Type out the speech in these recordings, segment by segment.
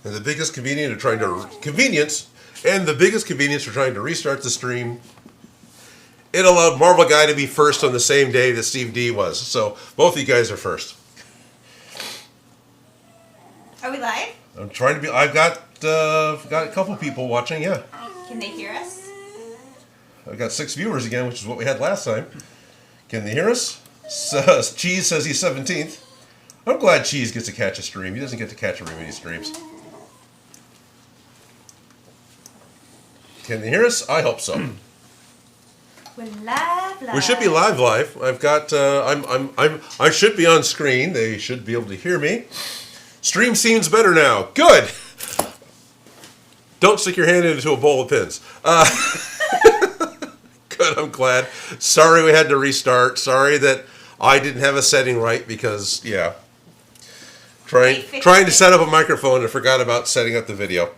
And the biggest convenience of trying to restart the stream. It allowed Marvel Guy to be first on the same day that Steve D was. So both of you guys are first. Are we live? I'm trying to be. I've got a couple people watching. Yeah. Can they hear us? I've got 6 viewers again, which is what we had last time. Can they hear us? Cheese says he's 17th. I'm glad Cheese gets to catch a stream. He doesn't get to catch every many streams. Can they hear us? I hope so. We're live. We should be live. I've got. I should be on screen. They should be able to hear me. Stream seems better now. Good. Don't stick your hand into a bowl of pins. Good. I'm glad. Sorry we had to restart. Sorry that I didn't have a setting right because trying to set up a microphone and forgot about setting up the video.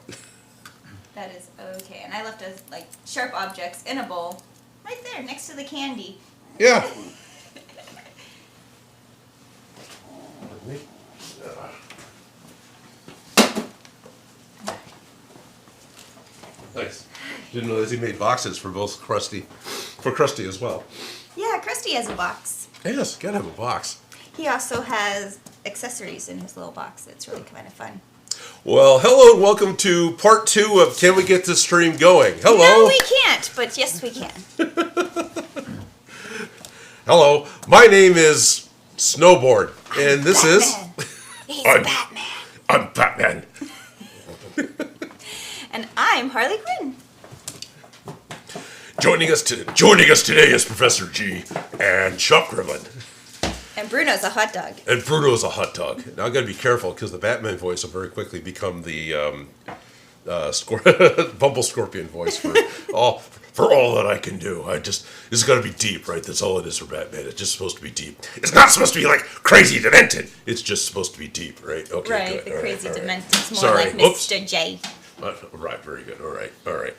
That is okay. And I left us like sharp objects in a bowl right there next to the candy. Yeah. Nice. Didn't realize he made boxes for Krusty as well. Yeah, Krusty has a box. Yes, gotta have a box. He also has accessories in his little box. It's really kind of fun. Well, hello and welcome to part 2 of Can We Get This Stream Going? Hello. No, we can't, but yes, we can. Hello, my name is Snowboard, and this Batman. He's I'm- Batman. I'm Batman. And I'm Harley Quinn. Joining us today is Professor G and Chuck Gremlin. And Bruno's a hot dog. And Bruno's a hot dog. Now I got to be careful because the Batman voice will very quickly become the Bumble Scorpion voice for all that I can do. This is got to be deep, right? That's all it is for Batman. It's just supposed to be deep. It's not supposed to be like crazy demented. It's just supposed to be deep, right? Okay, Right, good. the All crazy all demented. It's more Sorry. like Oops. Mr. J. Right, very good. All right.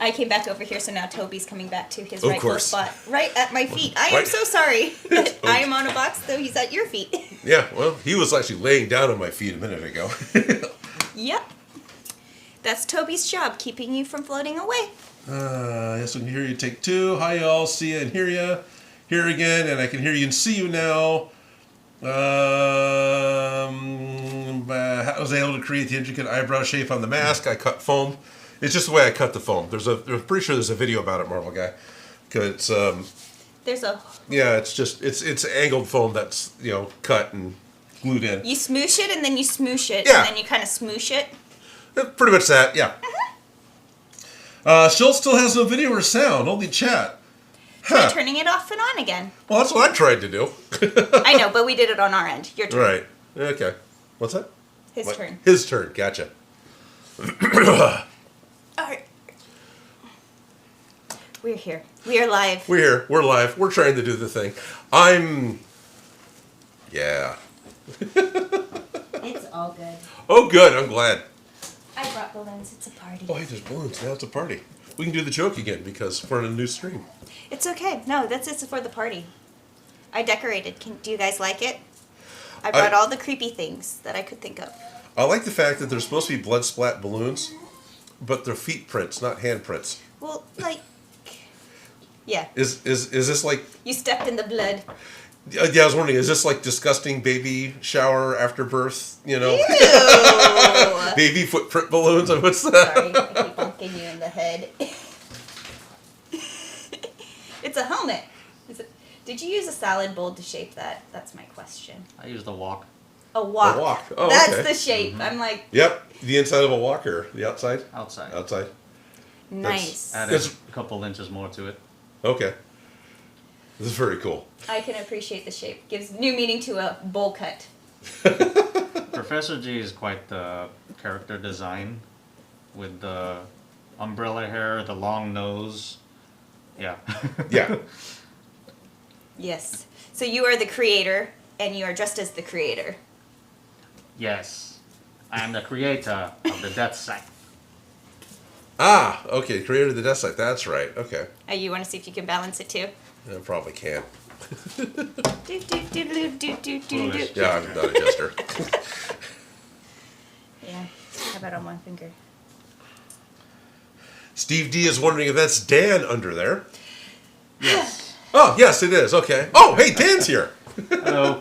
I came back over here, so now Toby's coming back to his Of rightful course. spot, right at my feet. I am Right. so sorry that I am on a box, though he's at your feet. Yeah, well, he was actually laying down on my feet a minute ago. Yep. That's Toby's job, keeping you from floating away. Yes, I can hear you. Take 2. Hi, y'all. See you and hear you. Here again, and I can hear you and see you now. I was able to create the intricate eyebrow shape on the mask. I cut foam. It's just the way I cut the foam. I'm pretty sure there's a video about it, Marvel Guy. Cause There's a... yeah, it's angled foam that's cut and glued in. You smoosh it, and then you smoosh it, Yeah. and then you kind of smoosh it. Pretty much that, yeah. Schultz still has no video or sound, only chat. Try turning it off and on again. Well, that's what I tried to do. I know, but we did it on our end. Your turn. Right. Okay. What's that? His What? turn. His turn. Gotcha. All right. We're here. We are live. We're here. We're live. We're trying to do the thing. Yeah. It's all good. Oh, good. I'm glad. I brought balloons. It's a party. Oh, hey, there's balloons. Now it's a party. We can do the joke again because we're on a new stream. It's okay. No, it's for the party. I decorated. Do you guys like it? I brought all the creepy things that I could think of. I like the fact that there's supposed to be blood splat balloons, but they're feet prints, not hand prints. Well, like, yeah. Is this like? You stepped in the blood. Yeah, I was wondering. Is this like disgusting baby shower after birth? Ew. Baby footprint balloons. What's that? Sorry, I keep bonking you in the head. It's a helmet. Did you use a salad bowl to shape that? That's my question. I used a wok. A wok. A wok. Oh, That's okay. the shape. I'm like, Yep, the inside of a walker. The outside? Outside. Outside. nice. Added a couple inches more to it. Okay. This is very cool. I can appreciate the shape. Gives new meaning to a bowl cut. Professor G is quite the character design with the umbrella hair, the long nose. Yeah. Yeah. Yes. So you are the creator, and you are dressed as the creator. Yes. I am the creator of the Death Scythe. Ah, okay. Creator of the Death Scythe. That's right. Okay. You want to see if you can balance it too? I probably can. Do, do, do, do, do, do, do, do. Foolish. Yeah, I'm not a jester. Yeah. How about on one finger? Steve D is wondering if that's Dan under there. Yes. Oh, yes, it is. Okay. Oh, hey, Dan's here. Hello.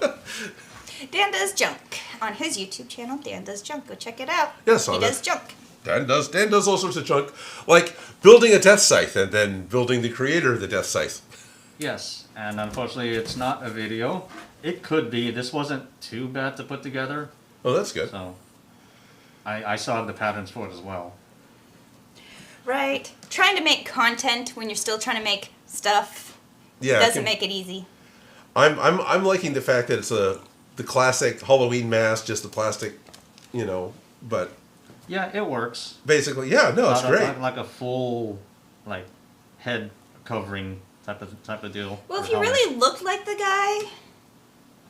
Dan Does Junk. On his YouTube channel, Dan Does Junk. Go check it out. Yes, he on does it. junk. Dan does all sorts of junk, like building a death scythe and then building the creator of the death scythe. Yes, and unfortunately it's not a video. It could be. This wasn't too bad to put together. Oh, that's good. So I saw the patterns for it as well. Right. Trying to make content when you're still trying to make stuff Yeah, doesn't make it easy. I'm liking the fact that it's the classic Halloween mask, just the plastic, but Yeah, it works. basically, yeah, no, it's Not great. like a full head covering type of deal. Well, if for you helmet. really looked like the guy,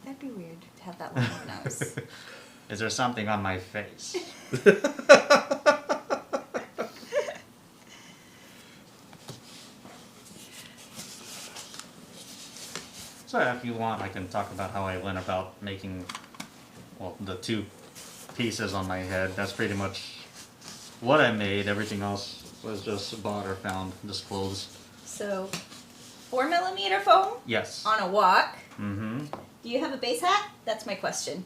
that'd be weird to have that long nose. Is there something on my face? So if you want, I can talk about how I went about making, the 2 pieces on my head. That's pretty much what I made. Everything else was just bought or found, just clothes. So, 4mm foam Yes. on a walk. Mm-hmm. Do you have a base hat? That's my question.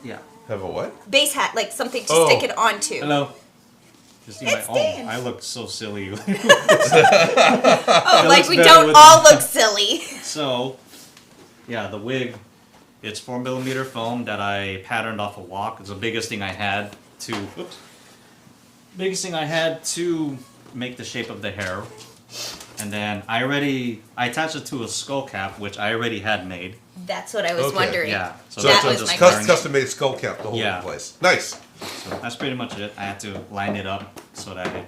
Yeah. Have a what? Base hat, like something to Oh. stick it onto. Hello. You see It's my, Dan. I look so silly. Oh, It like looks we better don't with- all look silly. So, yeah, the wig, it's 4mm foam that I patterned off a walk. It's the biggest thing I had to make the shape of the hair. And then I attached it to a skull cap, which I already had made. That's what I was Okay. wondering. Yeah. So that it's was just my question. custom-made skull cap to hold it Yeah. in place. Nice. So that's pretty much it. I had to line it up so that it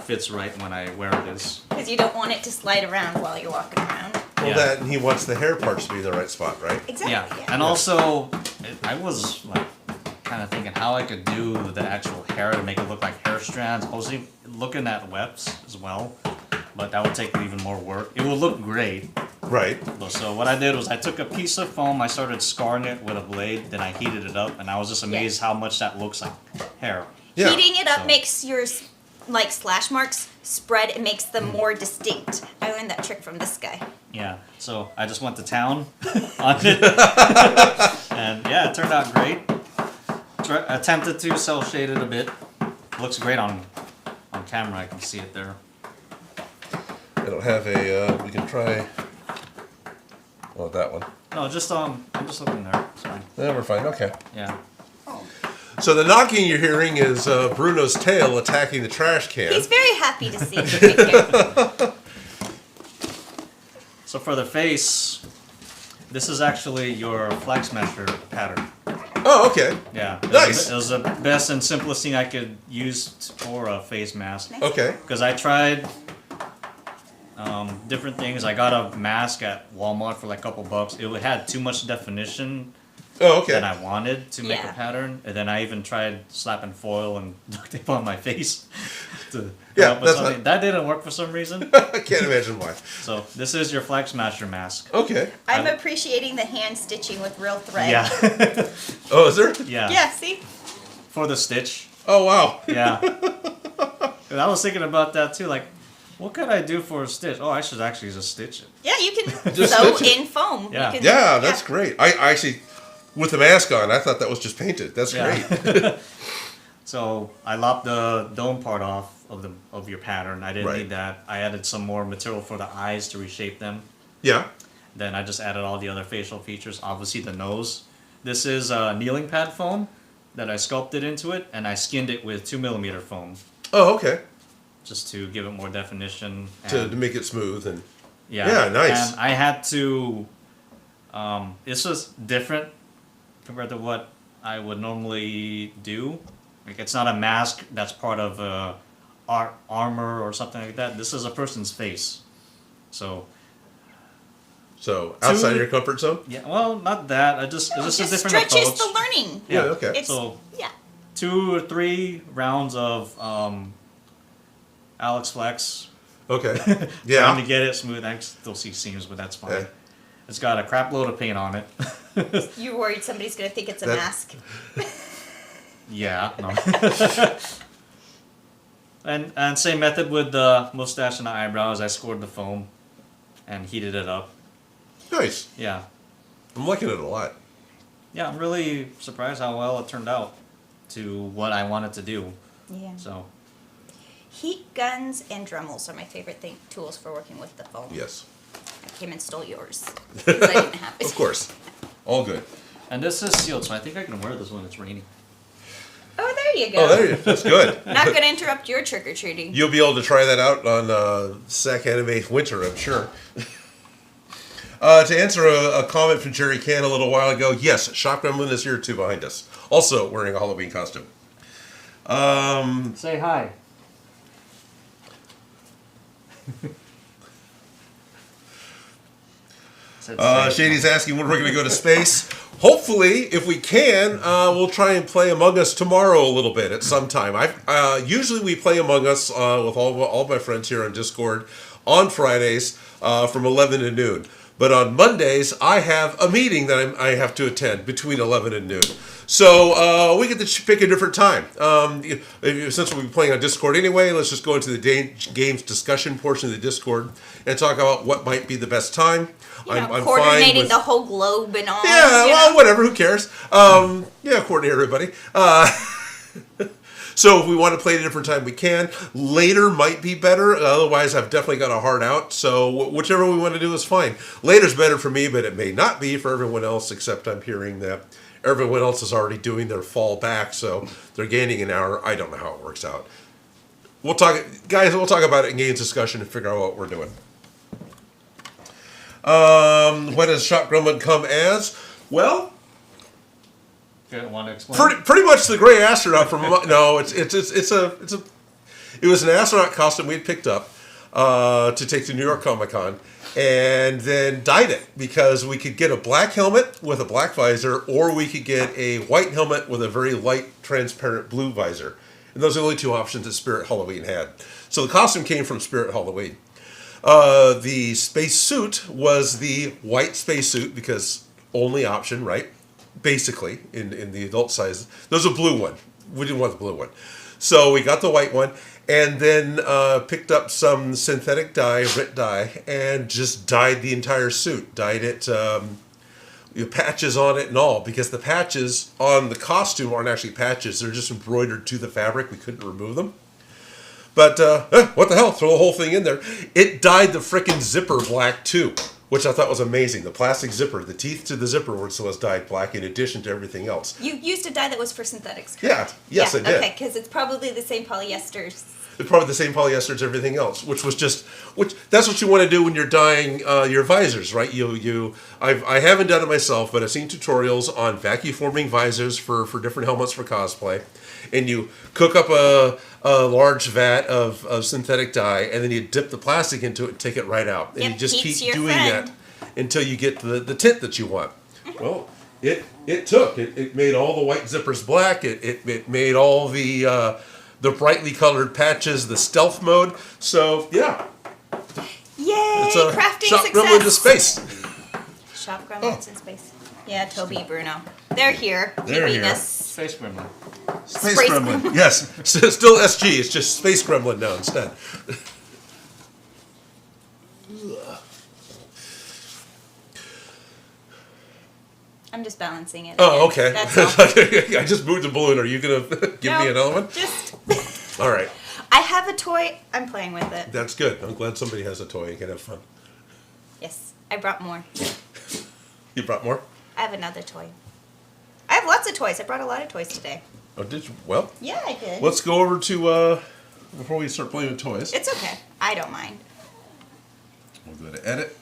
fits right when I wear this. Because you don't want it to slide around while you're walking around. Well, Yeah. that and he wants the hair parts to be in the right spot, right? Exactly. Yeah, and also, I was kind of thinking how I could do the actual hair to make it look like hair strands. I was even looking at webs as well, but that would take even more work. It would look great. Right. So what I did was I took a piece of foam, I started scarring it with a blade, then I heated it up, and I was just amazed how much that looks like hair. Yeah. Heating it up So- makes your slash marks spread. It makes them more distinct. I learned that trick from this guy. Yeah, so I just went to town on it, and yeah, it turned out great. Attempted to cel shade it a bit. Looks great on camera. I can see it there. I don't have a. We can try. Oh, that one. No, just I'm just looking there. It's fine. Yeah, we're fine. Okay. Yeah. So the knocking you're hearing is Bruno's tail attacking the trash can. He's very happy to see you right here. So for the face, this is actually your flag smasher pattern. Oh, okay. Yeah. Nice. It was the best and simplest thing I could use for a face mask. Nice. Okay. Because I tried different things. I got a mask at Walmart for like a couple bucks. It had too much definition Oh, okay. than I wanted to make Yeah. a pattern. And then I even tried slapping foil and duct tape on my face. to Yeah, come up with that's something. That didn't work for some reason. I can't imagine why. So this is your flag smasher mask. Okay. I'm appreciating the hand stitching with real thread. Yeah. Oh, is there? Yeah. Yeah, see? For the stitch. Oh, wow. Yeah. 'Cause I was thinking about that too. Like, what could I do for a stitch? Oh, I should actually just stitch it. Yeah, you can Just sew stitch it. in foam. Yeah. You can, Yeah, that's great. I actually, with the mask on, I thought that was just painted. That's Yeah. great. So I lopped the dome part off of your pattern. I didn't Right. need that. I added some more material for the eyes to reshape them. Yeah. Then I just added all the other facial features. Obviously the nose. This is a kneeling pad foam that I sculpted into it, and I skinned it with 2mm foam Oh, okay. just to give it more definition. To And- make it smooth and. Yeah. Yeah, nice. And I had to. This was different compared to what I would normally do. Like, it's not a mask that's part of armor or something like that. This is a person's face. So So outside Two- your comfort zone. yeah, well, not that. It's No, just a just different stretches approach. the learning. Yeah. Okay. It's, So yeah. 2 or 3 rounds of Alex Flex. Okay. Trying Yeah. to get it smooth. I still see seams, but that's fine. Yeah. It's got a crap load of paint on it. You're worried somebody's going to think it's a That- mask. Yeah. No. And same method with the mustache and the eyebrows. I scored the foam and heated it up. Nice. Yeah. I'm liking it a lot. Yeah, I'm really surprised how well it turned out to what I wanted to do. Yeah. So, Heat guns and Dremels are my favorite tools for working with the foam. Yes. I came and stole yours because I didn't have it. Of course. All good. and this is sealed, so I think I can wear this when it's raining. Oh, there you go. Oh, there you go. That's good. Not going to interrupt your trick or treating. You'll be able to try that out on SAC Anime Winter, I'm sure. To answer a comment from Jerry Can a little while ago, yes, Shop Gremlin is here too behind us. Also wearing a Halloween costume. Say hi. Shady's asking when we're going to go to space. Hopefully, if we can, we'll try and play Among Us tomorrow a little bit at some time. Usually we play Among Us with all my friends here on Discord on Fridays from 11 to noon. But on Mondays, I have a meeting that I have to attend between 11 and noon. So we get to pick a different time. Since we'll be playing on Discord anyway, let's just go into the games discussion portion of the Discord and talk about what might be the best time. I'm coordinating the whole globe and all. Yeah, well, whatever, who cares? Coordinate everybody. So if we want to play at a different time, we can. Later might be better. Otherwise, I've definitely got a hard out. So whichever we want to do is fine. Later's better for me, but it may not be for everyone else, except I'm hearing that everyone else is already doing their fall back, so they're gaining an hour. I don't know how it works out. We'll talk about it in games discussion and figure out what we're doing. What does Shop Gremlin come as? Well, want to explain? pretty much the gray astronaut from no, it was an astronaut costume we had picked up to take to New York Comic Con, and then dyed it because we could get a black helmet with a black visor, or we could get a white helmet with a very light, transparent blue visor, and those are the only two options that Spirit Halloween had. So the costume came from Spirit Halloween. The space suit was the white space suit because only option, right? Basically, in the adult size. There's a blue one. We didn't want the blue one. So we got the white one and then picked up some synthetic dye, RIT dye, and just dyed the entire suit. Dyed it, patches on it and all, because the patches on the costume aren't actually patches. They're just embroidered to the fabric. We couldn't remove them. But, what the hell? Throw the whole thing in there. It dyed the frickin' zipper black, too, which I thought was amazing. The plastic zipper, the teeth to the zipper was dyed black in addition to everything else. You used a dye that was for synthetics, correct? Yeah. Yes, I did. Okay, because it's probably the same polyesters. It's probably the same polyester as everything else, which that's what you want to do when you're dyeing your visors, right? I haven't done it myself, but I've seen tutorials on vacuum forming visors for different helmets for cosplay, and you cook up a large vat of synthetic dye, and then you dip the plastic into it and take it right out, and you just keep doing that until you get the tint that you want. Mm-hmm. Well, it made all the white zippers black. It made all the brightly colored patches, the stealth mode. So, yeah. Yay! It's a crafting Shop success. Gremlin to space. Shop Gremlins in space. Yeah, Toby, Bruno. They're here. They're here. Us. Space Gremlin. Space Gremlin. Yes. Still SG. It's just Space Gremlin now instead. I'm just balancing it. Oh, okay. That's all. I just moved the balloon. Are you going to give me another one? Just. All right. I have a toy. I'm playing with it. That's good. I'm glad somebody has a toy and can have fun. Yes, I brought more. You brought more? I have another toy. I have lots of toys. I brought a lot of toys today. Oh, did you? Well. Yeah, I did. Let's go over to, before we start playing with toys. It's okay. I don't mind. We'll go to edit.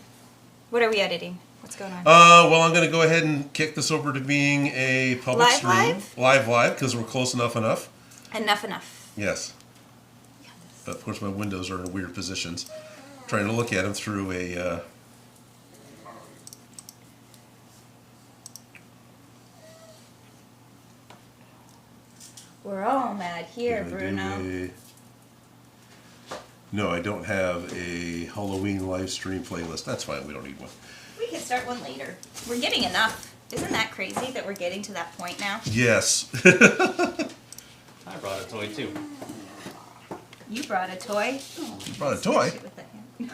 What are we editing? What's going on? Well, I'm going to go ahead and kick this over to being a public stream. Live, because we're close enough. Enough. Yes. But of course my windows are in weird positions. I'm trying to look at them through a... We're all mad here, Bruno. No, I don't have a Halloween live stream playlist. That's fine, we don't need one. We can start one later. We're getting enough. Isn't that crazy that we're getting to that point now? Yes. I brought a toy too. You brought a toy. You brought a toy? With that hand.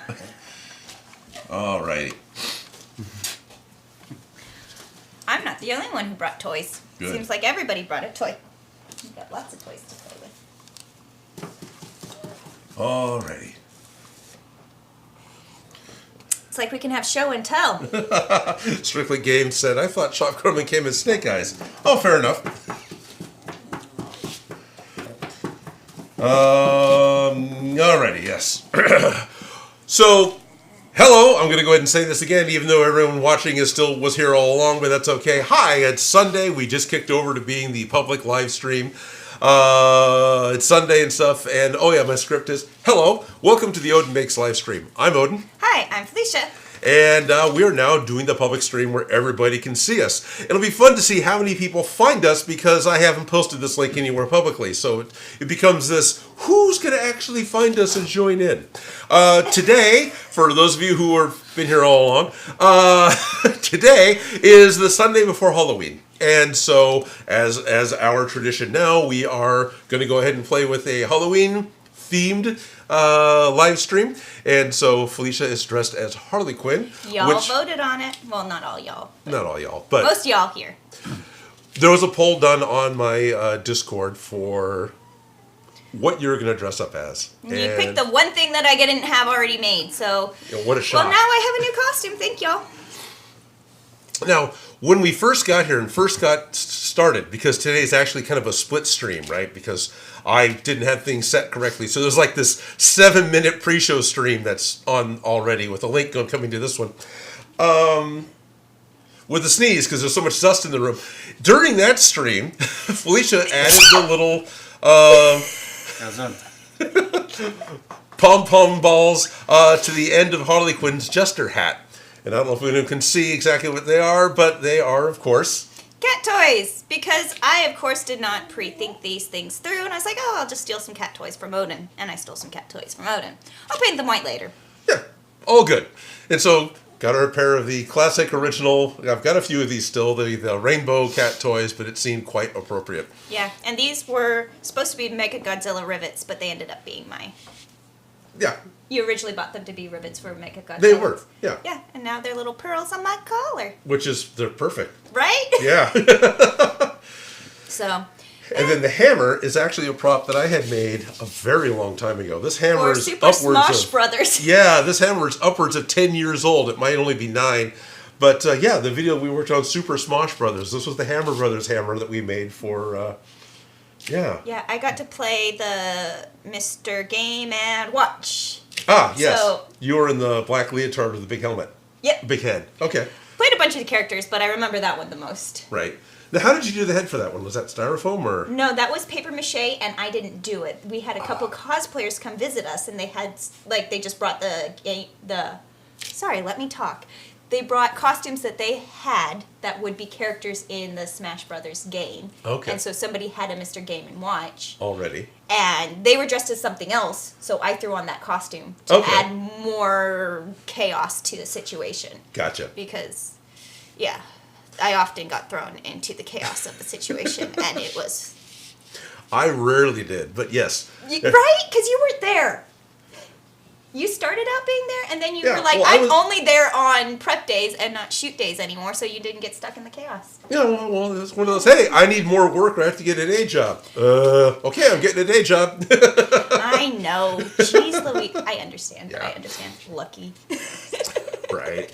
Alrighty. I'm not the only one who brought toys. Good. Seems like everybody brought a toy. We've got lots of toys to play with. Alrighty. It's like we can have show and tell. Strictly Games said, I thought Shop Crumman came as Snake Eyes. Oh, fair enough. Alrighty, yes. So, hello, I'm going to go ahead and say this again, even though everyone watching was here all along, but that's okay. Hi, it's Sunday. We just kicked over to being the public live stream. It's Sunday and stuff, and oh yeah, my script is, hello, welcome to the Odin Makes live stream. I'm Odin. Hi, I'm Felicia. And we're now doing the public stream where everybody can see us. It'll be fun to see how many people find us because I haven't posted this link anywhere publicly. So it becomes this, who's going to actually find us and join in? Today, for those of you who have been here all along, today is the Sunday before Halloween. And so, as our tradition now, we are going to go ahead and play with a Halloween-themed live stream. And so Felicia is dressed as Harley Quinn. Y'all voted on it. Well, not all y'all. Not all y'all, but Most y'all here. there was a poll done on my Discord for what you're going to dress up as. And you picked the one thing that I didn't have already made, so... You know, what a shock. Well, now I have a new costume. Thank y'all. Now, when we first got here and first got started, because today is actually kind of a split stream, right? Because I didn't have things set correctly. So there's like this 7-minute pre-show stream that's on already with a link coming to this one. With a sneeze, because there's so much dust in the room. During that stream, Felicia added the little pom-pom balls to the end of Harley Quinn's jester hat. And I don't know if anyone can see exactly what they are, but they are, of course... Cat toys! Because I, of course, did not pre-think these things through, and I was like, oh, I'll just steal some cat toys from Odin. And I stole some cat toys from Odin. I'll paint them white later. Yeah, all good. And so, got her a pair of the classic original... I've got a few of these still, the rainbow cat toys, but it seemed quite appropriate. Yeah, and these were supposed to be Mega Godzilla rivets, but they ended up being my... Yeah. You originally bought them to be rivets for Mega Godzilla. They were, yeah. Yeah, and now they're little pearls on my collar. They're perfect. Right? Yeah. So... And then the hammer is actually a prop that I had made a very long time ago. This hammer is Super upwards Smosh of... Brothers. Yeah, this hammer is upwards of 10 years old. It might only be 9. But yeah, the video we worked on, Super Smosh Brothers. This was the Hammer Brothers hammer that we made for... yeah. Yeah, I got to play the Mr. Game & Watch. Ah, yes. So, you were in the black leotard with the big helmet. Yep. Big head. Okay. Played a bunch of the characters, but I remember that one the most. Right. Now, how did you do the head for that one? Was that styrofoam or...? No, that was paper mache, and I didn't do it. We had a couple cosplayers come visit us, and they had, like, they just brought Sorry, let me talk. They brought costumes that they had that would be characters in the Smash Brothers game. Okay. And so somebody had a Mr. Game & Watch. Already. And they were dressed as something else, so I threw on that costume to add more chaos to the situation. Gotcha. Because, yeah, I often got thrown into the chaos of the situation, and it was... I rarely did, but yes. Right? Because you weren't there. You started out being there, and then you were like, well, I'm only there on prep days and not shoot days anymore, so you didn't get stuck in the chaos. Yeah, well, it's one of those, hey, I need more work or I have to get a day job. Okay, I'm getting a day job. I know. Jeez Louise. I understand. Yeah. I understand. Lucky. Right.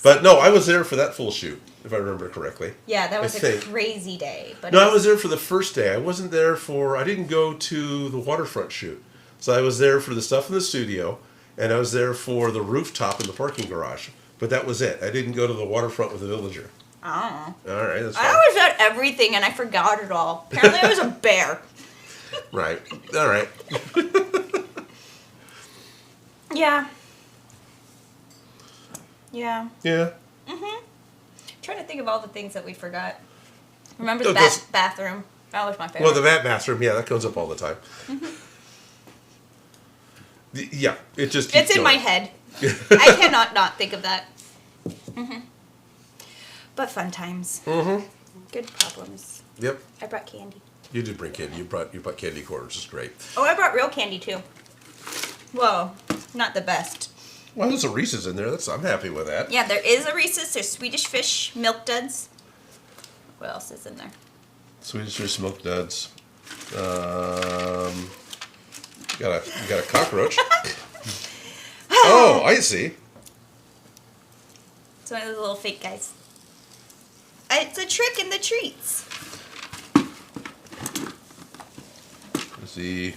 But no, I was there for that full shoot, if I remember correctly. Yeah, that was a crazy day. But no, I was there for the first day. I wasn't there I didn't go to the waterfront shoot. So I was there for the stuff in the studio, and I was there for the rooftop in the parking garage. But that was it. I didn't go to the waterfront with the villager. Oh. All right, that's fine. I always had everything, and I forgot it all. Apparently I was a bear. Right. All right. Yeah. Yeah. Yeah. Mm-hmm. Trying to think of all the things that we forgot. Remember the bathroom? That was my favorite. Well, the bathroom, yeah, that comes up all the time. Mm-hmm. Yeah, it just keeps It's in going. my head. I cannot not think of that. Mm-hmm. But fun times. Mm-hmm. Good problems. Yep. I brought candy. You did bring candy. You brought candy corn, which is great. Oh, I brought real candy too. Well, not the best. Well, there's a Reese's in there. I'm happy with that. Yeah, there is a Reese's. There's Swedish Fish Milk Duds. What else is in there? Swedish Fish Milk Duds. You got a cockroach. Oh, I see. It's one of those little fake guys. It's a trick in the treats. Let's see.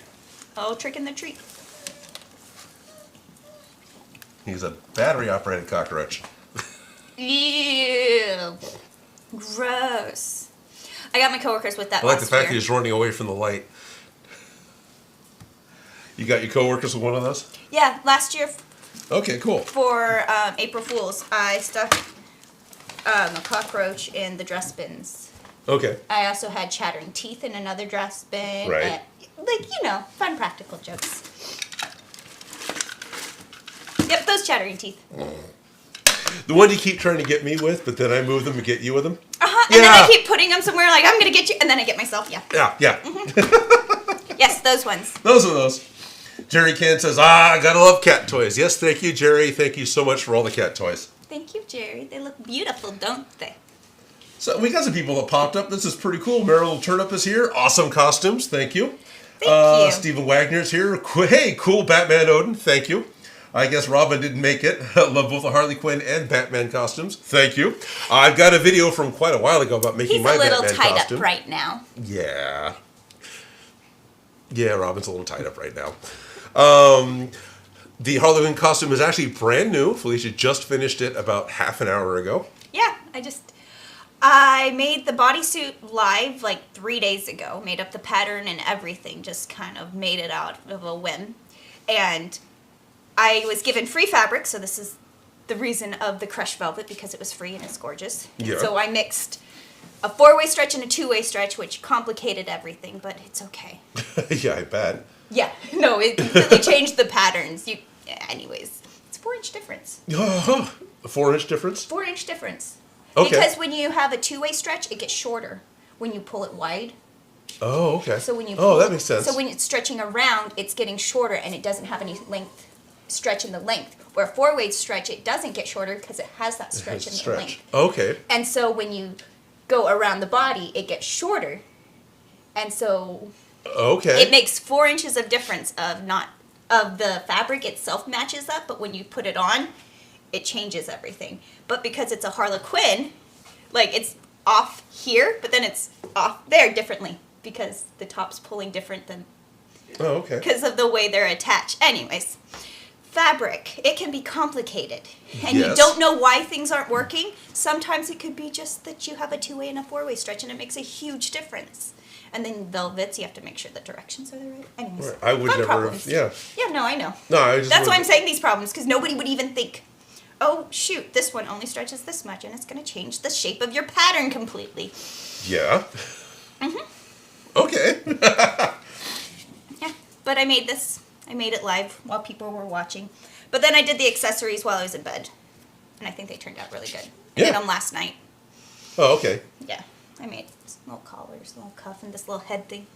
Oh, trick in the treat. He's a battery-operated cockroach. Ew. Gross. I got my coworkers with that I like the last fact year. that he's running away from the light. You got your coworkers with one of those? Yeah, last year Okay, cool. for April Fools, I stuck a cockroach in the dress bins. Okay. I also had chattering teeth in another dress bin. Right. And, fun practical jokes. Yep, those chattering teeth. The one you keep trying to get me with, but then I move them and get you with them? Uh-huh, and then I keep putting them somewhere like, I'm going to get you, and then I get myself, yeah. Yeah. Yes, those ones. Those are those. Jerry Can says, I gotta love cat toys. Yes, thank you, Jerry. Thank you so much for all the cat toys. Thank you, Jerry. They look beautiful, don't they? So we got some people that popped up. This is pretty cool. Meryl Turnip is here. Awesome costumes. Thank you. Thank you. Stephen Wagner's here. Hey, cool Batman Odin. Thank you. I guess Robin didn't make it. Love both the Harley Quinn and Batman costumes. Thank you. I've got a video from quite a while ago about making He's my a little Batman tied costume. up right now. Yeah. Yeah, Robin's a little tied up right now. The Halloween costume is actually brand new. Felicia just finished it about half an hour ago. Yeah, I made the bodysuit live like 3 days ago. Made up the pattern and everything. Just kind of made it out of a whim. And I was given free fabric, so this is the reason of the crushed velvet, because it was free and it's gorgeous. Yeah. So I mixed a 4-way stretch and a 2-way stretch, which complicated everything, but it's okay. Yeah, I bet. Yeah, no, it completely changed the patterns. Anyways, it's 4-inch difference. A 4-inch difference? 4-inch difference. Okay. Because when you have a 2-way stretch, it gets shorter when you pull it wide. Oh, okay. So when you that makes sense. So when it's stretching around, it's getting shorter and it doesn't have any stretch in the length. Where a 4-way stretch, it doesn't get shorter because it has that stretch in the length. Okay. And so when you go around the body, it gets shorter. And so Okay. it makes 4 inches of difference of the fabric itself matches up, but when you put it on, it changes everything. But because it's a Harlequin, like it's off here, but then it's off there differently because the top's pulling different than okay. because of the way they're attached. Anyways, fabric, it can be complicated. And you Yes. don't know why things aren't working. Sometimes it could be just that you have a 2-way and a 4-way stretch and it makes a huge difference. And then velvets, you have to make sure the directions are the right. Anyways, Right. I would fun never problems. have. Yeah. Yeah, no, I know. No, I just. That's why I'm saying these problems, because nobody would even think, oh, shoot, this one only stretches this much, and it's going to change the shape of your pattern completely. Yeah. Okay. Yeah, but I made this. I made it live while people were watching. But then I did the accessories while I was in bed, and I think they turned out really good. I did them last night. Oh, okay. Yeah, I made little collars, little cuff, and this little head thing.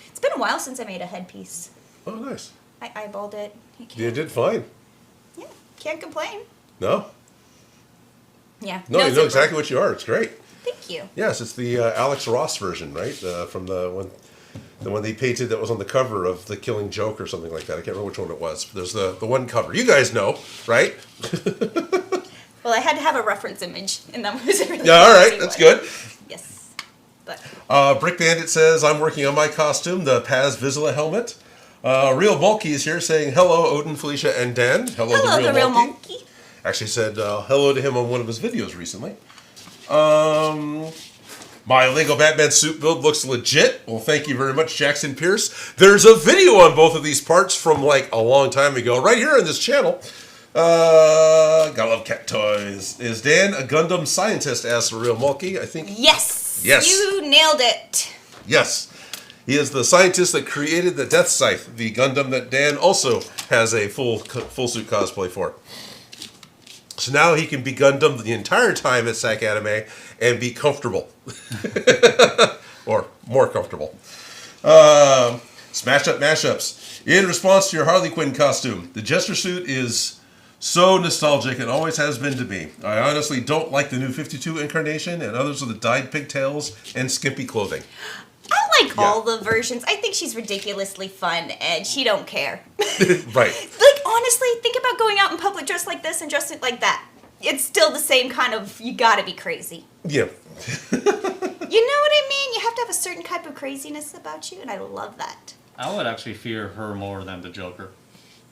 It's been a while since I made a headpiece. Oh, nice. I eyeballed it. You did fine. Yeah, can't complain. No. Yeah. No, you know zipper. exactly what you are. It's great. Thank you. Yes, it's the Alex Ross version, right? From the one they painted that was on the cover of The Killing Joke or something like that. I can't remember which one it was. There's the one cover. You guys know, right? Well, I had to have a reference image, and that was a really Yeah, all right. easy That's one. good. Yes. But Brick Bandit says, I'm working on my costume, the Paz Vizsla helmet. Real Bulky is here saying, hello, Odin, Felicia, and Dan. Hello, hello, the real monkey. Actually said hello to him on one of his videos recently. My Lego Batman suit build looks legit. Well, thank you very much, Jackson Pierce. There's a video on both of these parts from like a long time ago, right here on this channel. Gotta love cat toys. Is Dan a Gundam scientist? Asks the real Mulkey. I think. Yes. Yes. You nailed it. Yes. He is the scientist that created the Death Scythe, the Gundam that Dan also has a full suit cosplay for. So now he can be Gundam the entire time at SAC Anime and be comfortable. Or more comfortable. Smash Up Mashups. In response to your Harley Quinn costume, the Jester suit is so nostalgic and always has been to me. I honestly don't like the new 52 incarnation and others with the dyed pigtails and skimpy clothing. I like all the versions. I think she's ridiculously fun, and she don't care. Right. Like, honestly, think about going out in public dressed like this and dressed like that. It's still the same kind of, you gotta be crazy. Yeah. You know what I mean? You have to have a certain type of craziness about you, and I love that. I would actually fear her more than the Joker.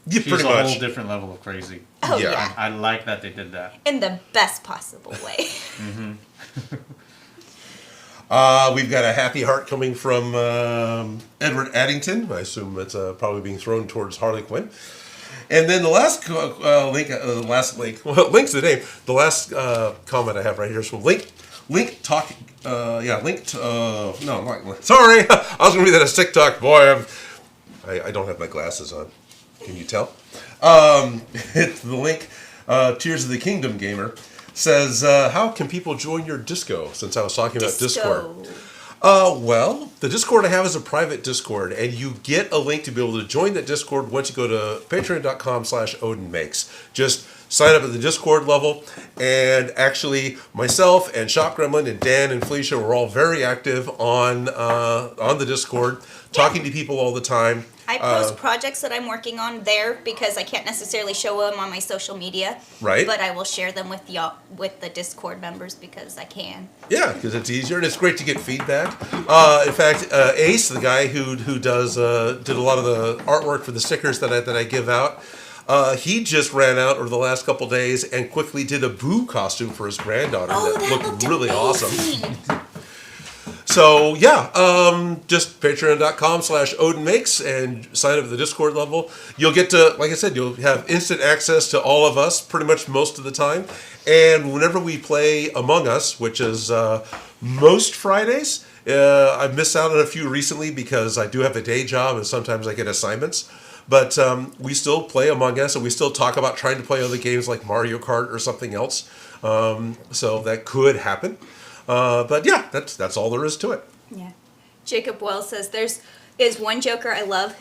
Yeah, She's pretty a much. whole different level of crazy. Oh, Yeah. yeah. I like that they did that. In the best possible way. We've got a happy heart coming from Edward Addington. I assume it's probably being thrown towards Harley Quinn. And then the last link's the name. The last comment I have right here is from Link Talk. Sorry, I was going to read that as TikTok. Boy, I don't have my glasses on. Can you tell? It's the Link, Tears of the Kingdom gamer, says, how can people join your disco? Since I was talking about Discord. Well, the Discord I have is a private Discord, and you get a link to be able to join that Discord once you go to patreon.com/Odin Makes. Just sign up at the Discord level, and actually myself and Shop Gremlin and Dan and Felicia were all very active on the Discord, talking to people all the time. I post projects that I'm working on there because I can't necessarily show them on my social media. Right. But I will share them with the Discord members because I can. Yeah, because it's easier and it's great to get feedback. In fact, Ace, the guy who did a lot of the artwork for the stickers that I give out, he just ran out over the last couple days and quickly did a Boo costume for his granddaughter that looked really amazing. awesome. So yeah, just patreon.com/Odin Makes and sign up at the Discord level. You'll get to, like I said, you'll have instant access to all of us pretty much most of the time. And whenever we play Among Us, which is most Fridays, I've missed out on a few recently because I do have a day job and sometimes I get assignments. But we still play Among Us and we still talk about trying to play other games like Mario Kart or something else. So that could happen. But yeah, that's all there is to it. Yeah. Jacob Wells says is one Joker I love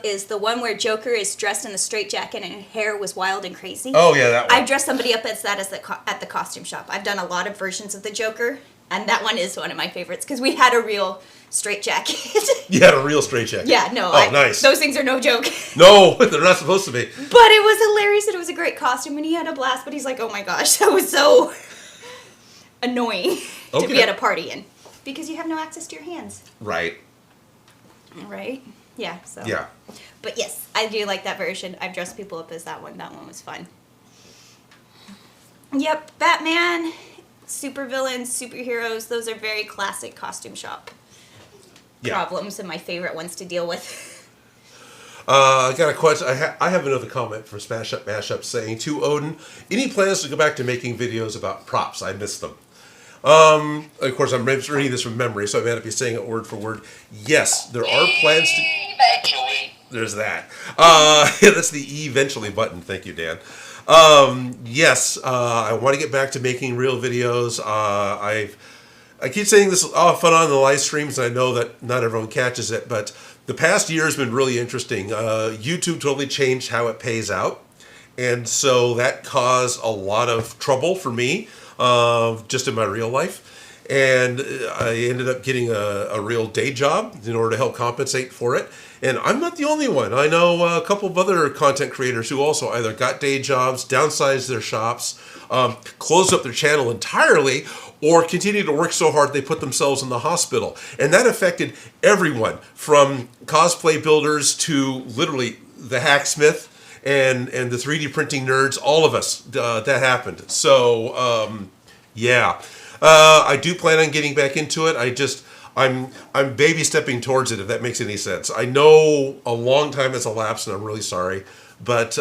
is the one where Joker is dressed in a straitjacket and hair was wild and crazy. Oh yeah, that one. I've dressed somebody up as that at the costume shop. I've done a lot of versions of the Joker, and that one is one of my favorites because we had a real straitjacket. You had a real straitjacket. Yeah, no. Nice. Those things are no joke. No, they're not supposed to be. But it was hilarious and it was a great costume and he had a blast. But he's like, oh my gosh, that was so annoying to be at a party in because you have no access to your hands. Right. Right? Yeah. So. Yeah. But yes, I do like that version. I've dressed people up as that one. That one was fun. Yep, Batman, supervillains, superheroes, those are very classic costume shop problems and my favorite ones to deal with. I got a question. I have another comment from Smash Up Mashup saying, to Odin, any plans to go back to making videos about props? I miss them. Of course, I'm reading this from memory, so I may not be saying it word for word. Yes, there are plans to... Eventually. There's that. That's the eventually button. Thank you, Dan. Yes, I want to get back to making real videos. I keep saying this often on the live streams, and I know that not everyone catches it, but the past year has been really interesting. YouTube totally changed how it pays out, and so that caused a lot of trouble for me, just in my real life. And I ended up getting a real day job in order to help compensate for it. And I'm not the only one. I know a couple of other content creators who also either got day jobs, downsized their shops, closed up their channel entirely, or continued to work so hard they put themselves in the hospital. And that affected everyone, from cosplay builders to literally the hacksmith and the 3D printing nerds, all of us, that happened. So, yeah. I do plan on getting back into it. I'm baby stepping towards it, if that makes any sense. I know a long time has elapsed, and I'm really sorry. But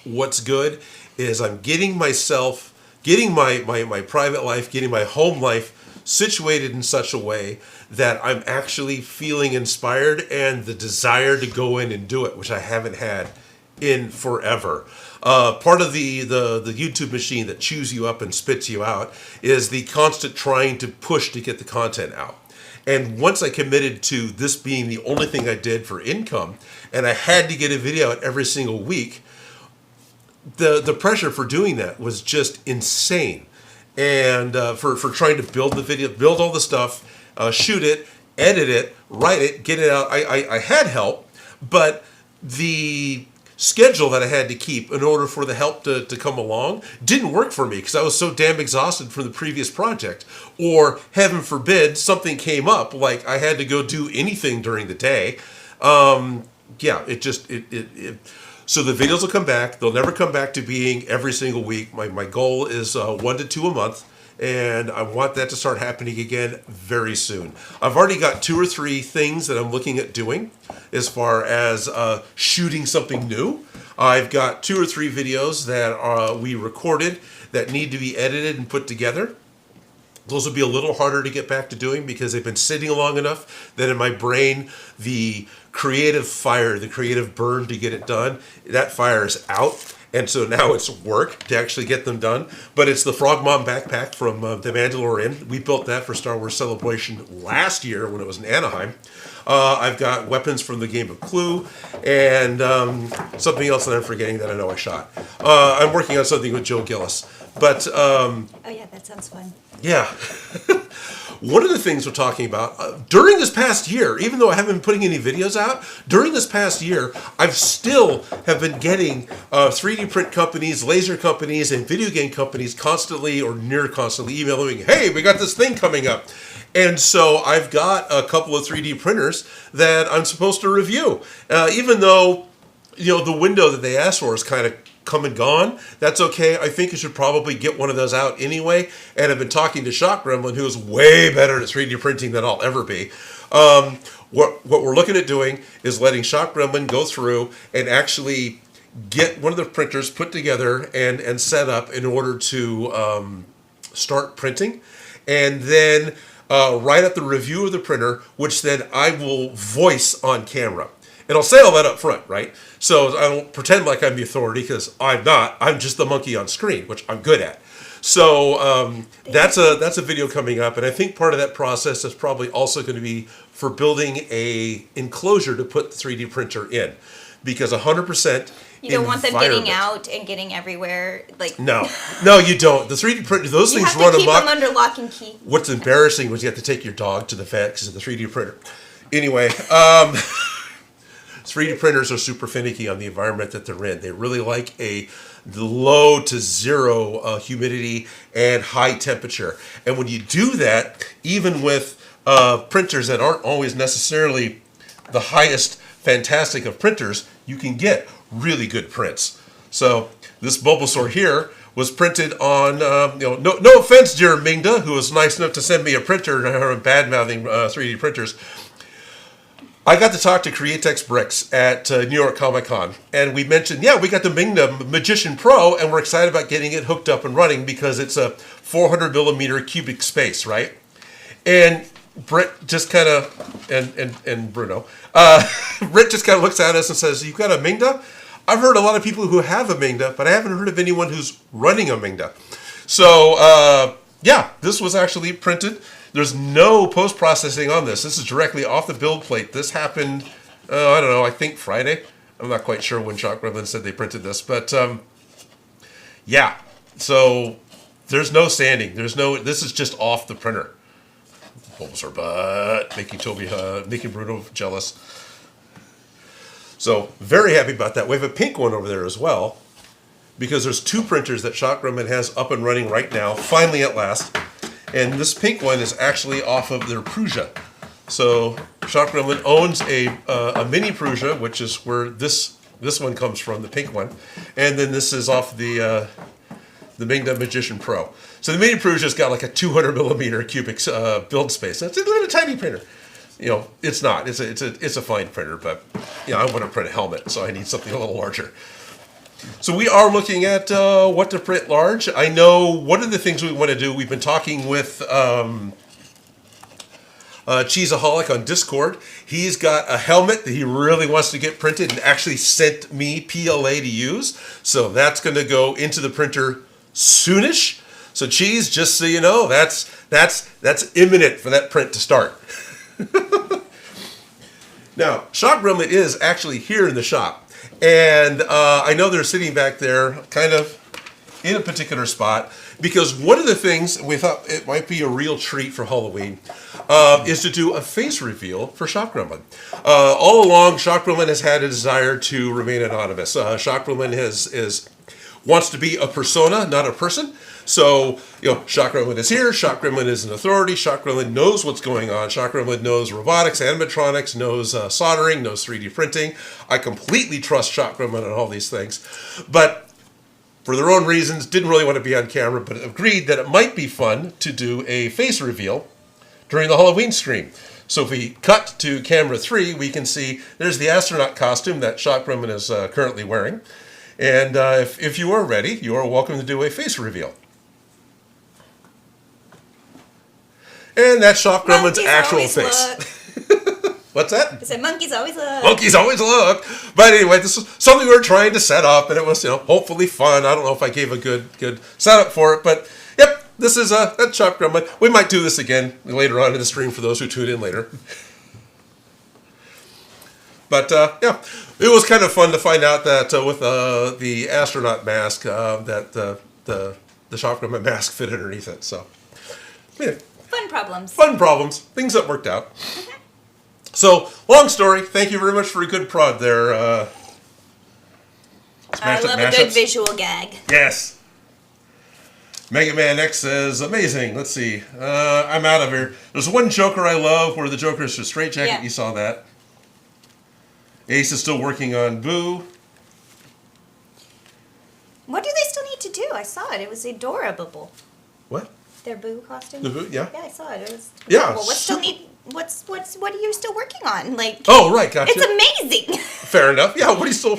what's good is I'm getting my private life, getting my home life situated in such a way that I'm actually feeling inspired and the desire to go in and do it, which I haven't had in forever. Part of the YouTube machine that chews you up and spits you out is the constant trying to push to get the content out. And once I committed to this being the only thing I did for income, and I had to get a video out every single week, the pressure for doing that was just insane. And for trying to build the video, build all the stuff, shoot it, edit it, write it, get it out. I had help, but the schedule that I had to keep in order for the help to come along didn't work for me because I was so damn exhausted from the previous project. Or heaven forbid something came up, like I had to go do anything during the day. So the videos will come back. They'll never come back to being every single week. My goal is 1 to 2 a month, and I want that to start happening again very soon. I've already got 2 or 3 things that I'm looking at doing as far as shooting something new. I've got 2 or 3 videos that we recorded that need to be edited and put together. Those will be a little harder to get back to doing because they've been sitting long enough that in my brain, the creative fire, the creative burn to get it done, that fire is out. And so now it's work to actually get them done. But it's the Frog Mom backpack from The Mandalorian. We built that for Star Wars Celebration last year when it was in Anaheim. I've got weapons from the game of Clue and something else that I'm forgetting that I know I shot. I'm working on something with Joe Gillis. But oh yeah, that sounds fun. Yeah. One of the things we're talking about, during this past year, even though I haven't been putting any videos out, during this past year, I've still have been getting 3D print companies, laser companies, and video game companies constantly or near constantly emailing me, hey, we got this thing coming up. And so I've got a couple of 3D printers that I'm supposed to review. Even though, the window that they asked for is kind of come and gone. That's okay. I think you should probably get one of those out anyway. And I've been talking to Shock Gremlin, who is way better at 3D printing than I'll ever be. What we're looking at doing is letting Shock Gremlin go through and actually get one of the printers put together and set up in order to start printing. And then write up the review of the printer, which then I will voice on camera. And I'll say all that up front, right? So I don't pretend like I'm the authority because I'm not. I'm just the monkey on screen, which I'm good at. So that's a video coming up, and I think part of that process is probably also going to be for building a enclosure to put the 3D printer in, because 100%. You don't want them getting out and getting everywhere, like. No, you don't. The 3D printer, those things run amok. You have to keep them under lock and key. What's embarrassing was you have to take your dog to the vet because of the 3D printer. Anyway. 3D printers are super finicky on the environment that they're in. They really like the low to zero humidity and high temperature. And when you do that, even with printers that aren't always necessarily the highest fantastic of printers, you can get really good prints. So this Bulbasaur here was printed on, no offense, dear Mingda, who was nice enough to send me a printer and her bad-mouthing 3D printers. I got to talk to Createx Bricks at New York Comic Con, and we mentioned, we got the Mingda Magician Pro, and we're excited about getting it hooked up and running because it's a 400 millimeter cubic space, right? And Britt just kind of, and Bruno, Britt just kind of looks at us and says, "You've got a Mingda?" I've heard a lot of people who have a Mingda, but I haven't heard of anyone who's running a Mingda. So, this was actually printed. There's no post-processing on this. This is directly off the build plate. This happened, I don't know, I think Friday. I'm not quite sure when Shock Gremlin said they printed this. But, so there's no sanding. This is just off the printer. Bulbasaur butt, making Bruno jealous. So, very happy about that. We have a pink one over there as well, because there's 2 printers that Shock Gremlin has up and running right now, finally at last. And this pink one is actually off of their Prusa. So Shock Gremlin owns a mini Prusa, which is where this one comes from, the pink one. And then this is off the Mingda Magician Pro. So the mini Prusa's got like a 200 millimeter cubic build space. That's a little tiny printer. It's not. It's a fine printer, but I want to print a helmet, so I need something a little larger. So we are looking at what to print large. I know one of the things we want to do, we've been talking with Cheeseaholic on Discord. He's got a helmet that he really wants to get printed and actually sent me PLA to use. So that's going to go into the printer soonish. So Cheese, just so you know, that's imminent for that print to start. Now, Shock Gremlin is actually here in the shop. And I know they're sitting back there kind of in a particular spot because one of the things we thought it might be a real treat for Halloween is to do a face reveal for Shock Gremlin. All along, Shock Gremlin has had a desire to remain anonymous. Shock Gremlin wants to be a persona, not a person. So, Shock Gremlin is here. Shock Gremlin is an authority. Shock Gremlin knows what's going on. Shock Gremlin knows robotics, animatronics, knows soldering, knows 3D printing. I completely trust Shock Gremlin on all these things. But for their own reasons, didn't really want to be on camera, but agreed that it might be fun to do a face reveal during the Halloween stream. So if we cut to camera 3, we can see there's the astronaut costume that Shock Gremlin is currently wearing. And if you are ready, you are welcome to do a face reveal. And that's Shock Gremlin's actual face. What's that? I said monkeys always look. Monkeys always look. But anyway, this is something we were trying to set up, and it was, hopefully fun. I don't know if I gave a good setup for it, but yep, this is that's Shock Gremlin. We might do this again later on in the stream for those who tune in later. But yeah, it was kind of fun to find out that with the astronaut mask, that the Shock Gremlin mask fit underneath it. So, yeah. Fun problems. Fun problems. Things that worked out. So, long story. Thank you very much for a good prod there. I love a good visual gag. Yes. Mega Man X says, amazing. Let's see. I'm out of here. There's one Joker I love where the Joker is a straitjacket. Yeah. You saw that. Ace is still working on Boo. What do they still need to do? I saw it. It was adorable. What? Their Boo costume. The Boo, yeah. Yeah, I saw it. It was adorable. What still need? What are you still working on? Like. Oh right, gotcha. It's amazing. Fair enough. Yeah. What are you still?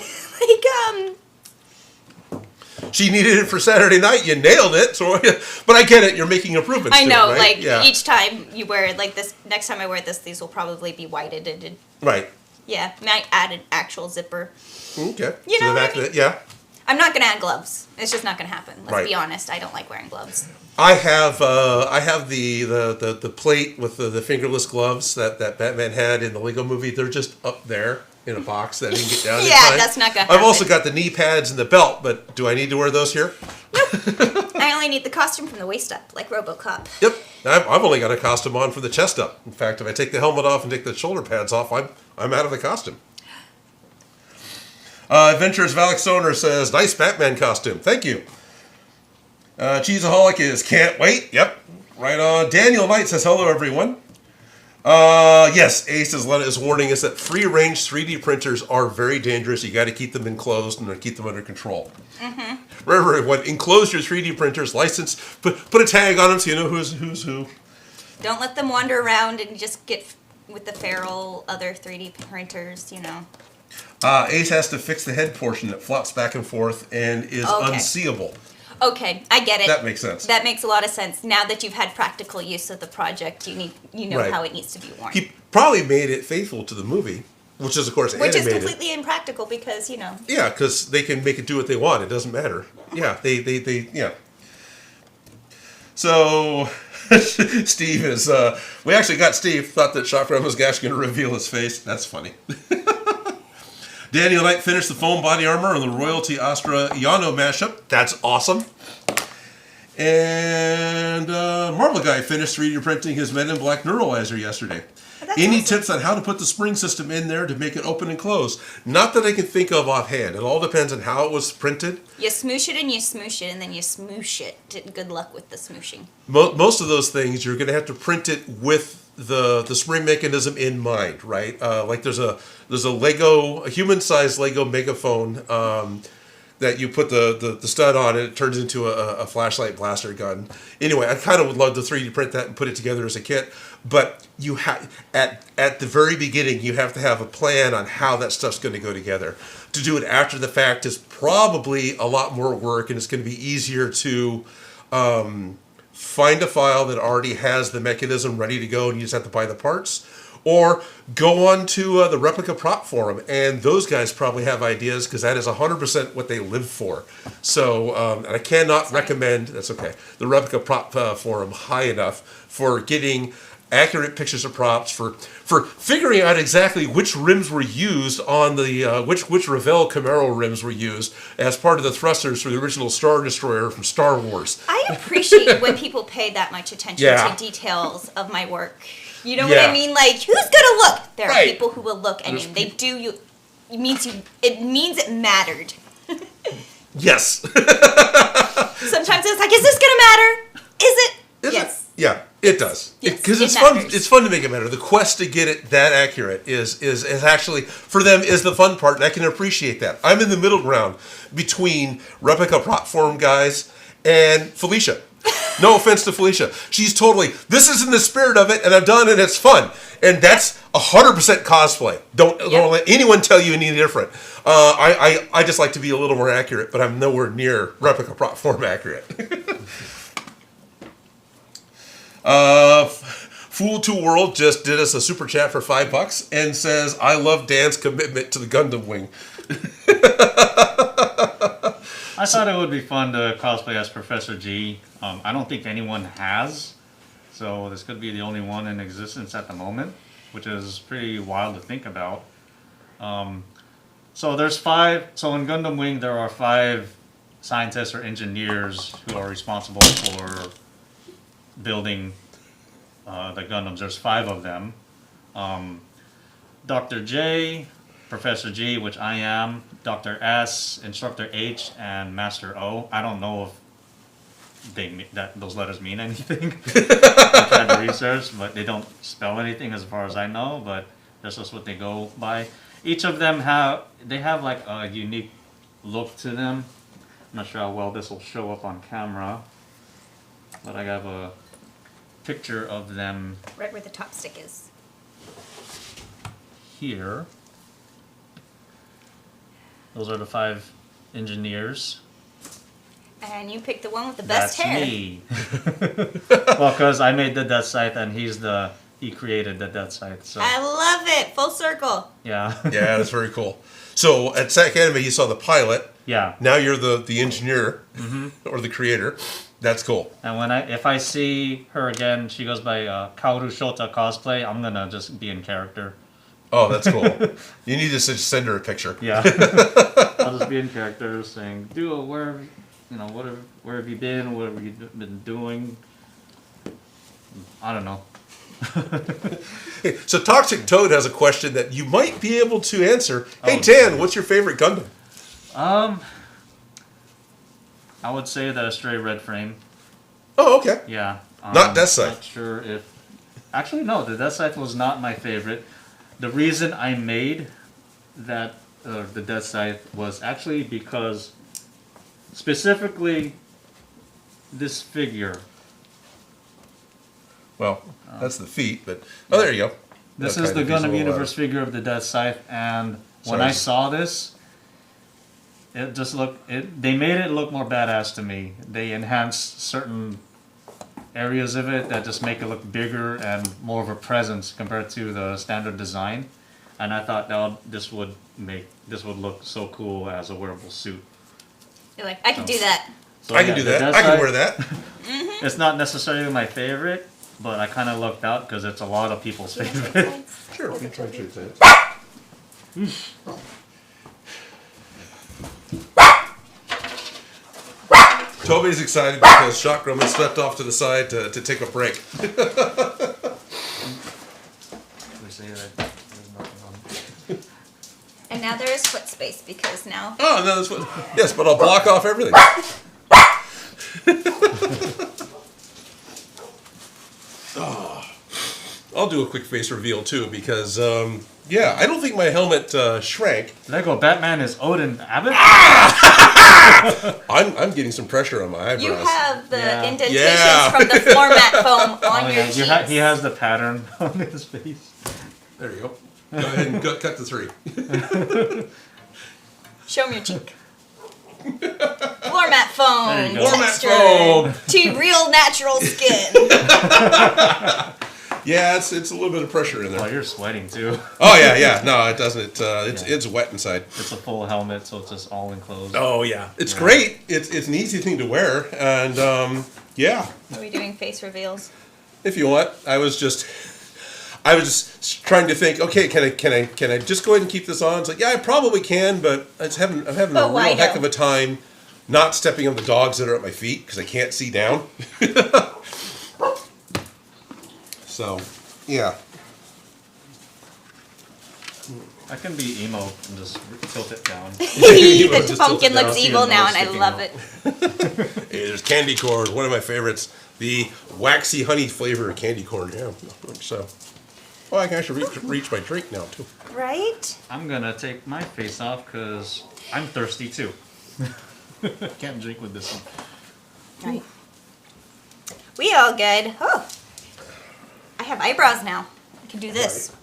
She needed it for Saturday night. You nailed it. So, but I get it. You're making improvements. I know. To it, right? Each time you wear it, like this. Next time I wear this, these will probably be whited and. Right. Yeah, might add an actual zipper. Okay. You know what I mean? Yeah. I'm not gonna add gloves. It's just not gonna happen. Let's be honest. I don't like wearing gloves. I have the plate with the fingerless gloves that Batman had in the Lego movie. They're just up there in a box that I didn't get down. Yeah, that's not gonna happen. I've also got the knee pads and the belt, but do I need to wear those here? Nope. I only need the costume from the waist up, like RoboCop. Yep. I've only got a costume on from the chest up. In fact, if I take the helmet off and take the shoulder pads off, I'm out of the costume. Adventures Valak Soner says, nice Batman costume. Thank you. Cheeseaholic is can't wait. Yep. Right on. Daniel Knight says, hello, everyone. Yes, Ace is warning us that free-range 3D printers are very dangerous. You got to keep them enclosed and keep them under control. Mm-hmm. Remember, everyone, enclose your 3D printers, license, put a tag on them so you know who's who. Don't let them wander around and just get with the feral other 3D printers, Ace has to fix the head portion that flops back and forth and is unseeable. Okay, I get it. That makes sense. That makes a lot of sense. Now that you've had practical use of the project, you know how it needs to be worn. He probably made it faithful to the movie, which is of course animated. Which is completely impractical because Yeah, because they can make it do what they want. It doesn't matter. Yeah, they yeah. So Steve is. We actually got Steve. Thought that Shock Gremlin was actually going to reveal his face. That's funny. Daniel Knight finished the foam body armor on the Royalty Astra Yano mashup. That's awesome. And Marble Guy finished 3D printing his Men in Black Neuralizer yesterday. Any tips on how to put the spring system in there to make it open and close? Not that I can think of offhand. It all depends on how it was printed. You smoosh it and you smoosh it and then you smoosh it. Good luck with the smooshing. Most of those things, you're going to have to print it with the spring mechanism in mind, right? Like there's a human-sized Lego megaphone that you put the stud on and it turns into a flashlight blaster gun. Anyway, I kind of would love to 3D print that and put it together as a kit, but you at the very beginning you have to have a plan on how that stuff's going to go together. To do it after the fact is probably a lot more work, and it's going to be easier to find a file that already has the mechanism ready to go and you just have to buy the parts, or go on to the Replica Prop Forum, and those guys probably have ideas because that is 100% what they live for. So, and I cannot recommend, that's okay, the Replica Prop Forum high enough for getting accurate pictures of props, for figuring out exactly which rims were used on the which Revell Camaro rims were used as part of the thrusters for the original Star Destroyer from Star Wars. I appreciate when people pay that much attention to details of my work. You know what I mean? Like, who's gonna look? There are people who will look, and they do. It means it mattered. Yes. Sometimes it's like, is this gonna matter? Is it? Yes. Yeah, it does. Yes, Because it it's fun. matters. It's fun to make it matter. The quest to get it that accurate is actually, for them, is the fun part, and I can appreciate that. I'm in the middle ground between replica prop form guys and Felicia. No offense to Felicia. She's totally, this is in the spirit of it, and I'm done, and it's fun. And that's 100% cosplay. Don't let anyone tell you any different. I just like to be a little more accurate, but I'm nowhere near replica prop form accurate. Fool 2 World just did us a super chat for $5 and says, I love Dan's commitment to the Gundam wing. I thought it would be fun to cosplay as Professor G. I don't think anyone has, so this could be the only one in existence at the moment, which is pretty wild to think about. So there's 5, so in Gundam Wing there are 5 scientists or engineers who are responsible for building the Gundams. There's 5 of them. Dr. J, Professor G, which I am, Dr. S, Instructor H, and Master O. I don't know if those letters mean anything. I tried to research, but they don't spell anything as far as I know, but that's just what they go by. Each of them have like a unique look to them. I'm not sure how well this will show up on camera, but I have a picture of them Right where the top stick is. here. Those are the 5 engineers. And you picked the one with the best hair. That's me. Well, because I made the Death Scythe and he created the Death Scythe. So I love it. Full circle. yeah. Yeah, that's very cool. So at SAC Anime, you saw the pilot. Yeah. Now you're the engineer or the creator. That's cool. And if I see her again, she goes by Kaoru Shota Cosplay. I'm gonna just be in character. Oh, that's cool. You need to just send her a picture. Yeah. I'll just be in character saying, "Duo, where have you been? What have you been doing?" I don't know. So Toxic Toad has a question that you might be able to answer. Hey, Dan, what's your favorite Gundam? I would say the Stray Red Frame. Oh, okay. Yeah. Not Death Scythe. Not sure if... Actually, no. The Death Scythe was not my favorite. The reason I made that the Death Scythe was actually because specifically this figure. Well, that's the feet, but... Oh, there you go. This That is the kind of Gundam visual, Universe figure of the Death Scythe, and when Sorry. I saw this, it just looked... They made it look more badass to me. They enhanced certain areas of it that just make it look bigger and more of a presence compared to the standard design. And I thought this would look so cool as a wearable suit. You're like, I can do that. So, I can do the that. Death I can Scythe, wear that. It's not necessarily my favorite, but I kind of lucked out because it's a lot of people's favorite. Sure, we can try to shoot that. Toby's excited because Shock Grumman stepped off to the side to take a break. We say that there's nothing on. And now there is foot space because now... Oh, no, that's what... Yes, but I'll block off everything. Oh, I'll do a quick face reveal, too, because, yeah, I don't think my helmet shrank. Lego Batman is Odin Abbott? I'm getting some pressure on my eyebrows. You have the Yeah. indentations Yeah. from the floor mat foam on your yeah, cheeks. he has the pattern on his face. There you go. Go ahead and cut the 3. Show me your cheek. Floor mat foam. There you go. Floor mat textured foam. to real natural skin. Yeah, it's a little bit of pressure in Oh, there. you're sweating too. Oh, yeah. No, it doesn't. It's wet inside. It's a full helmet, so it's just all enclosed. Oh, yeah. It's great. It's an easy thing to wear. And, yeah. Are we doing face reveals? if you want. I was just trying to think. Okay, can I just go ahead and keep this on? It's like, yeah, I probably can, but I'm having a real heck of a time not stepping on the dogs that are at my feet because I can't see down. So, yeah. I can be emo and just tilt it down. The pumpkin looks evil now, and I love it. Hey, there's candy corn, one of my favorites. The waxy honey flavor of candy corn. Yeah. So, well, I can actually reach my drink now too. Right? I'm gonna take my face off because I'm thirsty too. Can't drink with this one. Right. We all good. Oh, I have eyebrows now. I can do this. Right.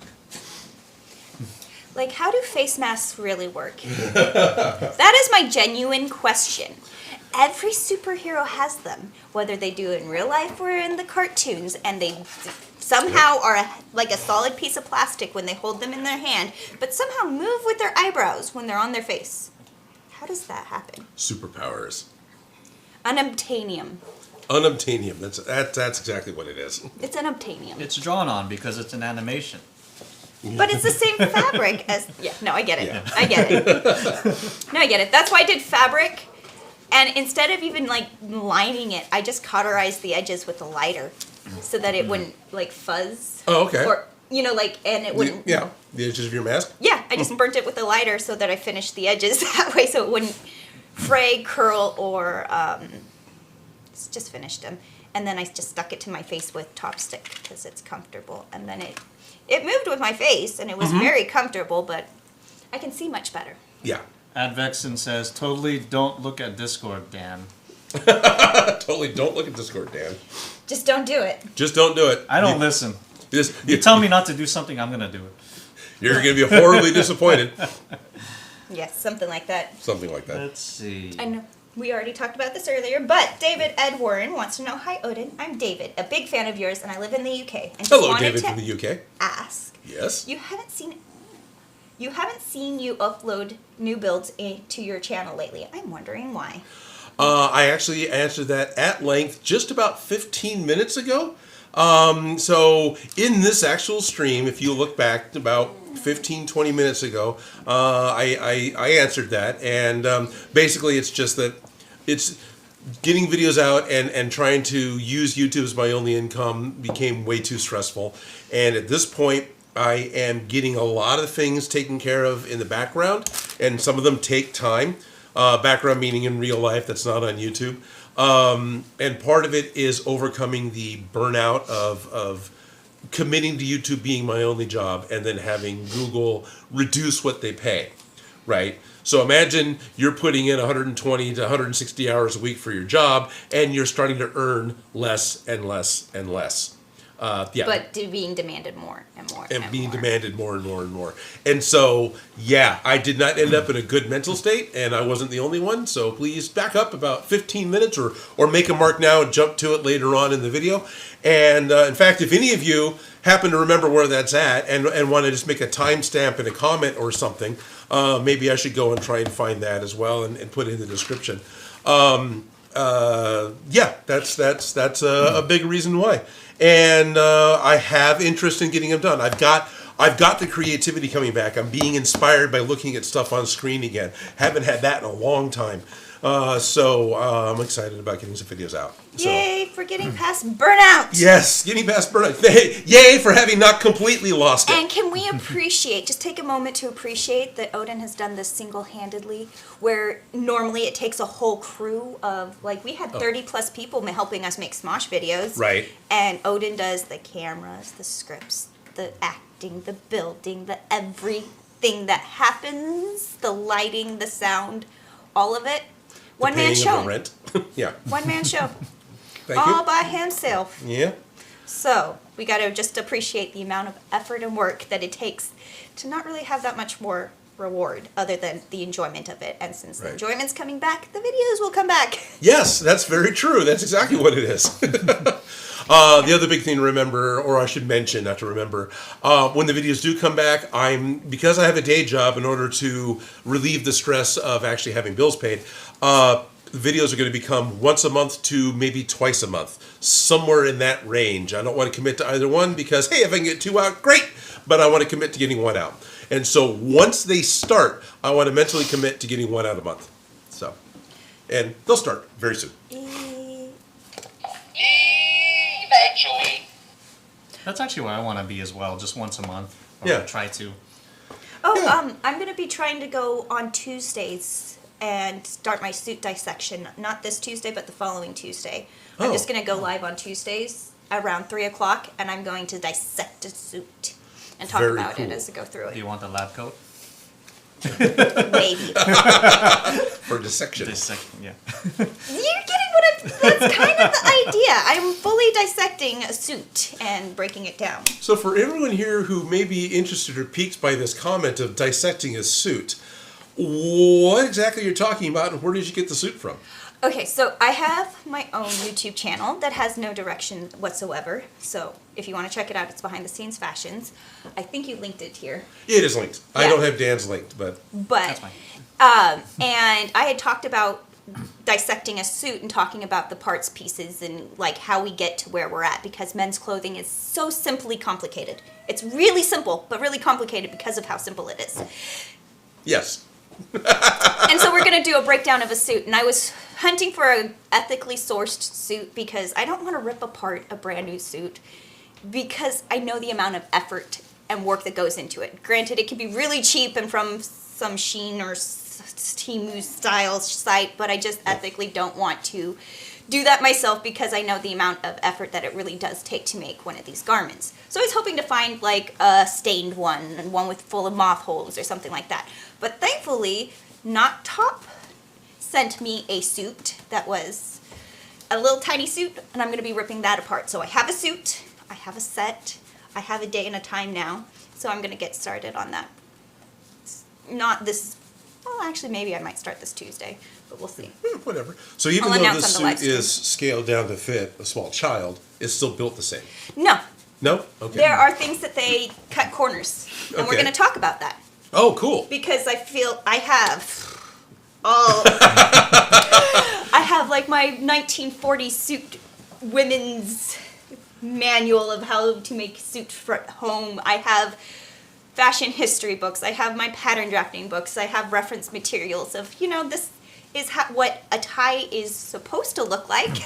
Like, how do face masks really work? That is my genuine question. Every superhero has them, whether they do it in real life or in the cartoons, and they somehow are like a solid piece of plastic when they hold them in their hand, but somehow move with their eyebrows when they're on their face. How does that happen? Superpowers. Unobtainium. Unobtainium. That's exactly what it is. It's unobtainium. It's drawn on because it's an animation. But it's the same fabric as... Yeah, no, I get it. Yeah. I get it. No, I get it. That's why I did fabric. And instead of even, like, lining it, I just cauterized the edges with a lighter so that it wouldn't, like, fuzz. Oh, okay. Or, you know, like, and it wouldn't... Yeah, the edges of your mask? Yeah, I just burnt it with a lighter so that I finished the edges that way so it wouldn't fray, curl, or... just finished them. And then I just stuck it to my face with Top Stick because it's comfortable. And then it moved with my face, and it was very comfortable, but I can see much better. Yeah. Advexen says, totally don't look at Discord, Dan. Totally don't look at Discord, Dan. Just don't do it. Just don't do it. I don't listen. You tell me not to do something, I'm going to do it. You're going to be horribly disappointed. Yes, something like that. Something like that. Let's see. I know. We already talked about this earlier, but David Ed Warren wants to know, hi Odin, I'm David, a big fan of yours, and I live in the UK. And just Hello, wanted David to from the UK. Ask. Yes. You haven't seen you upload new builds to your channel lately. I'm wondering why. I actually answered that at length just about 15 minutes ago. So in this actual stream, if you look back about 15, 20 minutes ago, I answered that. And basically it's just that it's getting videos out and trying to use YouTube as my only income became way too stressful. And at this point, I am getting a lot of things taken care of in the background, and some of them take time. Background meaning in real life, that's not on YouTube. And part of it is overcoming the burnout of committing to YouTube being my only job and then having Google reduce what they pay, right? So imagine you're putting in 120 to 160 hours a week for your job and you're starting to earn less and less and less. Yeah. But being demanded more and more. And being demanded more and more and more. And so, yeah, I did not end up in a good mental state, and I wasn't the only one. So please back up about 15 minutes or make a mark now and jump to it later on in the video. And in fact, if any of you happen to remember where that's at and want to just make a timestamp in a comment or something, maybe I should go and try and find that as well and put it in the description. Yeah, that's a big reason why. And I have interest in getting them done. I've got the creativity coming back. I'm being inspired by looking at stuff on screen again. Haven't had that in a long time. So I'm excited about getting some videos out. Yay for getting past Burnout! Yes, getting past Burnout. Yay for having not completely lost it. And can we just take a moment to appreciate that Odin has done this single-handedly, where normally it takes a whole crew of, like, we had 30 plus people helping us make Smosh videos. Right. And Odin does the cameras, the scripts, the acting, the building, the everything that happens, the lighting, the sound, all of it. One man show. Rent. Yeah. One man show. Thank you. All by himself. Yeah. So we got to just appreciate the amount of effort and work that it takes to not really have that much more reward other than the enjoyment of it. And since the enjoyment's coming back, the videos will come back. Yes, that's very true. That's exactly what it is. The other big thing to remember, or I should mention, not to remember, when the videos do come back, because I have a day job, in order to relieve the stress of actually having bills paid, videos are going to become once a month to maybe twice a month, somewhere in that range. I don't want to commit to either one because, hey, if I can get 2 out, great, but I want to commit to getting 1 out. And so once they start, I want to mentally commit to getting 1 out a month. So, and they'll start very soon. Eventually. That's actually where I want to be as well, just once a month. Or Yeah. try to. Oh, Yeah. I'm going to be trying to go on Tuesdays and start my suit dissection. Not this Tuesday, but the following Tuesday. I'm Oh. just going to go live on Tuesdays around 3 o'clock, and I'm going to dissect a suit and talk Very about it cool. as I go through Do it. you want the lab coat? Maybe. For dissection. Dissecting, yeah. You're getting what I'm... That's kind of the idea. I'm fully dissecting a suit and breaking it down. So for everyone here who may be interested or piqued by this comment of dissecting a suit, what exactly you're talking about and where did you get the suit from? Okay, so I have my own YouTube channel that has no direction whatsoever. So if you want to check it out, it's Behind the Scenes Fashions. I think you linked it here. It is linked. I Yeah. don't have Dan's linked, but But That's fine. and I had talked about dissecting a suit and talking about the parts, pieces, and like how we get to where we're at, because men's clothing is so simply complicated. It's really simple, but really complicated because of how simple it is. yes. And so we're going to do a breakdown of a suit, and I was hunting for an ethically sourced suit because I don't want to rip apart a brand new suit because I know the amount of effort and work that goes into it. Granted, it could be really cheap and from some Shein or Temu style site, but I just ethically don't want to do that myself because I know the amount of effort that it really does take to make one of these garments. So I was hoping to find like a stained one and one with full of moth holes or something like that. But thankfully, Not Top sent me a suit that was a little tiny suit, and I'm going to be ripping that apart. So I have a suit, I have a set, I have a day and a time now, so I'm going to get started on that. Not this, well, actually, maybe I might start this Tuesday, but we'll see. Whatever. So even I'll though announce this on the suit live is scaled down to fit a small child, it's still built the same. No, No? Okay. there are things that they cut corners, and we're Okay. going to talk about that. Oh, cool. Because I feel I have all I have like my 1940s suit women's manual of how to make suit for home. I have fashion history books. I have my pattern drafting books. I have reference materials of, this is what a tie is supposed to look like.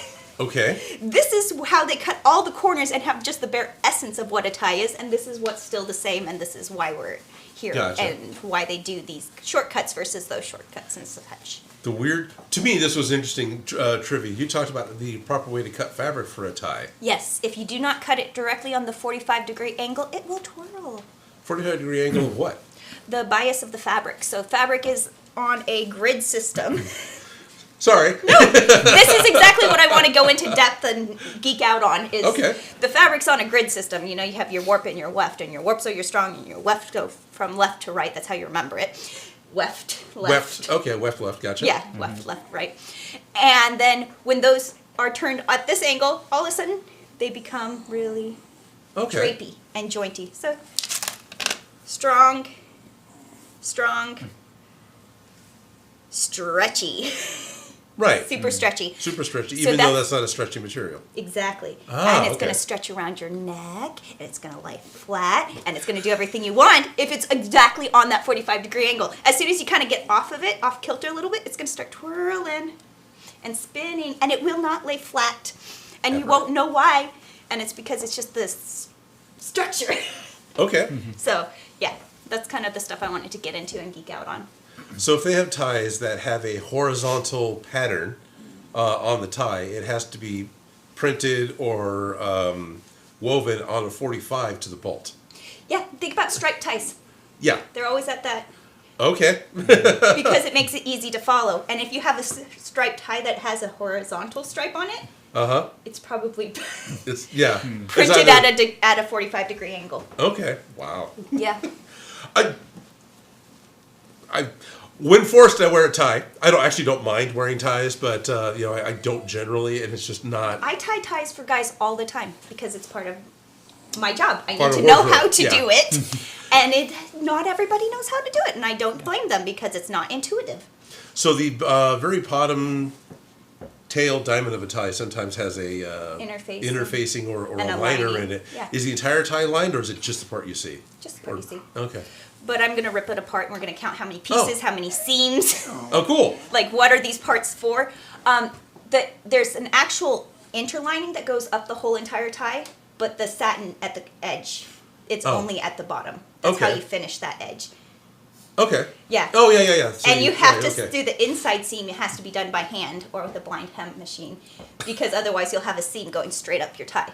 Okay. This is how they cut all the corners and have just the bare essence of what a tie is, and this is what's still the same, and this is why we're here, Gotcha. and why they do these shortcuts versus those shortcuts and such. To me, this was interesting trivia. You talked about the proper way to cut fabric for a tie. Yes, if you do not cut it directly on the 45-degree angle, it will twirl. 45-degree angle of what? The bias of the fabric. So fabric is on a grid system. Sorry. This is exactly what I want to go into depth and geek out on. Is Okay. The fabric's on a grid system. You have your warp and your weft, and your warps are your strong, and your weft go from left to right. That's how you remember it. Weft, left. Okay, left, gotcha. Yeah, left, right. And then when those are turned at this angle, all of a sudden they become really Okay. drapey and jointy. So strong, stretchy. Right. Super stretchy. Super stretchy, So even though that's- that's not a stretchy material. Exactly. Ah, And it's okay. going to stretch around your neck, and it's going to lie flat, and it's going to do everything you want if it's exactly on that 45-degree angle. As soon as you kind of get off of it, off kilter a little bit, it's going to start twirling and spinning, and it will not lay flat. And you Ever. won't know why, and it's because it's just this structure. Okay. So, yeah, that's kind of the stuff I wanted to get into and geek out on. So if they have ties that have a horizontal pattern on the tie, it has to be printed or woven on a 45 to the bolt. Yeah, think about striped ties. Yeah. They're always at that Okay. because it makes it easy to follow. And if you have a striped tie that has a horizontal stripe on it, Uh-huh. it's probably It's yeah. printed It's at a 45-degree angle. Okay. Wow. Yeah. I when forced I wear a tie. I don't mind wearing ties, but I don't generally, and it's just not. I tie ties for guys all the time because it's part of my job. I Part need of to know wardrobe, how to yeah. do it. And not everybody knows how to do it, and I don't blame them because it's not intuitive. So the very bottom tail diamond of a tie sometimes has a interfacing or And a a liner lining. in it. Yeah. Is the entire tie lined, or is it just the part you see? Just the part you see. Okay. But I'm going to rip it apart and we're going to count how many pieces, how many seams. Oh, cool. Like, what are these parts for? There's an actual interlining that goes up the whole entire tie, but the satin at the edge, it's only at the bottom. That's how Okay. you finish that edge. Okay. Yeah. Oh, yeah. So And you have to okay. do the inside seam. It has to be done by hand or with a blind hem machine, because otherwise you'll have a seam going straight up your tie.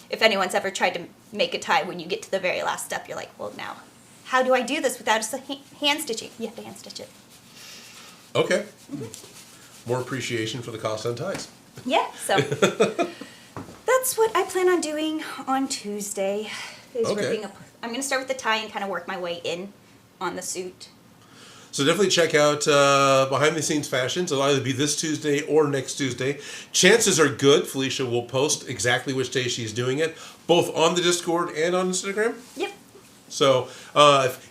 If anyone's ever tried to make a tie, when you get to the very last step, you're like, well, now, how do I do this without hand stitching? You have to hand stitch it. Okay. More appreciation for the cost on ties. Yeah, so that's what I plan on doing on Tuesday. Is Okay. ripping up. I'm going to start with the tie and kind of work my way in on the suit. So definitely check out Behind the Scenes Fashions. It'll either be this Tuesday or next Tuesday. Chances are good Felicia will post exactly which day she's doing it, both on the Discord and on Instagram. Yep. So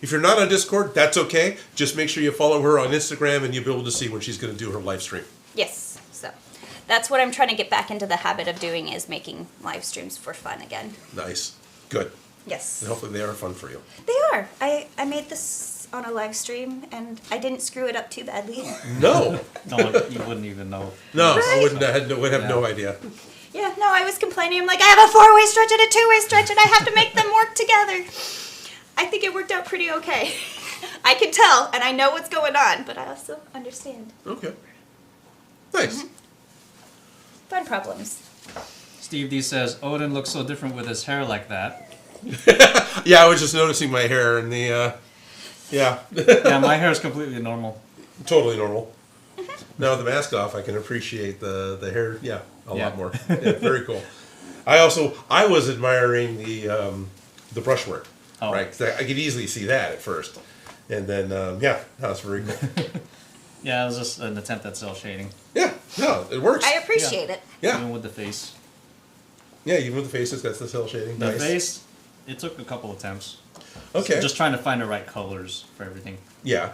if you're not on Discord, that's okay. Just make sure you follow her on Instagram and you'll be able to see when she's going to do her live stream. Yes. So that's what I'm trying to get back into the habit of doing, is making live streams for fun again. Nice. Good. Yes. And hopefully they are fun for you. They are. I made this on a live stream and I didn't screw it up too badly. No. No, you wouldn't even know. No, Right? I would have no idea. Yeah, no, I was complaining. I'm like, I have a 4-way stretch and a 2-way stretch and I have to make them work together. I think it worked out pretty okay. I can tell and I know what's going on, but I also understand. Okay. Nice. Fun problems. Steve D says, Odin looks so different with his hair like that. Yeah, I was just noticing my hair and the, yeah, Yeah, my hair is completely normal. totally normal. Now with the mask off, I can appreciate the hair, a Yeah. lot more. Yeah, very cool. I was admiring the brushwork, Oh. right? 'Cause I could easily see that at first. And then, that's very cool. Yeah, it was just an attempt at cell shading. Yeah, no, it works. I appreciate it. Yeah, Even with the face. yeah, even with the faces, that's the cell shading. The Nice. face, it took a couple attempts. Okay. So just trying to find the right colors for everything. Yeah.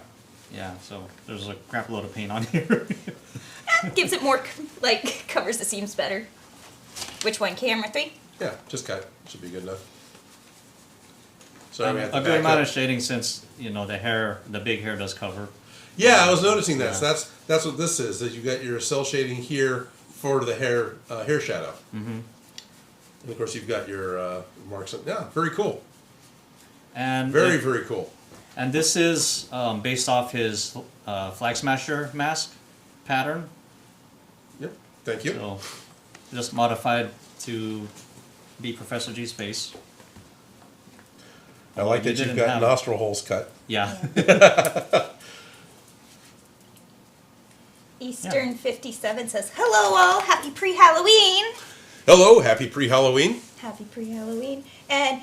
Yeah, so there's a crap load of paint on here. Gives it more, covers the seams better. Which one, camera 3? Yeah, just cut. Should be good enough. Sorry, we have to A good back amount up. of shading since, the big hair does cover. Yeah, I was noticing that. Yeah. So that's what this is. That you got your cell shading here for the hair shadow. Mm-hmm. And of course, you've got your marks. Yeah, very cool. And Very, very cool. And this is based off his Flag Smasher mask pattern. Yep. Thank you. So just modified to be Professor G's face. I like You that you've didn't got have- nostril holes cut. Yeah. Eastern 57 says, hello all, happy pre-Halloween. Hello, happy pre-Halloween. Happy pre-Halloween. And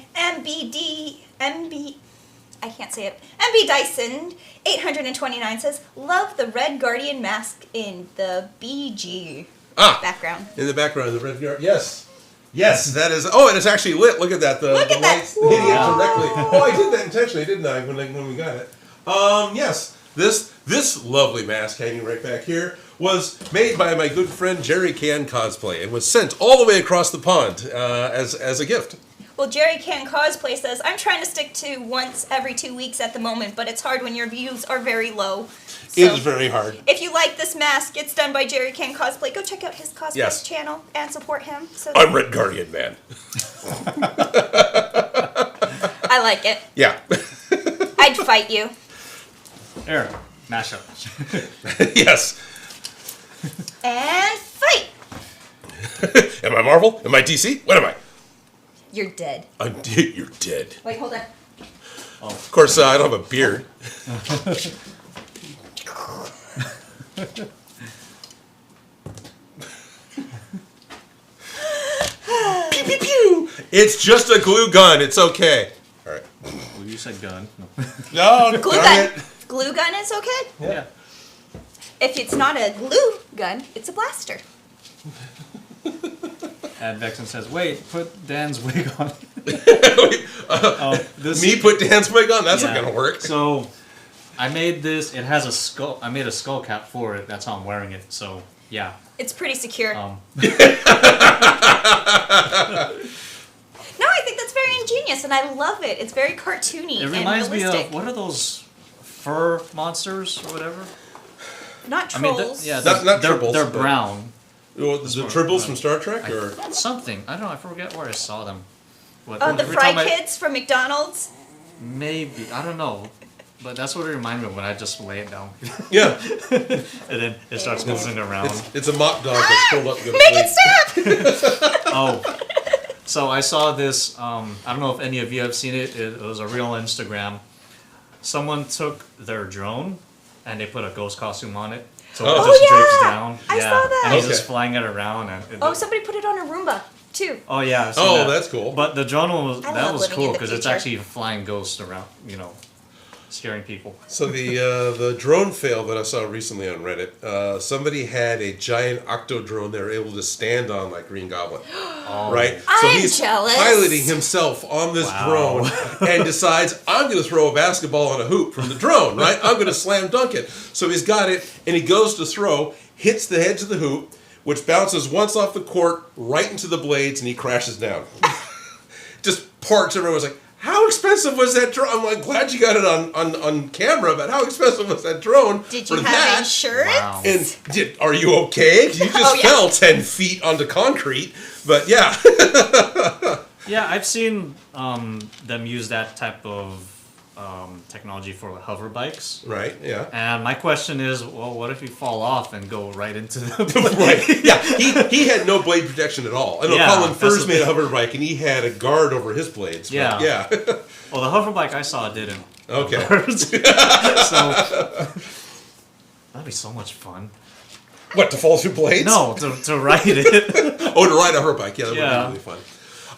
I can't say it. MB Dyson 829 says, love the Red Guardian mask in the BG background. In the background, the red guard. Yes. Yes, that is. Oh, and it's actually lit. Look at that. Look the at that. lights hitting it directly. Oh, I did that intentionally, didn't I? When we got it. Yes. This lovely mask hanging right back here was made by my good friend Jerry Can Cosplay and was sent all the way across the pond as a gift. Well, Jerry Can Cosplay says, I'm trying to stick to once every 2 weeks at the moment, but it's hard when your views are very low. It So, is very hard. if you like this mask, it's done by Jerry Can Cosplay. Go check out his cosplay Yes. channel and support him. So I'm Red Guardian Man. I like it. Yeah. I'd fight you. There. Mashup. Yes. And fight! Am I Marvel? Am I DC? What am I? You're dead. You're dead. Wait, hold on. Of course, I don't have a beard. Pew, pew, pew. It's just a glue gun. It's okay. All right. Well, you said gun. No, Glue darn gun. it. Glue gun is okay. Yeah. If it's not a glue gun, it's a blaster. And Vexen says, wait, put Dan's wig on. Wait, This me put Dan's wig on? That's not Yeah. going to work. So, I made this. It has a skull. I made a skull cap for it. That's how I'm wearing it. So yeah. It's pretty secure. Um, No, I think that's very ingenious, and I love it. It's very cartoony it and reminds me realistic. of what are those fur monsters or whatever? Not I mean, trolls. yeah, Not they're, tribbles, they're but- brown. Well, the Tribbles from Star Trek, or Something. I don't know. I forget where I saw them. But Oh, the every Fry time I- Kids from McDonald's. Maybe. I don't know. But that's what it reminded me of when I just lay it down. yeah, And then it starts moving around. it's a mop dog that's curled up to go to Make sleep. it stop! Oh. So I saw this. I don't know if any of you have seen it. It was a real Instagram. Someone took their drone and they put a ghost costume on it. So Oh. it just drapes yeah! down. I saw that. And he's Okay. just flying it around. And Oh, somebody put it on a Roomba, too. Oh yeah. I've seen Oh, that. that's cool. But the drone one was I that love was living in cool the because it's future. actually a flying ghost around. Scaring people. So the drone fail that I saw recently on Reddit, somebody had a giant octo drone they were able to stand on like Green Goblin, Oh. right? So I'm he's jealous. piloting himself on this Wow. drone and decides I'm going to throw a basketball on a hoop from the drone, right? I'm going to slam dunk it. So he's got it and he goes to throw, hits the edge of the hoop, which bounces once off the court right into the blades, and he crashes down. Just parts. Everyone's like, how expensive was that drone? I'm like, glad you got it on camera, but how expensive was that drone? Did for you have that? insurance? Wow. And are you okay? 'Cause you just Oh, yeah. fell 10 feet onto concrete. But yeah. Yeah, I've seen them use that type of technology for hover bikes. Right, yeah. And my question is, well, what if you fall off and go right into the Right. Yeah, he had no blade protection at all. I know Yeah, Colin that's Furs the made a thing. hover bike, and he had a guard over his blades. But Yeah. yeah. Well, the hover bike I saw didn't. Okay. So that'd be so much fun. What, to fall through blades? No, to ride it. Oh, to ride a hover bike. Yeah, that Yeah. would be really fun.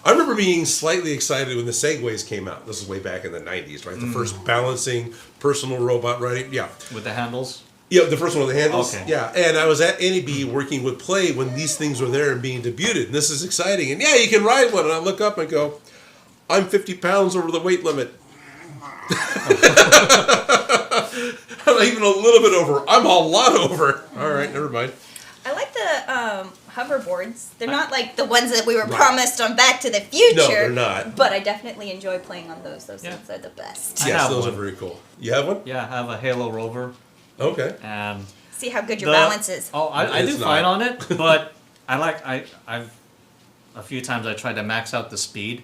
I remember being slightly excited when the Segways came out. This is way back in the 90s, right? The first balancing personal robot riding. Yeah. With the handles. Yeah, the first one with the handles. Okay. Yeah, and I was at NEB working with Play when these things were there and being debuted. And this is exciting. And yeah, you can ride one. And I look up and go, I'm 50 pounds over the weight limit. I'm not even a little bit over. I'm a lot over. All right, never mind. I like the hoverboards. They're not like the ones that we were Right. promised on Back to the Future. No, they're not. But I definitely enjoy playing on those. Those Yeah. things are the best. I Yes, have those one. are very cool. You have one? Yeah, I have a Halo Rover. Okay. And See how good your the- balance is. Oh, I It's do not. fine on it, but I've a few times I tried to max out the speed,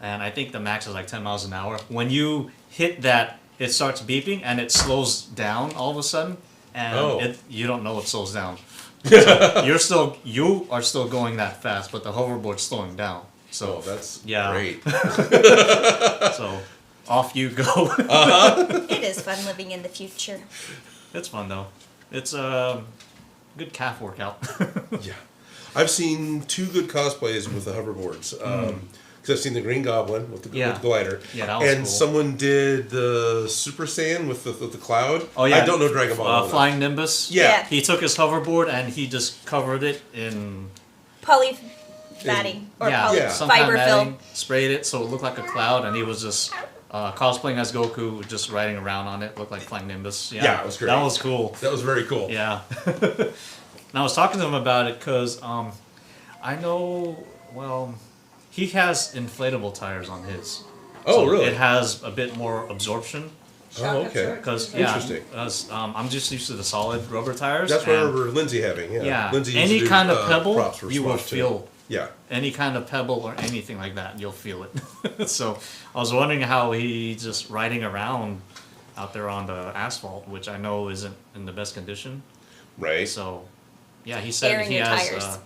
and I think the max is like 10 miles an hour. When you hit that, it starts beeping and it slows down all of a sudden, and Oh. you don't know it slows down. So you are still going that fast, but the hoverboard's slowing down. So Oh, that's Yeah. great. so off you go. It is fun living in the future. It's fun though. It's a good calf workout. Yeah. I've seen two good cosplays with the hoverboards. Because I've seen the Green Goblin with the, Yeah. with the glider. Yeah, that was and cool. someone did the Super Saiyan with the cloud. Oh yeah, I don't know Dragon Ball. well enough. Flying Nimbus. Yeah. He took his hoverboard and he just covered it in Poly matting or poly Yeah. some kind of fiber matting, film. sprayed it so it looked like a cloud, and he was just cosplaying as Goku, just riding around on it. Looked like Flying Nimbus. Yeah, it was great. That was cool. That was very cool. Yeah. And I was talking to him about it because I know, well, he has inflatable tires on his. Oh, So really? It has a bit more absorption. Oh, okay. Because Interesting. I'm just used to the solid rubber tires. That's what I and remember Lindsay having. Yeah. Yeah, Lindsay used any to do, kind of props pebble, for you will Smosh, too. feel. Yeah. Any kind of pebble or anything like that, you'll feel it. So I was wondering how he just riding around out there on the asphalt, which I know isn't in the best condition. Right. So yeah, he said Airing he your has. tires.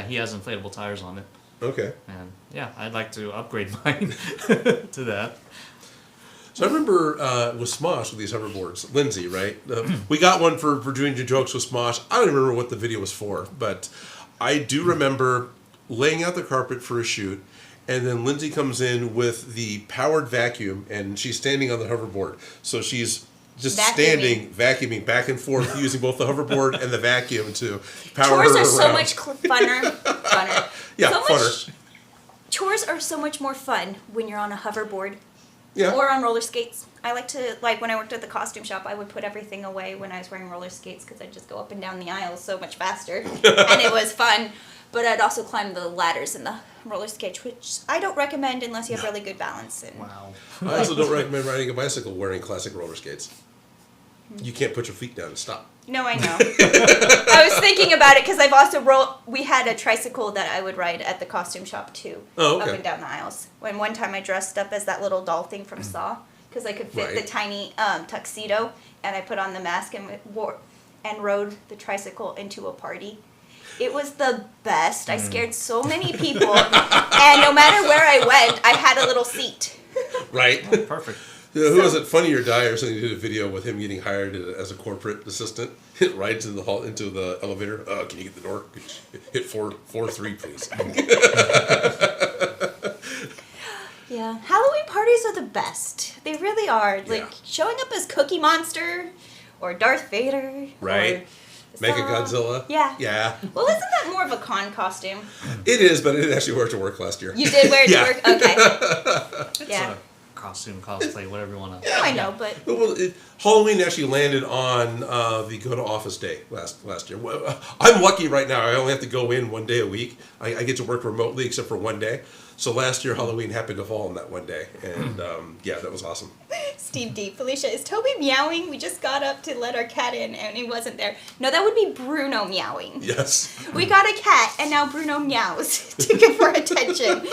He has inflatable tires on it, Okay. and yeah, I'd like to upgrade mine to that. So I remember with Smosh with these hoverboards, Lindsay, right? We got one for doing jokes with Smosh. I don't remember what the video was for, but I do remember laying out the carpet for a shoot, and then Lindsay comes in with the powered vacuum, and she's standing on the hoverboard. So she's just standing, vacuuming back and forth, using both the hoverboard and the vacuum to power Chores her are so around. much funner. Yeah, so funner. chores are so much more fun when you're on a hoverboard Yeah. Or on roller skates. I like to, like, when I worked at the costume shop, I would put everything away when I was wearing roller skates because I'd just go up and down the aisles so much faster. And it was fun. But I'd also climb the ladders in the roller skates, which I don't recommend unless you have really good balance. And Wow. I also don't recommend riding a bicycle wearing classic roller skates. You can't put your feet down and stop. No, I know. I was thinking about it because I've also we had a tricycle that I would ride at the costume shop too. Oh, okay. Up and down the aisles. When one time I dressed up as that little doll thing from Saw because I could fit Right. the tiny tuxedo, and I put on the mask and rode the tricycle into a party. It was the best. I scared so many people, and no matter where I went, I had a little seat. Right. Perfect. Who was it? Funny or Die or something did a video with him getting hired as a corporate assistant. Hit right into the elevator. Can you get the door? Hit 4-3, please. Yeah, Halloween parties are the best. They really are. Like Yeah. showing up as Cookie Monster or Darth Vader. Right. Or Mega Godzilla. Yeah. Yeah. Well, isn't that more of a con costume? It is, but it actually worked to work last year. You did wear it Yeah. to work? Okay. It's Yeah. a costume, cosplay, whatever you want to. No, I know, but Well, Halloween actually landed on the go to office day last year. Well, I'm lucky right now. I only have to go in one day a week. I get to work remotely except for one day. So last year Halloween happened to fall on that one day, and yeah, that was awesome. Steve D. Felicia, is Toby meowing? We just got up to let our cat in and he wasn't there. No, that would be Bruno meowing. Yes. We got a cat and now Bruno meows to give her attention.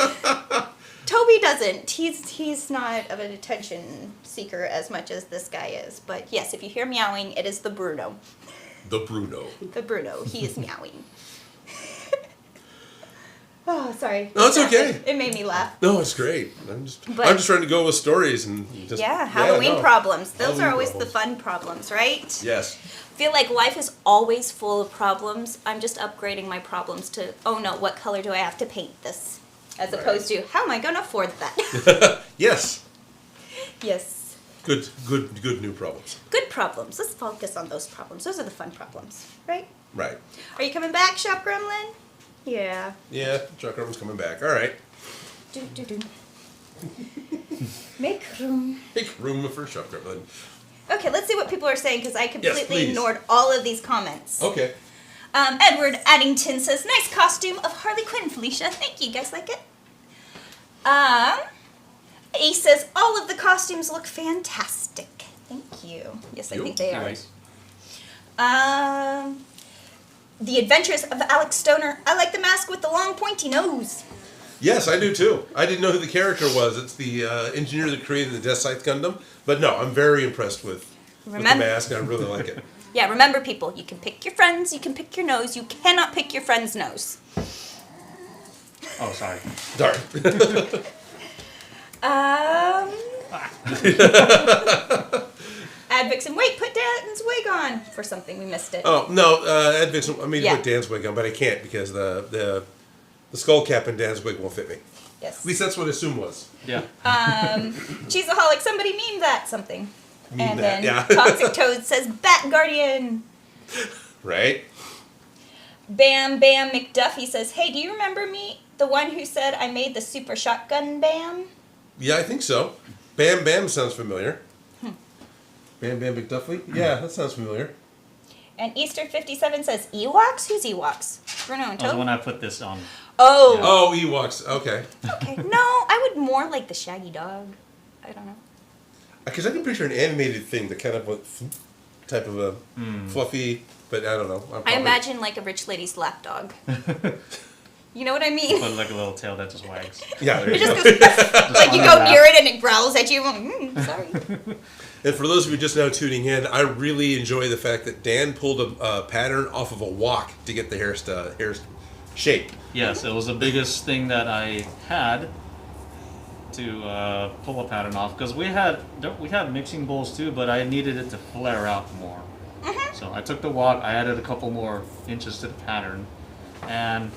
Toby doesn't. He's not of an attention seeker as much as this guy is. But yes, if you hear meowing, it is the Bruno. The Bruno. The Bruno. He is meowing. Oh, sorry. No, it's okay. It made me laugh. No, it's great. I'm just But- trying to go with stories and just Halloween no. problems. Those Halloween are always problems. the fun problems, right? Yes. Feel like life is always full of problems. I'm just upgrading my problems to, oh no, what color do I have to paint this? As Right. opposed to, how am I going to afford that? Yes. Yes. Good new problems. Good problems. Let's focus on those problems. Those are the fun problems, right? Right. Are you coming back, Shop Gremlin? Yeah. Yeah, Chuck Irvin's coming back. All right. Do, do, do. Make room. Make room for Chuck Irvin. Okay, let's see what people are saying because I completely please. ignored all of these comments. Okay. Edward Addington says, nice costume of Harley Quinn, Felicia. Thank you. You guys like it? Ace says, all of the costumes look fantastic. Thank you. Yes, I think they are. Nice. The Adventures of Alex Stoner. I like the mask with the long pointy nose. Yes, I do too. I didn't know who the character was. It's the engineer that created the Death Scythe Gundam. But no, I'm very impressed with the mask, and I really like it. Yeah, remember people, you can pick your friends, you can pick your nose, you cannot pick your friend's nose. Oh, sorry. Darn. Ad Vixen, wait, put Dan's wig on for something, we missed it. Oh no, Ed Vixen. I mean, Yeah. put Dan's wig on, but I can't because the skull cap in Dan's wig won't fit me. Yes. At least that's what I assume was. Yeah. Cheeseaholic, somebody meme that something. Meme and that, then yeah. Toxic Toad says, Bat Guardian. Right. Bam Bam McDuffie says, hey, do you remember me? The one who said I made the super shotgun Bam? Yeah, I think so. Bam Bam sounds familiar. Bam Bam McDuffie? Yeah, that sounds familiar. And Easter57 says, Ewoks? Who's Ewoks? Bruno and That was Toad? when I put this on. Oh. Oh, Ewoks. Okay. Okay. No, I would more like the Shaggy Dog. I don't know. Because I can picture an animated thing that kind of went type of a fluffy, but I don't know. I imagine like a rich lady's lapdog. You know what I mean? Put like a little tail that just wags. Yeah, there It you just go. goes, like you go near it and it growls at you. I'm like, sorry. And for those of you just now tuning in, I really enjoy the fact that Dan pulled a pattern off of a walk to get the hair shape. Yes, it was the biggest thing that I had to pull a pattern off because we had mixing bowls too, but I needed it to flare out more. So I took the walk, I added a couple more inches to the pattern, and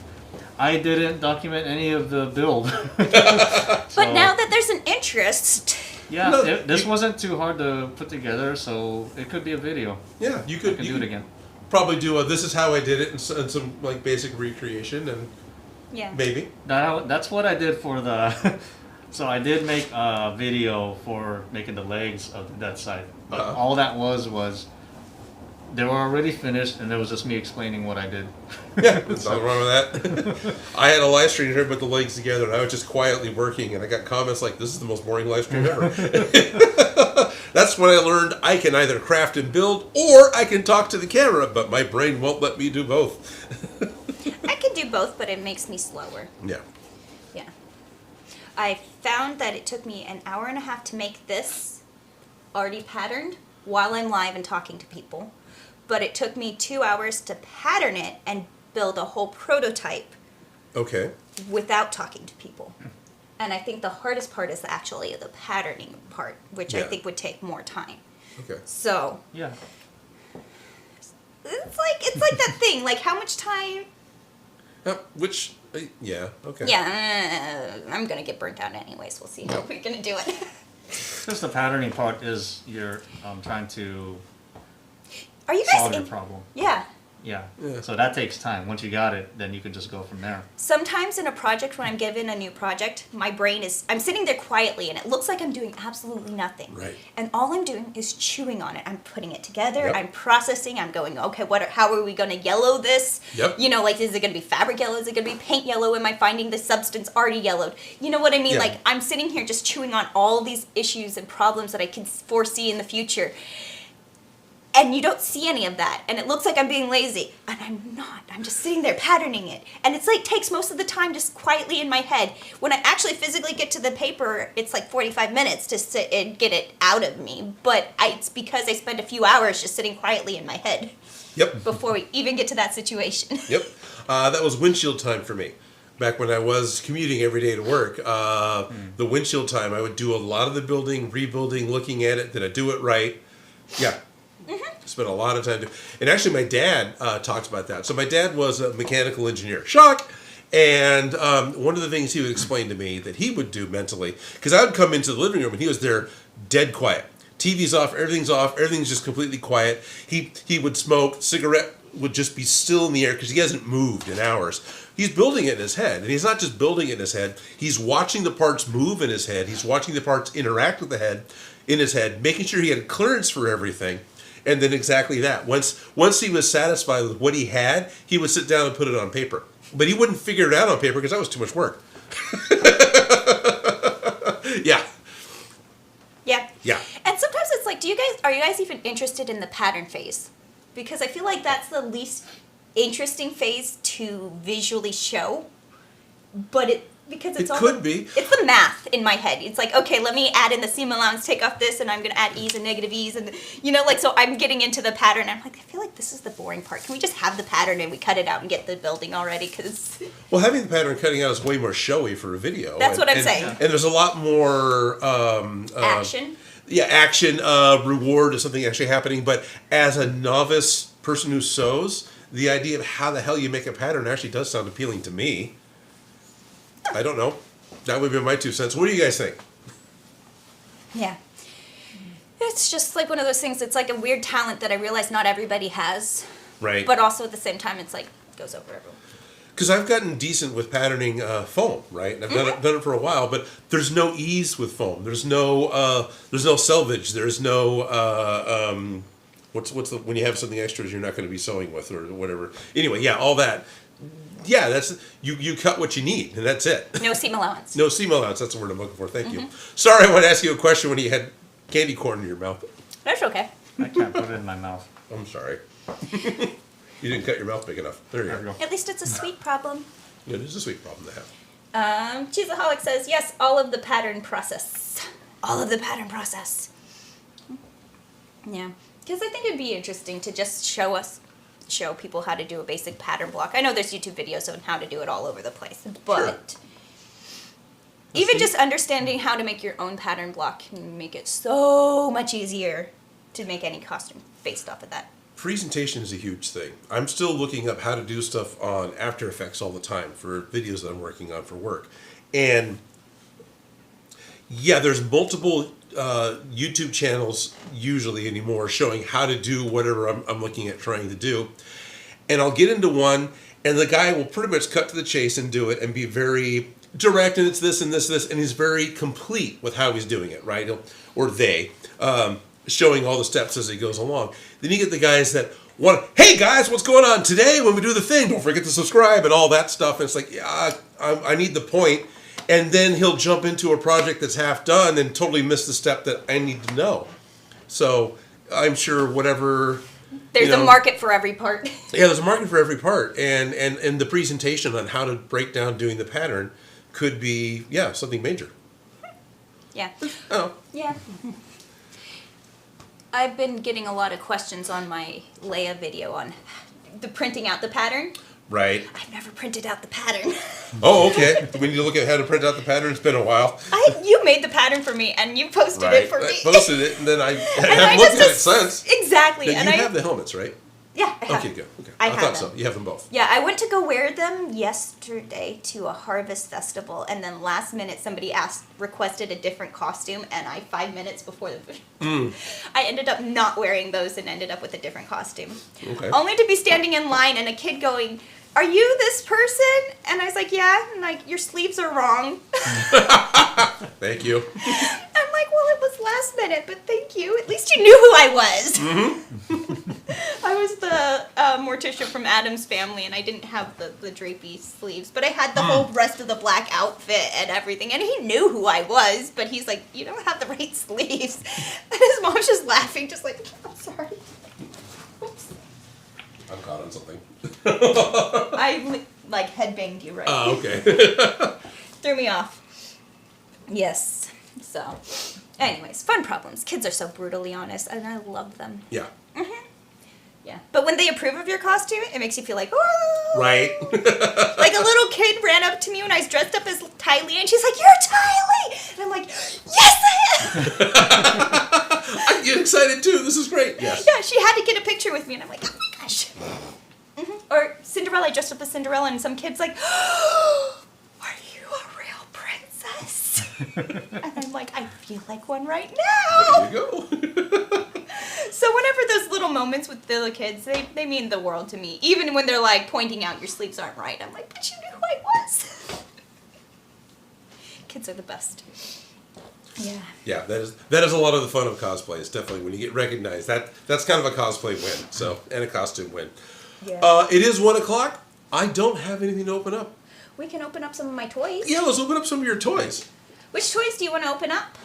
I didn't document any of the build. But now that there's an interest, yeah, No, this wasn't too hard to put together, so it could be a video. Yeah, you I could can you do it could again. probably do a this is how I did it and some like basic recreation and yeah. maybe. That's what I did for the So I did make a video for making the legs of that side, but all that was they were already finished, and it was just me explaining what I did. Yeah, there's nothing wrong with that. I had a live stream here, put the legs together, and I was just quietly working, and I got comments like, "This is the most boring live stream ever." That's when I learned I can either craft and build, or I can talk to the camera, but my brain won't let me do both. I can do both, but it makes me slower. Yeah. Yeah. I found that it took me an hour and a half to make this already patterned while I'm live and talking to people. But it took me 2 hours to pattern it and build a whole prototype Okay. without talking to people. And I think the hardest part is actually the patterning part, which I Yeah. think would take more time. Okay. So Yeah. it's like that thing. Like, how much time? Yeah. Okay. Yeah, I'm gonna get burnt out anyways. We'll see how we're gonna do it. Just the patterning part is you're trying to Are you solve guys? your problem. Yeah. Yeah. Yeah. So that takes time. Once you got it, then you can just go from there. Sometimes in a project, when I'm given a new project, my brain is, I'm sitting there quietly and it looks like I'm doing absolutely nothing. Right. And all I'm doing is chewing on it. I'm putting it together, Yep. I'm processing, I'm going, okay, how are we going to yellow this? Yep. You know, like, is it going to be fabric yellow? Is it going to be paint yellow? Am I finding the substance already yellowed? You know what I mean? Yeah. Like, I'm sitting here just chewing on all these issues and problems that I can foresee in the future. And you don't see any of that. And it looks like I'm being lazy. And I'm not. I'm just sitting there patterning it. And it's like takes most of the time just quietly in my head. When I actually physically get to the paper, it's like 45 minutes to sit and get it out of me. But it's because I spend a few hours just sitting quietly in my head Yep. before we even get to that situation. Yep. That was windshield time for me. Back when I was commuting every day to work, the windshield time, I would do a lot of the building, rebuilding, looking at it. Did I do it right? Yeah. Spent a lot of time. And actually, my dad talked about that. So my dad was a mechanical engineer. Shock! And one of the things he would explain to me that he would do mentally, because I would come into the living room and he was there dead quiet. TV's off, everything's just completely quiet. He would smoke, cigarette would just be still in the air because he hasn't moved in hours. He's building it in his head, and he's not just building it in his head. He's watching the parts move in his head. He's watching the parts interact with the head in his head, making sure he had clearance for everything. And then exactly that. Once he was satisfied with what he had, he would sit down and put it on paper. But he wouldn't figure it out on paper because that was too much work. Yeah. Yeah. Yeah. And sometimes it's like, are you guys even interested in the pattern phase? Because I feel like that's the least interesting phase to visually show. But because it's It all could be. It's the math in my head. It's like, okay, let me add in the seam allowance, take off this, and I'm going to add e's and negative e's, and so I'm getting into the pattern. I'm like, I feel like this is the boring part. Can we just have the pattern and we cut it out and get the building already? Because Well, having the pattern cutting out is way more showy for a video. That's what I'm and, saying. And there's a lot more action. Yeah, action, reward is something actually happening. But as a novice person who sews, the idea of how the hell you make a pattern actually does sound appealing to me. I don't know. That would be my 2 cents. What do you guys think? Yeah. It's just like one of those things. It's like a weird talent that I realize not everybody has. Right. But also at the same time, it's like, goes over everyone. Because I've gotten decent with patterning foam, right? And I've done it for a while, but there's no ease with foam. There's no selvage. There's no when you have something extras you're not going to be sewing with or whatever. Anyway, yeah, all that. Yeah, that's you cut what you need and that's it. No seam allowance. No seam allowance. That's the word I'm looking for. Thank you. Sorry, I want to ask you a question when you had candy corn in your mouth. That's okay. I can't put it in my mouth. I'm sorry. You didn't cut your mouth big enough. There you There we go. go. At least it's a sweet problem. It is a sweet problem to have. Cheeseaholic says, yes, all of the pattern process. All of the pattern process. Yeah. Because I think it'd be interesting to just show people how to do a basic pattern block. I know there's YouTube videos on how to do it all over the place, but even just understanding how to make your own pattern block can make it so much easier to make any costume based off of that. Presentation is a huge thing. I'm still looking up how to do stuff on After Effects all the time for videos that I'm working on for work. And yeah, there's multiple YouTube channels usually anymore showing how to do whatever I'm looking at trying to do. And I'll get into one and the guy will pretty much cut to the chase and do it and be very direct and it's this and this, and he's very complete with how he's doing it, right? Or they, showing all the steps as he goes along. Then you get the guys that want, hey guys, what's going on today when we do the thing? Don't forget to subscribe and all that stuff. And it's like, yeah, I need the point. And then he'll jump into a project that's half done and totally miss the step that I need to know. So I'm sure whatever... There's a market for every part. Yeah, there's a market for every part. And the presentation on how to break down doing the pattern could be, something major. Yeah. Oh. Yeah. I've been getting a lot of questions on my Leia video on the printing out the pattern. Right. I've never printed out the pattern. Oh, okay. We need to look at how to print out the pattern. It's been a while. You made the pattern for me, and you posted it for me. I posted it, and then I And haven't looked at it since. Exactly. But you have the helmets, right? Yeah, I have. Okay, good. Okay. I thought have so. them. You have them both. Yeah, I went to go wear them yesterday to a harvest festival, and then last minute somebody requested a different costume, and 5 minutes before I ended up not wearing those and ended up with a different costume. Okay. Only to be standing in line and a kid going, "Are you this person?" And I was like, "Yeah." And like, "Your sleeves are wrong." Thank you. I'm like, "Well, it was last minute, but thank you. At least you knew who I was." Mm-hmm. I was the Morticia from Adam's Family, and I didn't have the drapey sleeves, but I had the whole rest of the black outfit and everything, and he knew who I was, but he's like, "You don't have the right sleeves." And his mom's just laughing, just like, "I'm sorry. Oops." I'm caught on something. I, like, headbanged you right. Oh, okay. Threw me off. Yes. So, anyways, fun problems. Kids are so brutally honest, and I love them. Yeah. Yeah. But when they approve of your costume, it makes you feel like, oh. Right. Like a little kid ran up to me when I was dressed up as Ty Lee, and she's like, "You're Ty Lee!" And I'm like, "Yes, I am!" I get excited too. This is great. Yes. Yeah, she had to get a picture with me, and I'm like, "Oh my gosh." Or Cinderella, I dressed up as Cinderella, and some kid's like, "Oh, are you a real princess?" And I'm like, "I feel like one right now." There you go. So whenever those little moments with the kids, they mean the world to me. Even when they're like pointing out your sleeves aren't right, I'm like, "But you knew who I was." Kids are the best. Yeah. Yeah, that is a lot of the fun of cosplay. It's definitely when you get recognized. That's kind of a cosplay win. So, and a costume win. Yeah. It is 1:00. I don't have anything to open up. We can open up some of my toys. Yeah, let's open up some of your toys. Which toys do you want to open up?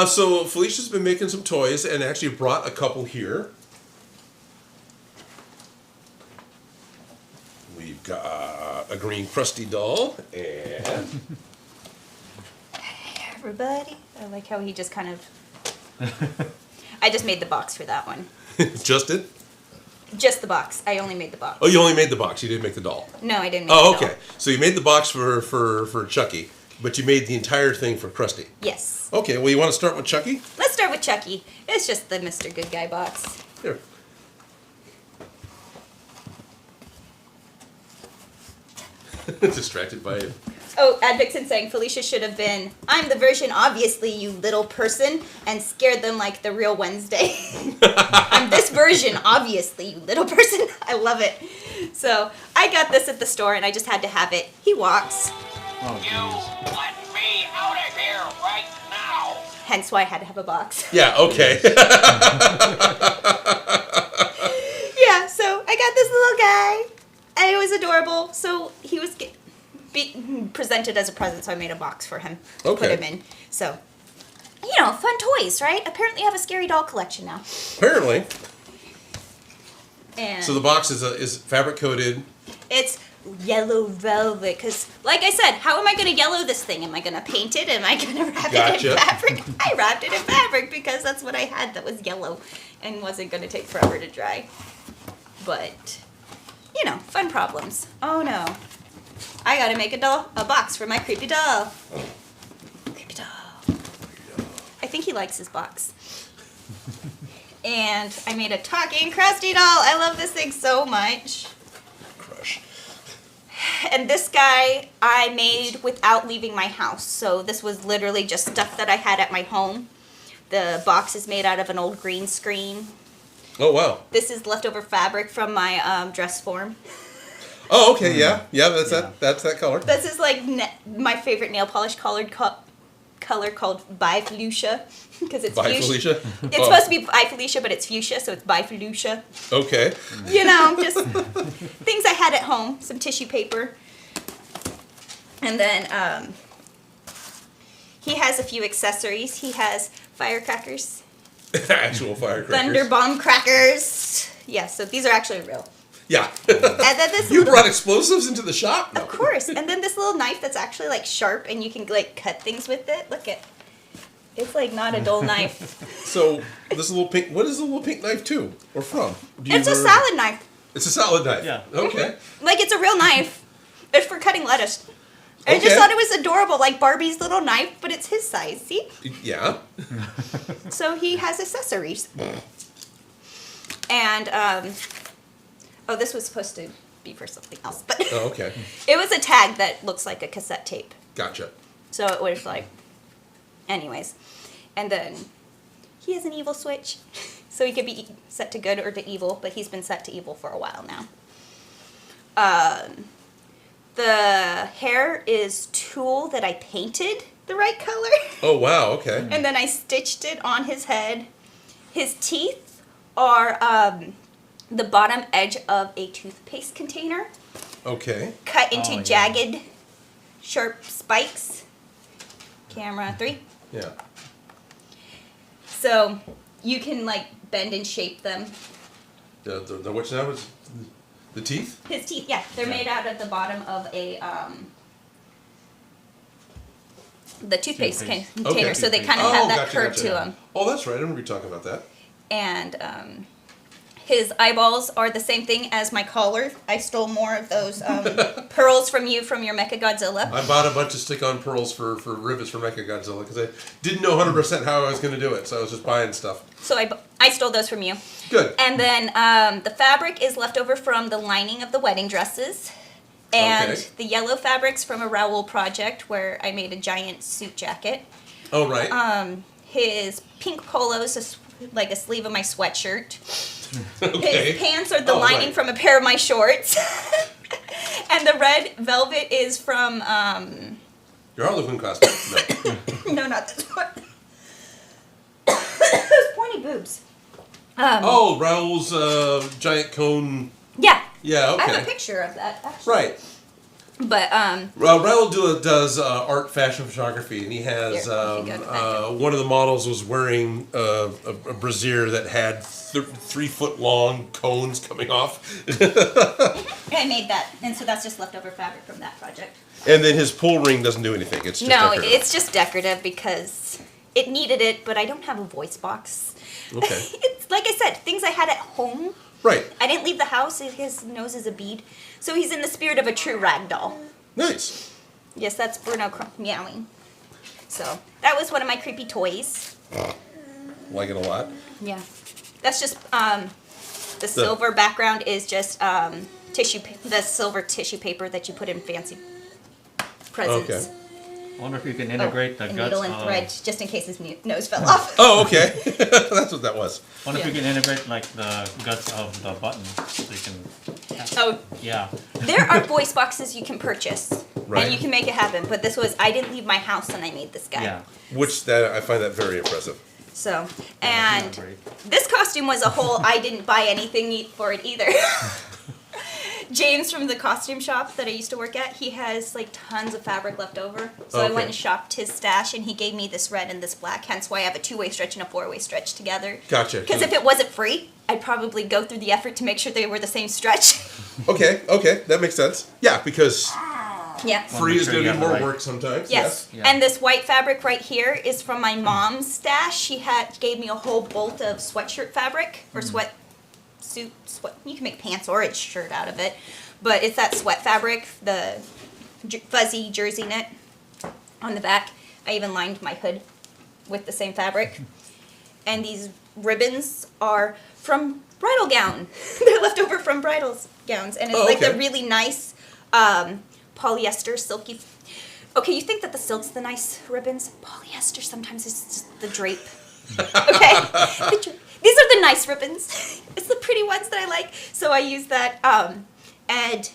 So Felicia's been making some toys and actually brought a couple here. We've got a green crusty doll and Hey, everybody. I like how he just kind of... I just made the box for that one. just it. Just the box. I only made the box. Oh, you only made the box. You didn't make the doll. No, I didn't make Oh, the doll. okay. So you made the box for Chucky, but you made the entire thing for Krusty. Yes. Okay. Well, you want to start with Chucky? Let's start with Chucky. It's just the Mr. Good Guy box. Here. Distracted by it. Oh, Ad Vixen saying Felicia should have been, "I'm the version, obviously, you little person," and scared them like the real Wednesday. I'm this version, obviously, you little person. I love it. So I got this at the store, and I just had to have it. He walks. Oh, You jeez. let me out of here right now. Hence why I had to have a box. Yeah. Okay. Yeah, so I got this little guy. And it was adorable. So he was presented as a present, so I made a box for him to put Okay. him in. So, fun toys, right? Apparently I have a scary doll collection now. Apparently. And So the box is fabric coated. it's yellow velvet, because, like I said, how am I going to yellow this thing? Am I going to paint it? Am I going to wrap it Gotcha. in fabric? I wrapped it in fabric because that's what I had that was yellow and wasn't going to take forever to dry. But, fun problems. Oh no. I got to make a box for my creepy doll. Creepy doll. I think he likes his box. And I made a talking crusty doll. I love this thing so much. Crush. And this guy I made without leaving my house. So this was literally just stuff that I had at my home. The box is made out of an old green screen. Oh wow. This is leftover fabric from my dress form. Oh, okay, yeah. That's Yeah. that. That's that color. This is like my favorite nail polish color called By Felicia because it's Bye, fuchsia. Felicia. It's supposed to be By Felicia, but it's fuchsia, so it's By Felicia. Okay. You know, just things I had at home. Some tissue paper, and then he has a few accessories. He has firecrackers, Actual firecrackers. thunder bomb crackers. Yeah, so these are actually real. Yeah. And then this You little, brought explosives into the shop? No. of course. And then this little knife that's actually like sharp, and you can like cut things with it. Look at, it's like not a dull knife. So this little pink. What is the little pink knife to or from? Do you It's a ever- salad knife. It's a salad knife. Yeah. Okay. Like it's a real knife. It's for cutting lettuce. I Okay. just thought it was adorable, like Barbie's little knife, but it's his size. See? Yeah. So he has accessories. And oh, this was supposed to be for something else, but Oh, okay. it was a tag that looks like a cassette tape. Gotcha. So it was like, anyways. And then he has an evil switch. So he could be set to good or to evil, but he's been set to evil for a while now. The hair is tulle that I painted the right color. Oh wow. Okay. And then I stitched it on his head. His teeth are the bottom edge of a toothpaste container, Okay. cut into Oh, yeah. jagged, sharp spikes. Camera 3. Yeah. So you can like bend and shape them. The which now is the teeth? His teeth, yeah, they're made out of the bottom of a the toothpaste Toothpaste. container, Okay. so they kind of have that gotcha, curve gotcha. to them. Oh, that's right. I remember you talking about that. And his eyeballs are the same thing as my collar. I stole more of those pearls from you from your Mechagodzilla. I bought a bunch of stick-on pearls for rivets for Mechagodzilla because I didn't know 100% how I was going to do it, so I was just buying stuff. So I stole those from you. Good. And then the fabric is left over from the lining of the wedding dresses. And Okay. the yellow fabric's from a Raoul project where I made a giant suit jacket. Oh, right. His pink polo's like a sleeve of my sweatshirt. Okay. His pants are the Oh, lining right. from a pair of my shorts. And the red velvet is from, Your Harlequin costume. No. no, not this one. Those pointy boobs. Oh, Raoul's giant cone. Yeah. Yeah, I have a okay. picture of that, actually. Right. But, Raoul does art fashion photography, and he has Here, you can go one of the models was wearing a brassiere that had 3-foot long cones coming off, I made that, and so that's just leftover fabric from that project. and then his pull ring doesn't do anything. It's just No, decorative. it's just decorative because it needed it, but I don't have a voice box. Okay. It's like I said, things I had at home. Right. I didn't leave the house. His nose is a bead. So he's in the spirit of a true rag doll. Nice. Yes, that's Burnout meowing. So that was one of my creepy toys. Like it a lot. Yeah. That's just, the silver background is just the silver tissue paper that you put in fancy presents. Okay. I wonder if you can integrate the a guts needle and of. thread, just in case his nose fell off. Oh, okay. That's what that was. Wonder if you Yeah. can integrate like the guts of the button, so you can. Oh, Yeah. there are voice boxes you can purchase, Right. and you can make it happen. But this was, I didn't leave my house and I made this guy. Yeah. Which that I find that very impressive. So, Yeah, and great. this costume was a whole, I didn't buy anything for it either. James from the costume shop that I used to work at, he has like tons of fabric left over. So I Okay. went and shopped his stash, and he gave me this red and this black, hence why I have a 2-way stretch and a 4-way stretch together. Gotcha. Because if it wasn't free, I'd probably go through the effort to make sure they were the same stretch. Okay, that makes sense. Yeah, because Yeah. free make is sure going you to be have the more right- work sometimes. Yes. Yeah. And this white fabric right here is from my mom's stash. She gave me a whole bolt of sweatshirt fabric or sweat. You can make pants or a shirt out of it, but it's that sweat fabric, the fuzzy jersey knit on the back. I even lined my hood with the same fabric. And these ribbons are from bridal gown. They're left over from bridal gowns, and it's Oh, like okay. the really nice polyester silky. Okay, you think that the silk's the nice ribbons? Polyester sometimes is just the drape. Okay, these are the nice ribbons. It's the pretty ones that I like. So I use that. And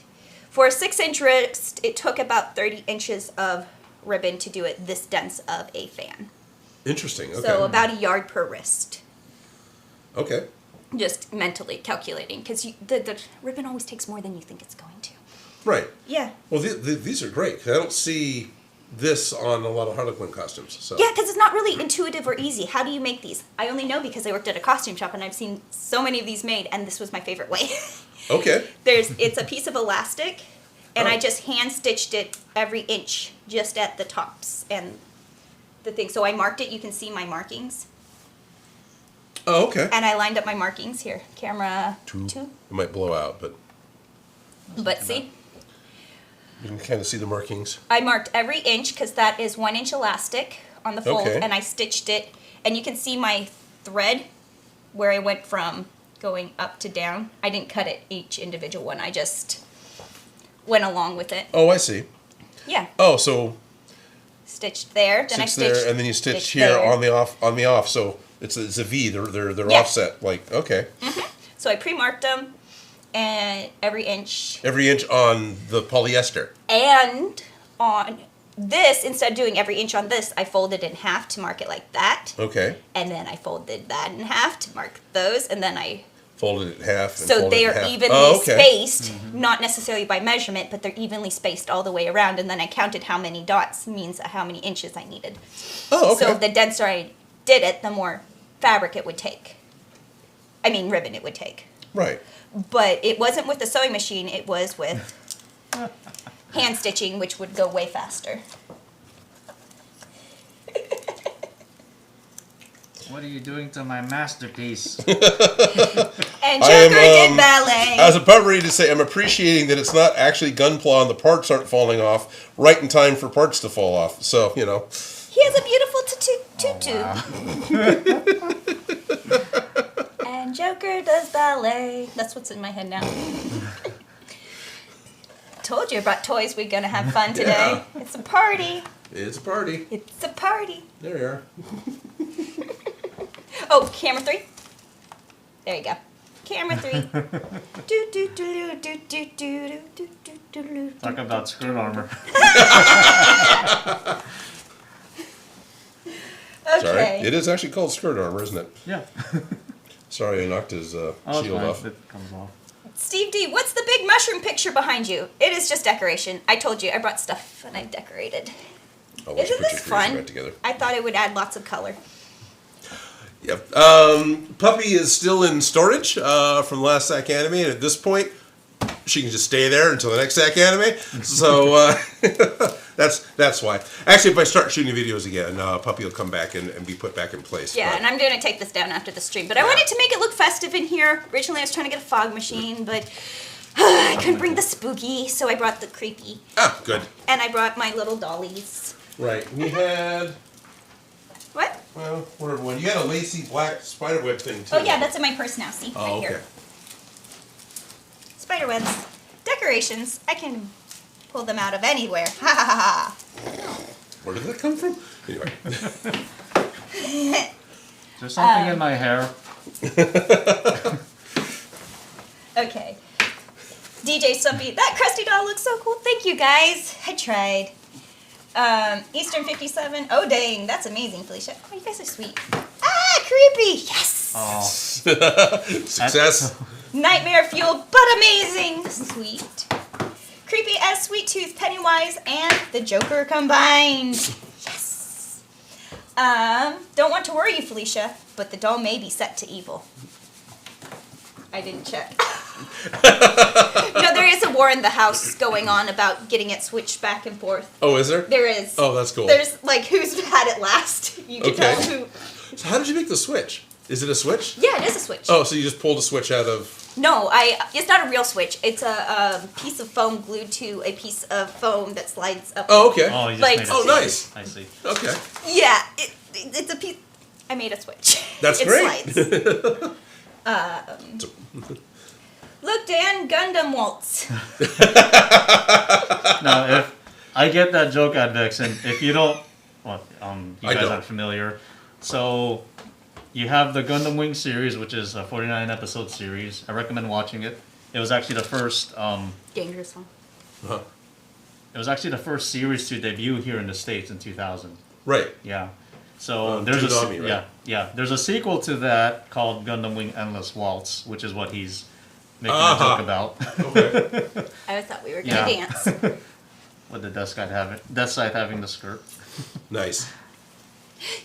For a 6-inch wrist, it took about 30 inches of ribbon to do it this dense of a fan. Interesting. Okay. So about a yard per wrist. Okay. Just mentally calculating, because the ribbon always takes more than you think it's going to. Right. Yeah. Well, these are great. 'Cause I don't see this on a lot of Harlequin costumes. So. Yeah, because it's not really intuitive or easy. How do you make these? I only know because I worked at a costume shop and I've seen so many of these made, and this was my favorite way. Okay. It's a piece of elastic, and Oh. I just hand stitched it every inch, just at the tops and the thing. So I marked it. You can see my markings, Oh, okay. and I lined up my markings here. Camera two. It might blow out, but But see, you can kind of see the markings. I marked every inch because that is 1 inch elastic on the fold, Okay. and I stitched it. And you can see my thread where I went from going up to down. I didn't cut it each individual one. I just went along with it. Oh, I see. Yeah, Oh, so stitched there. Then I stitch stitched there, and then you stitch stitched here there. on the off. So it's a V. They're Yeah. offset. Like okay. So I pre-marked them, and every inch. Every inch on the polyester. And on this, instead of doing every inch on this, I folded in half to mark it like that. Okay. And then I folded that in half to mark those, and then I Folded it in half. And so folded they it in are half. evenly Oh, okay. spaced, not necessarily by measurement, but they're evenly spaced all the way around. And then I counted how many dots means how many inches I needed. Oh, okay. So the denser I did it, the more fabric it would take. I mean, ribbon it would take. Right. But it wasn't with the sewing machine, it was with hand stitching, which would go way faster. What are you doing to my masterpiece? And I Joker am, did ballet. I was about ready to say I'm appreciating that it's not actually gunpla and the parts aren't falling off right in time for parts to fall off. So you know. He has a beautiful tutu. And Joker does ballet. That's what's in my head now. Told you about toys. We're gonna have fun today. Yeah. It's a party. It's a party. It's a party. There you are. Oh, camera 3. There you go. Camera 3. Do do do do do do do do do do. Talk about skirt armor. Sorry. Okay. It is actually called skirt armor, isn't it? Yeah. Sorry, I knocked his Oh, it's shield fine. off. It comes off. Steve D, what's the big mushroom picture behind you? It is just decoration. I told you, I brought stuff and I decorated. Oh, we should Isn't put this your trees fun? right together. I thought it would add lots of color. Yep. Puppy is still in storage from the last SAC anime, and at this point, she can just stay there until the next SAC anime. So that's why. Actually, if I start shooting videos again, Puppy will come back and be put back in place. Yeah, But- and I'm going to take this down after the stream. But I wanted to make it look festive in here. Originally, I was trying to get a fog machine, but I couldn't bring the spooky, so I brought the creepy. Ah, good. And I brought my little dollies. Right. We had, What? well, whatever one. You had a lacy black spiderweb thing, too. Oh, yeah, that's in my purse now. See? Oh, right okay. here. Spiderwebs. Decorations. I can pull them out of anywhere. Ha ha ha ha. Where did that come from? Anyway. There's something in my hair. Okay. DJ Stumpy, that crusty doll looks so cool. Thank you, guys. I tried. Eastern 57. Oh, dang. That's amazing, Felicia. Oh, you guys are sweet. Ah, creepy. Yes. Oh. Success. Nightmare fueled, but amazing. Sweet. Creepy as Sweet Tooth, Pennywise, and the Joker combined. Yes. Don't want to worry you, Felicia, but the doll may be set to evil. I didn't check. There is a war in the house going on about getting it switched back and forth. Oh, is there? There is. Oh, that's cool. There's, like, who's had it last. You can Okay. tell who. So how did you make the switch? Is it a switch? Yeah, it is a switch. Oh, so you just pulled a switch out of... No, it's not a real switch. It's a piece of foam glued to a piece of foam that slides up. Oh, okay. Oh, you just Like- made it. Oh, nice. I see. Okay. Yeah, it's a piece. I made a switch. That's it great. Slides. Look, Dan, Gundam waltz. Now, if I get that joke at Vex, and if you don't, well, you I guys don't. aren't familiar. So, you have the Gundam Wing series, which is a 49 episode series. I recommend watching it. It was actually the first Dangerous one. Uh-huh. It was actually the first series to debut here in the States in 2000. Right. Yeah. So On there's a Toonami, right? yeah. There's a sequel to that called Gundam Wing Endless Waltz, which is what he's making Uh-huh. a joke about. Okay. I thought we were gonna Yeah. dance. With the Death Scythe having the skirt. Nice.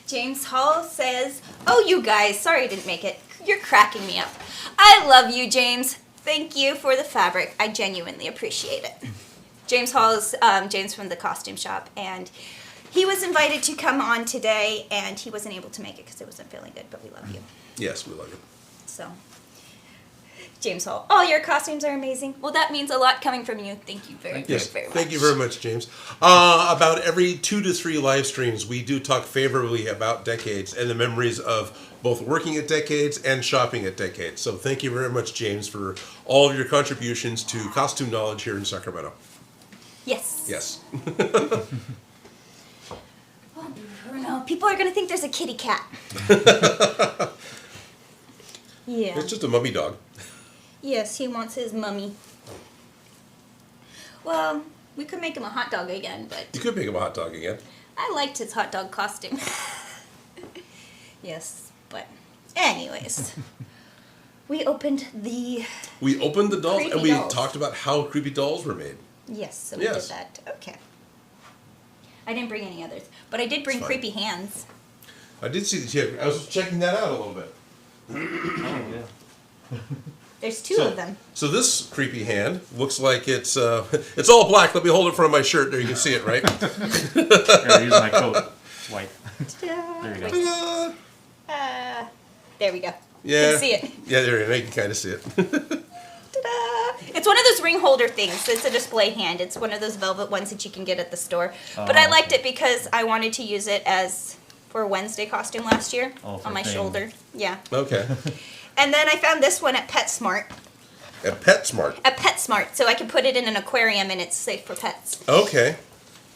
James Hall says, "Oh, you guys, sorry I didn't make it. You're cracking me up. I love you, James. Thank you for the fabric. I genuinely appreciate it." James Hall is James from the costume shop, and he was invited to come on today, and he wasn't able to make it because he wasn't feeling good, but we love you. Yes, we love you. So, James Hall, all your costumes are amazing. Well, that means a lot coming from you. Thank you very, Yes, very much. thank you very much, James. About every 2 to 3 live streams, we do talk favorably about Decades and the memories of both working at Decades and shopping at Decades. So thank you very much, James, for all of your contributions to costume knowledge here in Sacramento. Yes. Yes. Oh, Bruno, people are going to think there's a kitty cat. Yeah. It's just a mummy dog. Yes, he wants his mummy. Well, we could make him a hot dog again, but You could make him a hot dog again. I liked his hot dog costume. Yes, but anyways, we opened the... We opened the dolls Creepy and we dolls. talked about how creepy dolls were made. Yes, so we Yes. did that. Okay. I didn't bring any others, but I did bring It's fine. creepy hands. I did see the check. I was checking that out a little bit. Oh yeah. There's two of them. So this creepy hand looks like it's all black. Let me hold it in front of my shirt. There, you can see it, right? Here, use my coat. It's white. Ta-da. There you go. Ta-da! There we go. Yeah. You can see it. Yeah, there you go. You can kind of see it. Ta-da! It's one of those ring holder things. It's a display hand. It's one of those velvet ones that you can get at the store. But I Oh, liked it because I wanted to use it as for a Wednesday costume last year Oh, for on my thing. shoulder. Yeah. Okay. And then I found this one at PetSmart. At PetSmart. At PetSmart, so I can put it in an aquarium and it's safe for pets. Okay.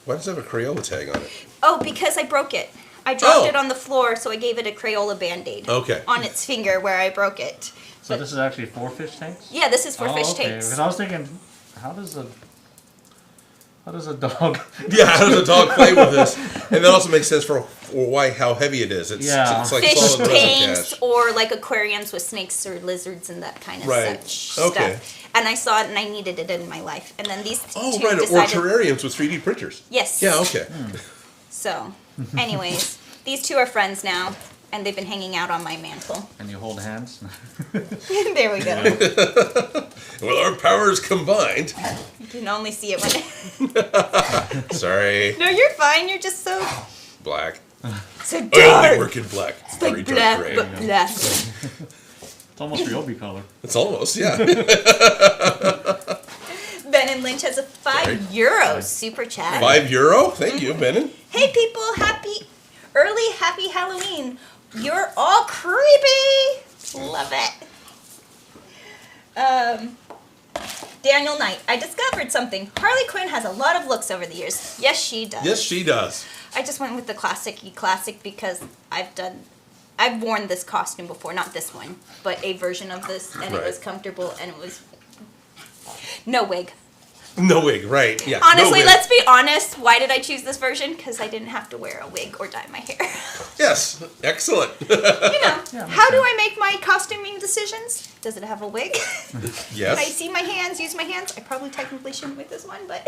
Why does it have a Crayola tag on it? Oh, because I broke it. I dropped Oh. it on the floor, so I gave it a Crayola Band-Aid. Okay. On its finger where I broke it. So this is actually 4 fish tanks? Yeah, this is for fish okay. tanks. Because I was thinking, how does a dog? Yeah, how does a dog play with this? And that also makes sense for why how heavy it is. It's like Fish solid resin tanks cash. or like aquariums with snakes or lizards and that kind of Right. such Okay. stuff. And I saw it and I needed it in my life. And then these Oh, two right. Or decided... terrariums with 3D printers. Yes. Yeah, okay. So, anyways, these two are friends now. And they've been hanging out on my mantle. And you hold hands? There we go. Well, our powers combined. You can only see it when... Sorry. No, you're fine. You're just so Black. so I only dark. work in black. It's Very like dark black, gray. but black. It's almost Ryobi color. It's almost, yeah. Ben and Lynch has a €5 super chat. €5? Thank you, Benin. Hey people, happy Halloween. You're all creepy. Love it. Daniel Knight, I discovered something. Harley Quinn has a lot of looks over the years. Yes, she does. Yes, she does. I just went with the classic because I've worn this costume before, not this one, but a version of this, and it was Right. comfortable, and it was no wig. No wig, right. Yeah. no Honestly, wig. let's be honest. Why did I choose this version? Because I didn't have to wear a wig or dye my hair. Yes, excellent. You know, Yeah, how do makes I make my costuming decisions? Does it have a wig? Can I Yes. see my hands, use my hands? I probably technically shouldn't with this one, but...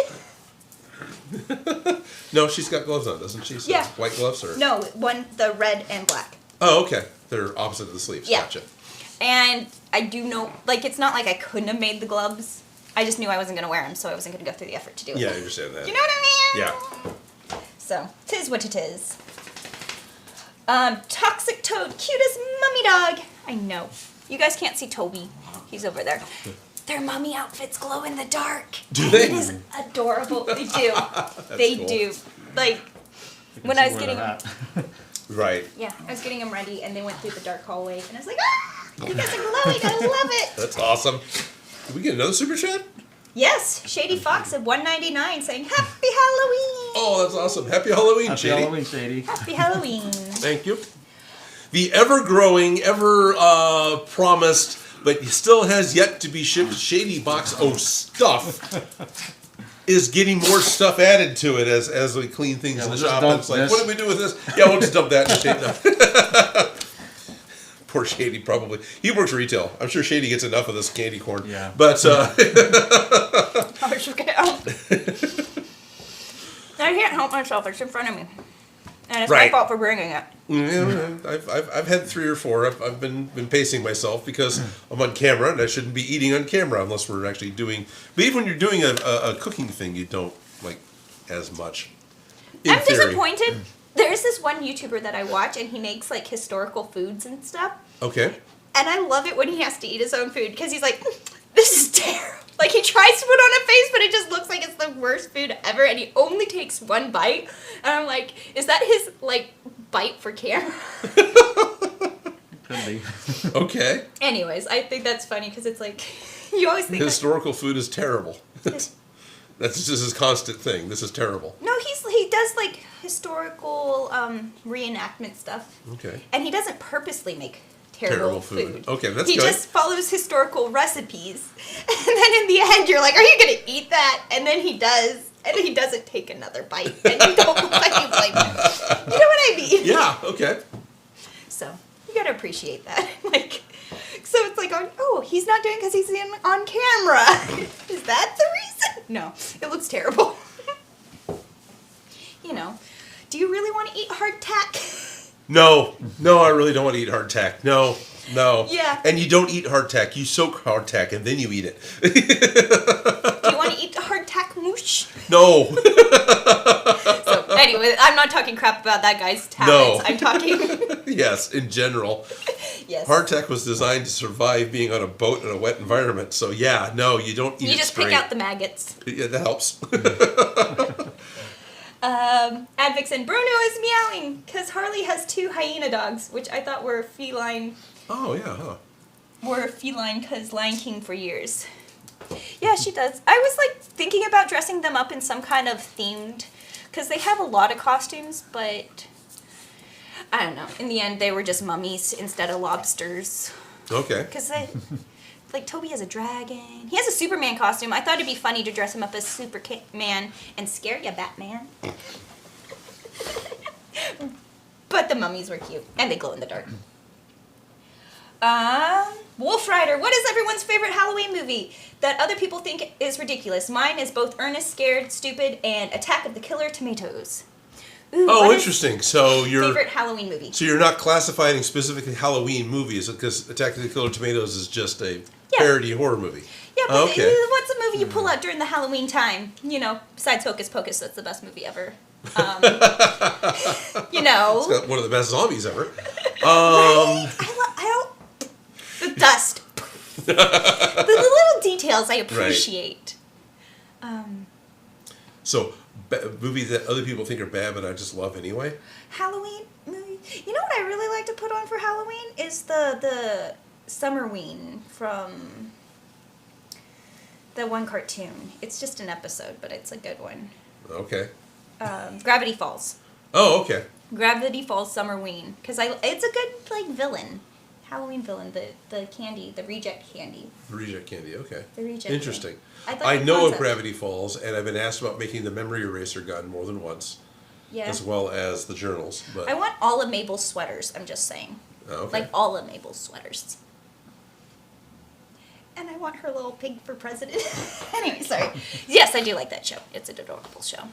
No, she's got gloves on, doesn't she? So Yeah. White gloves or? No, the red and black. Oh, okay. They're opposite of the sleeves. Yeah. Gotcha. And I do know, like, it's not like I couldn't have made the gloves. I just knew I wasn't going to wear them, so I wasn't going to go through the effort to do it. Yeah, I understand that. You know what I mean? Yeah. So, 'tis what it is. Toxic Toad, cutest mummy dog. I know. You guys can't see Toby. He's over there. Their mummy outfits glow in the dark. Do they? It is adorable. They do. They cool. do. Like, You can when see I was where getting they're them, at. Right. yeah, I was getting them ready, and they went through the dark hallway, and I was like, ah, you guys are glowing. I love it. That's awesome. Did we get another super chat? Yes, Shady Fox at 199 saying Happy Halloween. Oh, that's awesome. Happy Halloween, Happy Shady. Halloween, Shady. Happy Halloween. Thank you. The ever-growing, ever-promised, but still has yet to be shipped Shady box of stuff is getting more stuff added to it as we clean things in the we'll shop. just dump And it's like, this. what do we do with this? Yeah, we'll just dump that in the shade. Poor Shady, probably. He works retail. I'm sure Shady gets enough of this candy corn. Yeah. But I just can't help. I can't help myself. It's in front of me, and it's my Right. fault for bringing it. I've had 3 or 4. I've been pacing myself because I'm on camera and I shouldn't be eating on camera unless we're actually doing. But even when you're doing a cooking thing, you don't like as much. In I'm theory. disappointed. There's this one YouTuber that I watch, and he makes like historical foods and stuff. Okay. And I love it when he has to eat his own food because he's like, this is terrible. Like, he tries to put on a face, but it just looks like it's the worst food ever, and he only takes one bite. And I'm like, is that his, like, bite for camera? Could be. Okay. Anyways, I think that's funny because it's like, you always think, Historical food is terrible. That's just his constant thing. This is terrible. no, he does, like, historical reenactment stuff. Okay. And he doesn't purposely make terrible food. Okay, that's he good. just follows historical recipes. And then in the end, you're like, are you going to eat that? And then he does. And he doesn't take another bite. And you don't look like you blame him. You know what I mean? Yeah, okay. So, you got to appreciate that. Like, so it's like, oh, he's not doing it because he's on camera. Is that the reason? No, it looks terrible. You know, do you really want to eat hardtack? No, I really don't want to eat hardtack. No. Yeah. And you don't eat hardtack. You soak hardtack and then you eat it. Do you want to eat hardtack moosh? No. So, anyway, I'm not talking crap about that guy's No. talents. I'm talking, Yes, in general. yes. Hardtack was designed to survive being on a boat in a wet environment. So yeah, no, you don't eat You it just straight. pick out the maggots. Yeah, that helps. Advixen, Bruno is meowing because Harley has 2 hyena dogs, which I thought were feline. Oh yeah, huh? Were feline because Lion King for years. Yeah, she does. I was like thinking about dressing them up in some kind of themed, because they have a lot of costumes, but I don't know. In the end, they were just mummies instead of lobsters. Okay. Because like Toby has a dragon. He has a Superman costume. I thought it'd be funny to dress him up as Superman and scare ya, Batman. But the mummies were cute, and they glow in the dark. Wolf Rider. What is everyone's favorite Halloween movie that other people think is ridiculous? Mine is both Ernest Scared, Stupid, and Attack of the Killer Tomatoes. Ooh, Oh, what is interesting. So favorite Halloween movie? you're not classifying specifically Halloween movies because Attack of the Killer Tomatoes is just a parody horror movie. Yeah, but Okay. what's a movie you pull out during the Halloween time? You know, besides Hocus Pocus, that's the best movie ever. You know. It's got one of the best zombies ever. Right? I don't. The dust. The little details I appreciate. So, movies that other people think are bad, but I just love anyway. Halloween movie. You know what I really like to put on for Halloween is the Summerween from the one cartoon. It's just an episode, but it's a good one. Okay. Gravity Falls. Oh, okay. Gravity Falls Summerween, because it's a good like villain, Halloween villain. The candy, the reject candy. The reject candy. Okay. The reject. Interesting. Candy. I the know of concept. Gravity Falls, and I've been asked about making the memory eraser gun more than once, Yeah. as well as the journals. But I want all of Mabel's sweaters. I'm just saying. oh, okay. Like all of Mabel's sweaters. And I want her little pig for president. Anyway, sorry. Yes, I do like that show. It's an adorable show.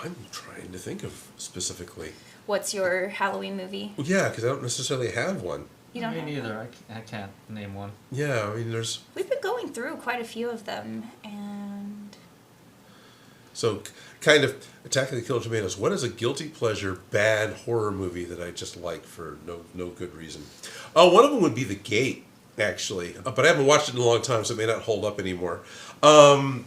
I'm trying to think of specifically. What's your Halloween movie? Well, yeah, because I don't necessarily have one. You don't Me have neither. I can't name one. Yeah, I mean, there's We've been going through quite a few of them, and so kind of Attack of the Killer Tomatoes. What is a guilty pleasure bad horror movie that I just like for no good reason? Oh, one of them would be The Gate, actually, but I haven't watched it in a long time, so it may not hold up anymore. The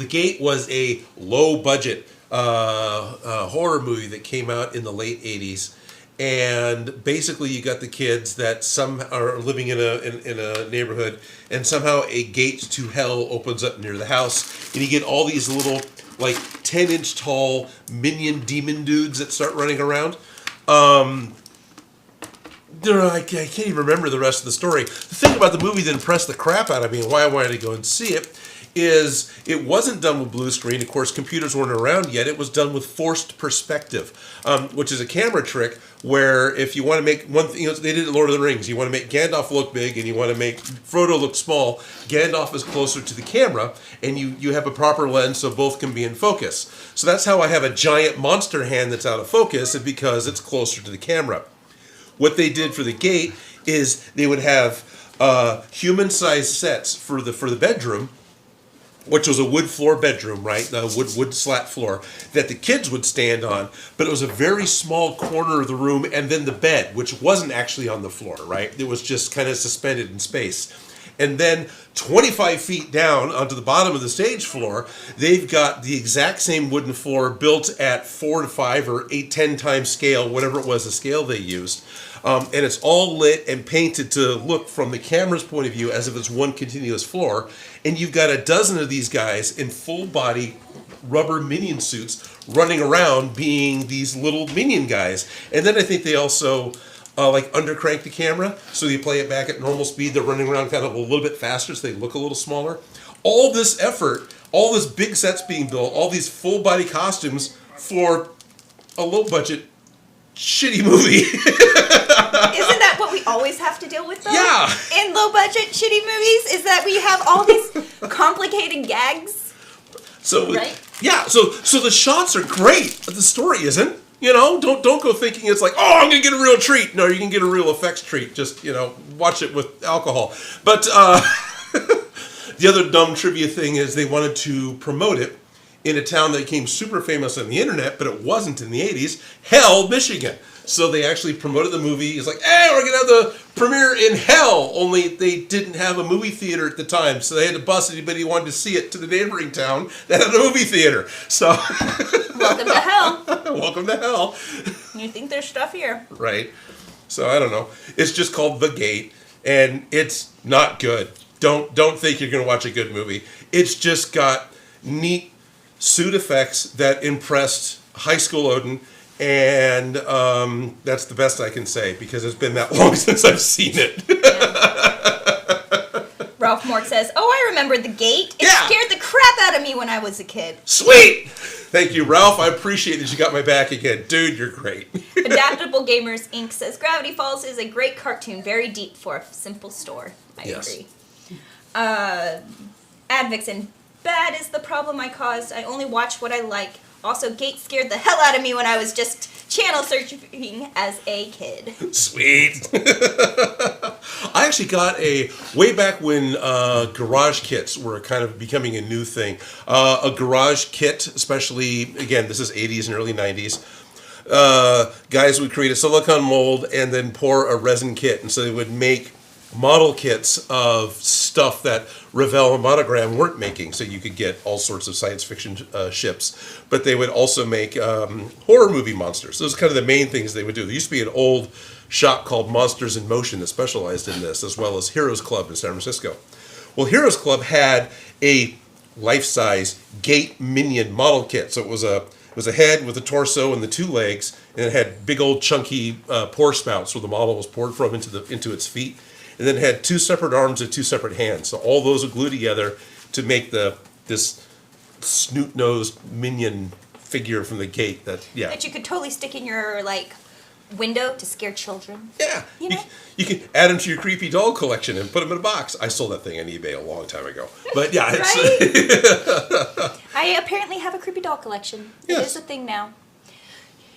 Gate was a low budget horror movie that came out in the late 80s. And basically, you got the kids that some are living in a neighborhood, and somehow a gate to hell opens up near the house, and you get all these little like 10-inch tall minion demon dudes that start running around. I can't even remember the rest of the story. The thing about the movie that impressed the crap out of me, and why I wanted to go and see it, is it wasn't done with blue screen. Of course, computers weren't around yet. It was done with forced perspective, which is a camera trick where if you want to make one thing, they did it in Lord of the Rings. You want to make Gandalf look big and you want to make Frodo look small. Gandalf is closer to the camera, and you have a proper lens so both can be in focus. So that's how I have a giant monster hand that's out of focus, and because it's closer to the camera. What they did for the gate is they would have human-sized sets for the bedroom, which was a wood floor bedroom, right? The wood slat floor that the kids would stand on, but it was a very small corner of the room, and then the bed, which wasn't actually on the floor, right? It was just kind of suspended in space. And then 25 feet down onto the bottom of the stage floor, they've got the exact same wooden floor built at 4 to 5 or 8, 10 times scale, whatever it was, the scale they used. And it's all lit and painted to look from the camera's point of view as if it's one continuous floor. And you've got a dozen of these guys in full body rubber minion suits running around being these little minion guys. And then I think they also undercrank the camera, so you play it back at normal speed. They're running around kind of a little bit faster, so they look a little smaller. All this effort, all this big sets being built, all these full body costumes for a low budget shitty movie. Isn't that what we always have to deal with, though? Yeah. In low budget shitty movies, is that we have all these complicated gags. So right? Yeah. So the shots are great, but the story isn't. Don't go thinking it's like, oh, I'm gonna get a real treat. No, you can get a real effects treat. Just watch it with alcohol. But the other dumb trivia thing is they wanted to promote it in a town that became super famous on the internet, but it wasn't in the 80s, Hell, Michigan. So they actually promoted the movie. It's like, hey, we're going to have the premiere in Hell, only they didn't have a movie theater at the time, so they had to bus anybody who wanted to see it to the neighboring town that had a movie theater. So, welcome to Hell. Welcome to Hell. You think there's stuff here. Right. So, I don't know. It's just called The Gate, and it's not good. Don't think you're going to watch a good movie. It's just got neat suit effects that impressed high school Odin, and that's the best I can say because it's been that long since I've seen it. Yeah. Ralph Mork says, "Oh, I remember The Gate. It scared the crap out of me when I was a kid." Sweet! Thank you, Ralph. I appreciate that you got my back again. Dude, you're great. Adaptable Gamers Inc. says, "Gravity Falls is a great cartoon, very deep for a simple store." I agree. Advixen, bad is the problem I caused. I only watch what I like. Also, Gate scared the hell out of me when I was just channel searching as a kid. Sweet. I actually got way back when garage kits were kind of becoming a new thing. A garage kit, especially, again, this is 80s and early 90s. Guys would create a silicone mold and then pour a resin kit. And so they would make model kits of stuff that Revell and Monogram weren't making, so you could get all sorts of science fiction ships. But they would also make horror movie monsters. Those are kind of the main things they would do. There used to be an old shop called Monsters in Motion that specialized in this, as well as Heroes Club in San Francisco. Well, Heroes Club had a life-size Gate Minion model kit. So it was a head with a torso and the two legs, and it had big old chunky pour spouts where the model was poured from into its feet. And then it had two separate arms and two separate hands. So all those would glue together to make this snoot-nosed minion figure from the Gate. That you could totally stick in your window to scare children. Yeah. You know? You can add them to your creepy doll collection and put them in a box. I sold that thing on eBay a long time ago. But yeah, it's right? I apparently have a creepy doll collection. Yes. It is a thing now.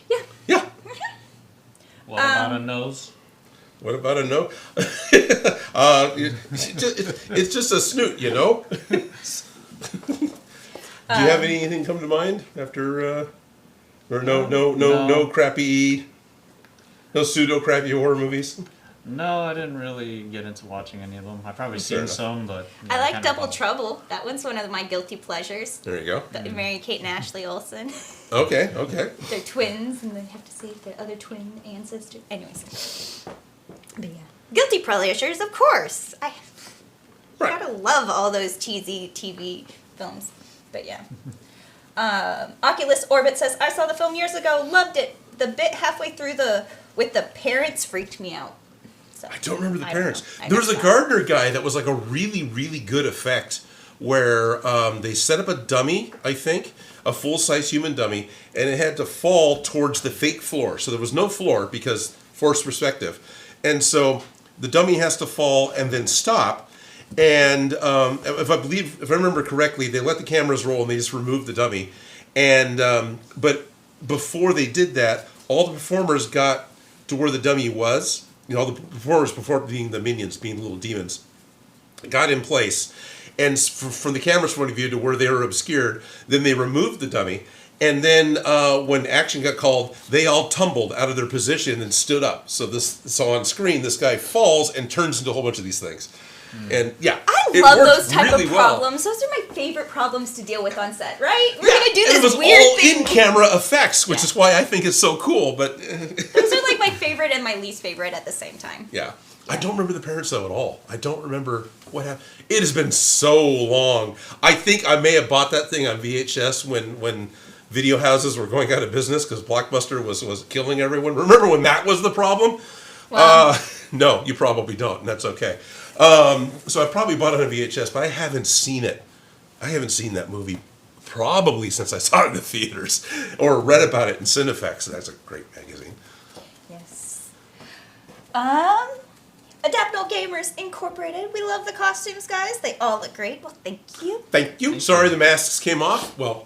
Yeah. Yeah. What about a nose? What about a no? It's just a snoot, you know? Do you have anything come to mind after, or no crappy, no pseudo crappy horror movies? No, I didn't really get into watching any of them. I've probably seen some, but... I like Double Trouble. That one's one of my guilty pleasures. There you go. Mary Kate and Ashley Olsen. Okay. They're twins, and they have to save their other twin ancestor. Anyways. But yeah. Guilty pleasures, of course. I gotta love all those cheesy TV films. But yeah. Oculus Orbit says, "I saw the film years ago, loved it. The bit halfway through with the parents freaked me out." So, I don't remember the parents. I There was a know. Gardner guy that was like a really, really good effect where they set up a dummy, I think, a full-size human dummy, and it had to fall towards the fake floor. So there was no floor because forced perspective. And so the dummy has to fall and then stop. And if I remember correctly, they let the cameras roll and they just removed the dummy. And but before they did that, all the performers got to where the dummy was. All the performers, before being the minions, being little demons, got in place. And from the camera's point of view to where they were obscured, then they removed the dummy. And then when action got called, they all tumbled out of their position and stood up. So on screen, this guy falls and turns into a whole bunch of these things. And yeah, I love those type of problems. Those are my favorite problems to deal with on set, right? We're gonna do this weird thing. It was all in-camera effects, which is why I think it's so cool. But those are like my favorite and my least favorite at the same time. Yeah. I don't remember the parents though at all. I don't remember what happened. It has been so long. I think I may have bought that thing on VHS when video houses were going out of business because Blockbuster was killing everyone. Remember when that was the problem? Wow. No, you probably don't, and that's okay. So I probably bought it on VHS, but I haven't seen it. I haven't seen that movie probably since I saw it in the theaters or read about it in Cinefex. That's a great magazine. Yes. Adaptable Gamers Incorporated. We love the costumes, guys. They all look great. Well, thank you. Thank you. Sorry the masks came off. Well,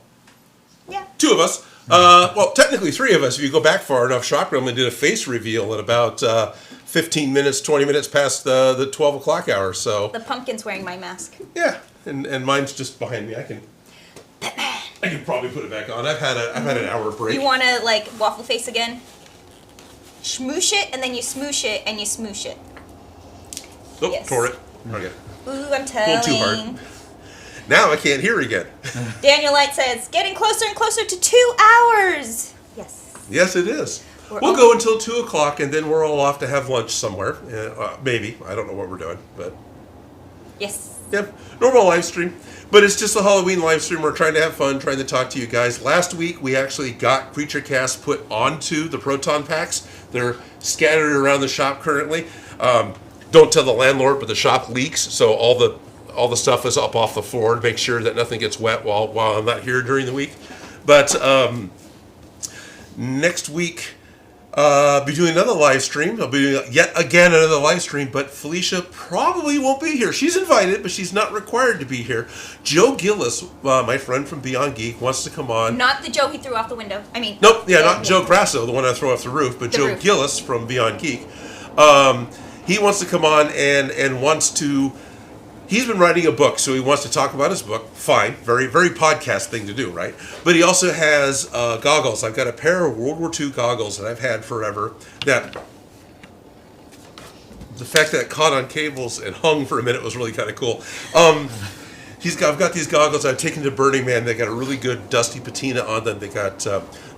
yeah. 2 of us. Well, technically 3 of us. If you go back far enough, Shock Room did a face reveal at about 15 minutes, 20 minutes past the 12 o'clock hour. So the pumpkin's wearing my mask. Yeah, and mine's just behind me. I can probably put it back on. I've had an hour break. You want to like waffle face again? Smoosh it, and then you smoosh it, and you smoosh it. Nope, Yes. tore it. Okay. Ooh, I'm telling. Pulled too hard. Now I can't hear again. Daniel Light says, getting closer and closer to 2 hours. Yes. Yes, it is. We'll go until 2 o'clock, and then we're all off to have lunch somewhere. Maybe. I don't know what we're doing, but Yes. yep, normal live stream. But it's just a Halloween live stream. We're trying to have fun, trying to talk to you guys. Last week, we actually got Creature Cast put onto the Proton Packs. They're scattered around the shop currently. Don't tell the landlord, but the shop leaks, so all the stuff is up off the floor to make sure that nothing gets wet while I'm not here during the week. But next week, I'll be doing another live stream. I'll be doing yet again another live stream, but Felicia probably won't be here. She's invited, but she's not required to be here. Joe Gillis, my friend from Beyond Geek, wants to come on. Not the Joe he threw off the window. I mean. Nope, yeah, not Joe Grasso, the one I throw off the roof, but Joe Gillis from Beyond Geek. He wants to come on and wants to. He's been writing a book, so he wants to talk about his book. Fine, very, very podcast thing to do, right? But he also has goggles. I've got a pair of World War II goggles that I've had forever. That the fact that it caught on cables and hung for a minute was really kind of cool. I've got these goggles I've taken to Burning Man. They got a really good dusty patina on them. They got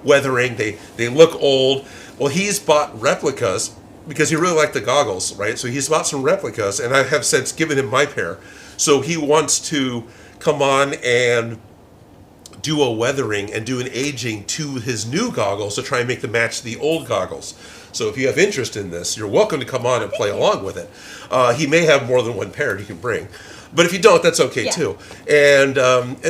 weathering. They look old. Well, he's bought replicas. Because he really liked the goggles, right? So he's bought some replicas, and I have since given him my pair. So he wants to come on and do a weathering and do an aging to his new goggles to try and make them match the old goggles. So if you have interest in this, you're welcome to come on and play along with it. He may have more than one pair he can bring. But if you don't, that's okay too. And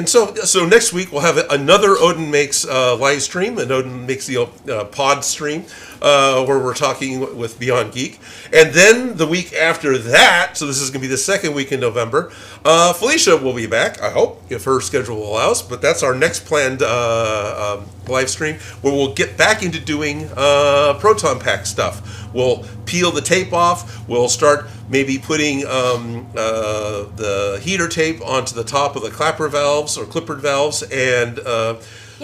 so next week we'll have another Odin Makes live stream, and Odin Makes the pod stream, where we're talking with Beyond Geek. And then the week after that, so this is going to be the second week in November, Felicia will be back, I hope, if her schedule allows. But that's our next planned live stream, where we'll get back into doing Proton Pack stuff. We'll peel the tape off. We'll start maybe putting the heater tape onto the top of the clapper valves or clippered valves, and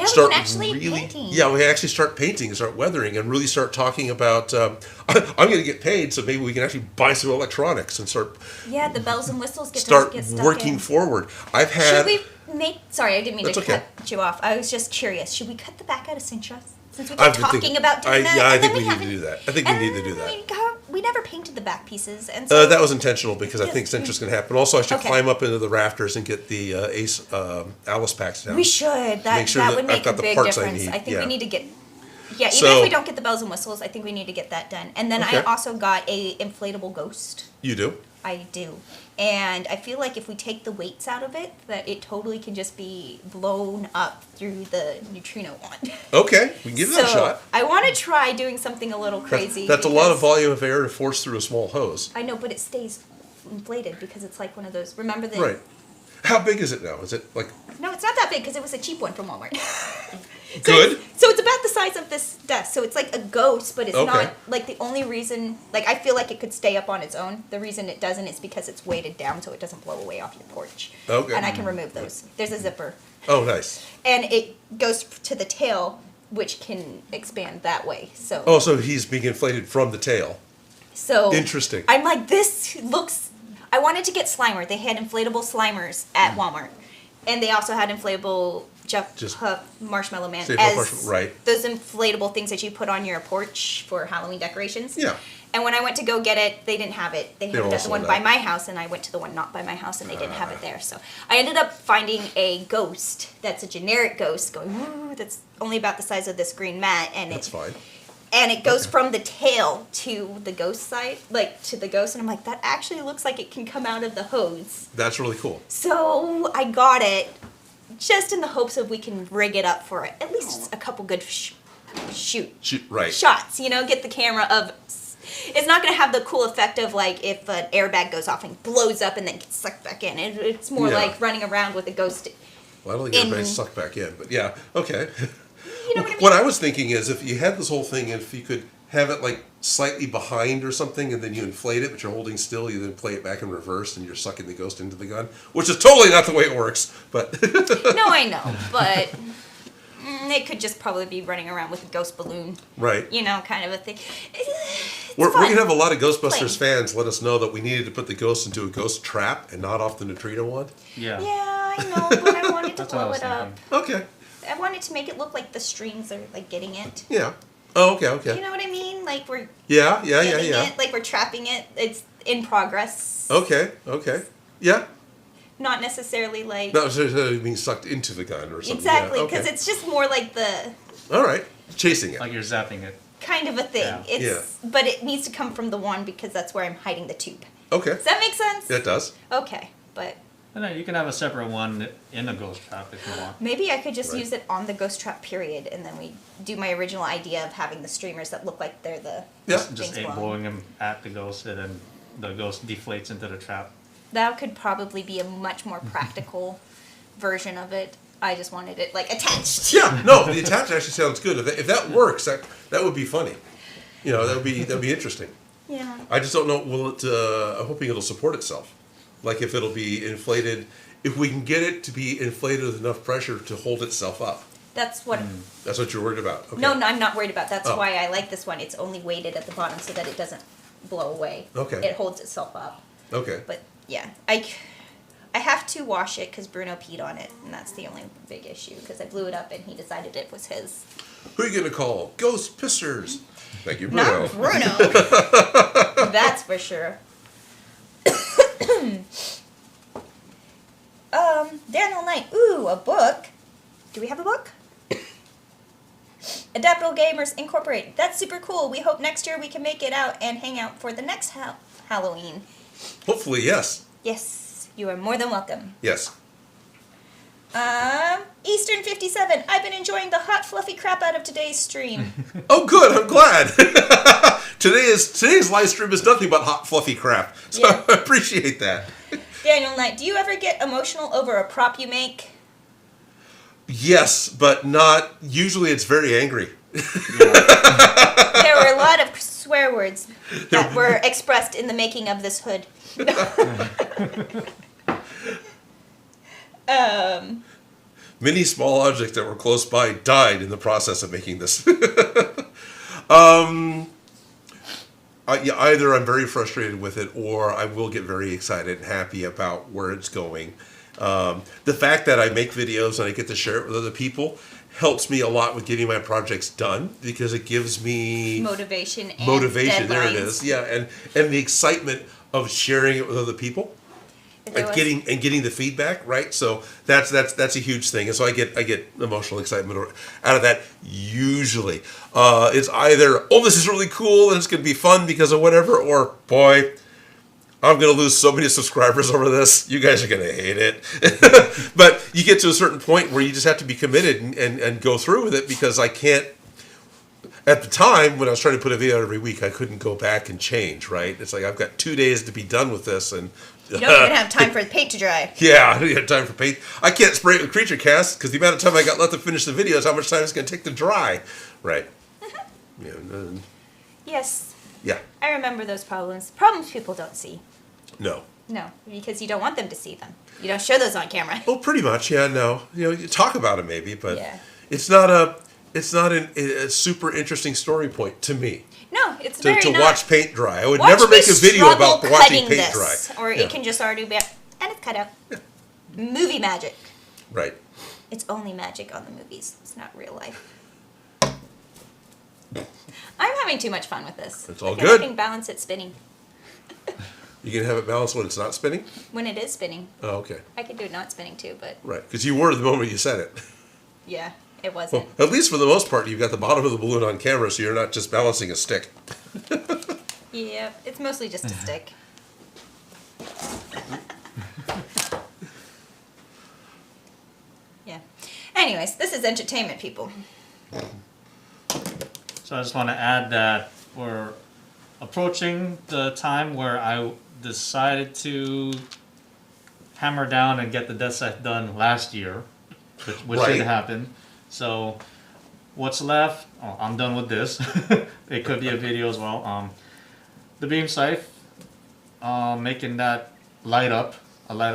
start painting. Yeah, we actually start painting, start weathering, and really start talking about. I'm going to get paid, so maybe we can actually buy some electronics and start. Yeah, the bells and whistles get start stuck working in. Forward. I've had. Should we make? Sorry, I didn't mean to okay. cut you off. I was just curious. Should we cut the back out of Cintra? Since we've been talking about doing that. Yeah, I think we need to do that. I think we need to do that. We never painted the back pieces, and so that was intentional because I think Cintra's going to happen. Also, I should climb up into the rafters and get the Alice packs down. We should. That would make a big difference. I think we need to get. Yeah, even So- if we don't get the bells and whistles, I think we need to get that done. And then Okay. I also got a inflatable ghost. You do? I do. And I feel like if we take the weights out of it, that it totally can just be blown up through the neutrino wand. Okay, we can give that a So shot. I want to try doing something a little crazy. That's a lot of because- volume of air to force through a small hose. I know, but it stays inflated because it's like one of those. Remember the? Right. How big is it now? Is it like No, it's not that big because it was a cheap one from Walmart. good? So it's about the size of this desk. So it's like a ghost, but it's Okay. not like the only reason. Like I feel like it could stay up on its own. The reason it doesn't is because it's weighted down, so it doesn't blow away off your porch. Okay. And I can remove those. There's a zipper, Oh, nice. and it goes to the tail, which can expand that way. So. Oh, so he's being inflated from the tail. So Interesting. I'm like, this looks. I wanted to get Slimer. They had inflatable Slimers at Walmart, and they also had inflatable Just- Marshmallow Man Stay Puft as Marshmallow- right. those inflatable things that you put on your porch for Halloween decorations. Yeah. And when I went to go get it, they didn't have it. They were had it all at the one sold by out. my house, and I went to the one not by my house, and they didn't have it there. So I ended up finding a ghost that's a generic ghost going, woo, that's only about the size of this green mat, and That's fine. and it goes Okay. from the tail to the ghost side, like to the ghost, and I'm like, that actually looks like it can come out of the hose. That's really cool. So I got it, just in the hopes of we can rig it up for at least a couple good Right. shots. You know, get the camera of. It's not going to have the cool effect of like if an airbag goes off and blows up and then gets sucked back in. It's more Yeah. like running around with a ghost. Well, I don't think in- everybody's sucked back in, but yeah, okay. You know what I mean? What I was thinking is if you had this whole thing, if you could have it like slightly behind or something, and then you inflate it, but you're holding still, you then play it back in reverse, and you're sucking the ghost into the gun, which is totally not the way it works. But No, I know, but it could just probably be running around with a ghost balloon. right, You know, kind of a thing. It's we're fun. gonna have a lot of Ghostbusters Plain. fans let us know that we needed to put the ghost into a ghost trap and not off the neutrino wand. Yeah. Yeah, I know, but I wanted to That's what I blow was it up. thinking. Okay, I wanted to make it look like the strings are like getting it. yeah. Oh, okay. You know what I mean? Like we're Yeah. getting it, like we're trapping it. It's in progress. Okay. Yeah. Not necessarily like Not necessarily being sucked into the gun or something. exactly Yeah, because okay. it's just more like the All right. Chasing it. Like you're zapping it. kind of a thing. Yeah. It's but it needs to come from the wand because that's where I'm hiding the tube. Okay. Does that make sense? That does. Okay, but And then you can have a separate one in a ghost trap if you want. maybe I could just Right. use it on the ghost trap period, and then we do my original idea of having the streamers that look like they're the Yeah. Just things glowing. blowing them at the ghost, and then the ghost deflates into the trap. That could probably be a much more practical version of it. I just wanted it like attached. Yeah. No, the attach actually sounds good. If that works, that would be funny. You know, that'd be interesting. Yeah. I just don't know. Will it? I'm hoping it'll support itself. Like if it'll be inflated. If we can get it to be inflated with enough pressure to hold itself up. That's what. That's what you're worried about. Okay. No, I'm not worried about. That's Oh. why I like this one. It's only weighted at the bottom so that it doesn't blow away. Okay. It holds itself up. Okay. But yeah, I have to wash it because Bruno peed on it, and that's the only big issue because I blew it up and he decided it was his. Who are you gonna call? Ghost Pissers. Thank you, Bruno. Not Bruno. That's for sure. Daniel Knight. Ooh, a book. Do we have a book? Adaptable Gamers Incorporated. That's super cool. We hope next year we can make it out and hang out for the next Halloween. Hopefully, yes. Yes, you are more than welcome. Yes. Eastern 57. I've been enjoying the hot, fluffy crap out of today's stream. Oh, good. I'm glad. Today's live stream is nothing but hot, fluffy crap. So Yeah. I appreciate that. Daniel Knight, do you ever get emotional over a prop you make? Yes, but not. Usually, it's very angry. There were a lot of swear words that were expressed in the making of this hood. Many small objects that were close by died in the process of making this. Either I'm very frustrated with it, or I will get very excited and happy about where it's going. The fact that I make videos and I get to share it with other people helps me a lot with getting my projects done because it gives me Motivation and motivation. There it deadlines. is. Yeah, and the excitement of sharing it with other people. getting the feedback, right? So that's a huge thing, and so I get emotional excitement out of that. Usually, it's either this is really cool and it's gonna be fun because of whatever, or boy, I'm gonna lose so many subscribers over this. You guys are gonna hate it. But you get to a certain point where you just have to be committed and go through with it, because I can't. At the time, when I was trying to put a video out every week, I couldn't go back and change, right? It's like, I've got 2 days to be done with this, and... You don't even have time for the paint to dry. Yeah, I don't even have time for paint. I can't spray it with Creature Cast, because the amount of time I got left to finish the video is how much time it's going to take to dry. Right. Yeah. Yes. Yeah. I remember those problems. Problems people don't see. No. No, because you don't want them to see them. You don't show those on camera. Well, pretty much, yeah, no. You talk about it maybe, but Yeah. it's not a super interesting story point to me. No, it's To very not. watch paint dry. I would Watch never me make a video struggle about watching cutting paint this, dry. or Yeah. it can just already be, and it's cut out. Movie magic. Right. It's only magic on the movies. It's not real life. I'm having too much fun with this. It's all I good. can balance it spinning. You can have it balanced when it's not spinning? When it is spinning. Oh, okay. I can do it not spinning too, but Right. Because you were the moment you said it. yeah, it wasn't. Well, at least for the most part, you've got the bottom of the balloon on camera, so you're not just balancing a stick. Yeah, it's mostly just a stick. Yeah. Anyways, this is entertainment, people. So I just want to add that we're approaching the time where I decided to hammer down and get the death set done last year, which Right. didn't happen. So what's left? Oh, I'm done with this. It could be a video as well. The beam scythe, making that a light up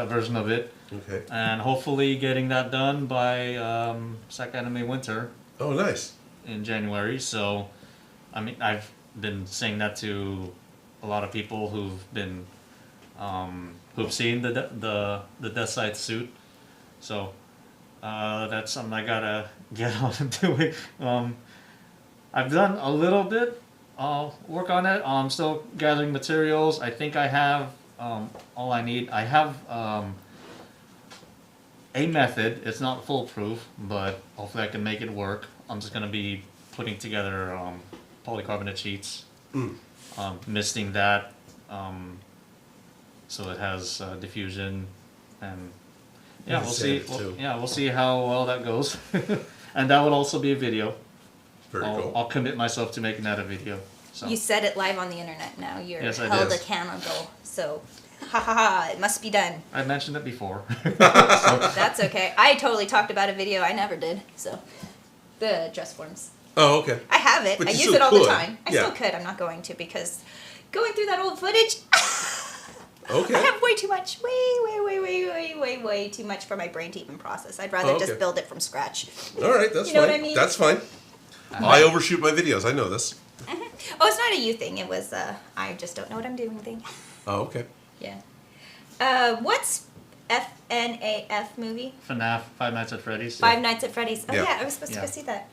version of it, Okay. and hopefully getting that done by second anime winter Oh, nice. in January. So, I mean, I've been saying that to a lot of people who've seen the Death Scythe suit. So, that's something I gotta get on and doing. I've done a little bit work on it. I'm still gathering materials. I think I have all I need. I have a method. It's not foolproof, but hopefully I can make it work. I'm just gonna be putting together polycarbonate sheets, misting that so it has diffusion, and yeah, we'll see. Too. We'll see how well that goes, and that would also be a video. Very cool. I'll commit myself to making that a video. So. You said it live on the internet now. You're Yes, I held did. accountable. So, ha ha ha, it must be done. I mentioned it before. That's okay. I totally talked about a video I never did. So, the dress forms. Oh, okay. I have it. But I you use still it all the could. time. I Yeah. still could. I'm not going to, because going through that old footage, Okay. I have way too much. Way too much for my brain to even process. I'd rather Oh, okay. just build it from scratch. All right, that's You know fine. what I mean? That's fine. I overshoot my videos. I know this. Oh, it's not a you thing. It was I just don't know what I'm doing thing. Oh, okay. Yeah. What's FNAF movie? FNAF, Five Nights at Freddy's. Five Nights at Freddy's. Oh Yeah. yeah, I was supposed to Yeah. go see that.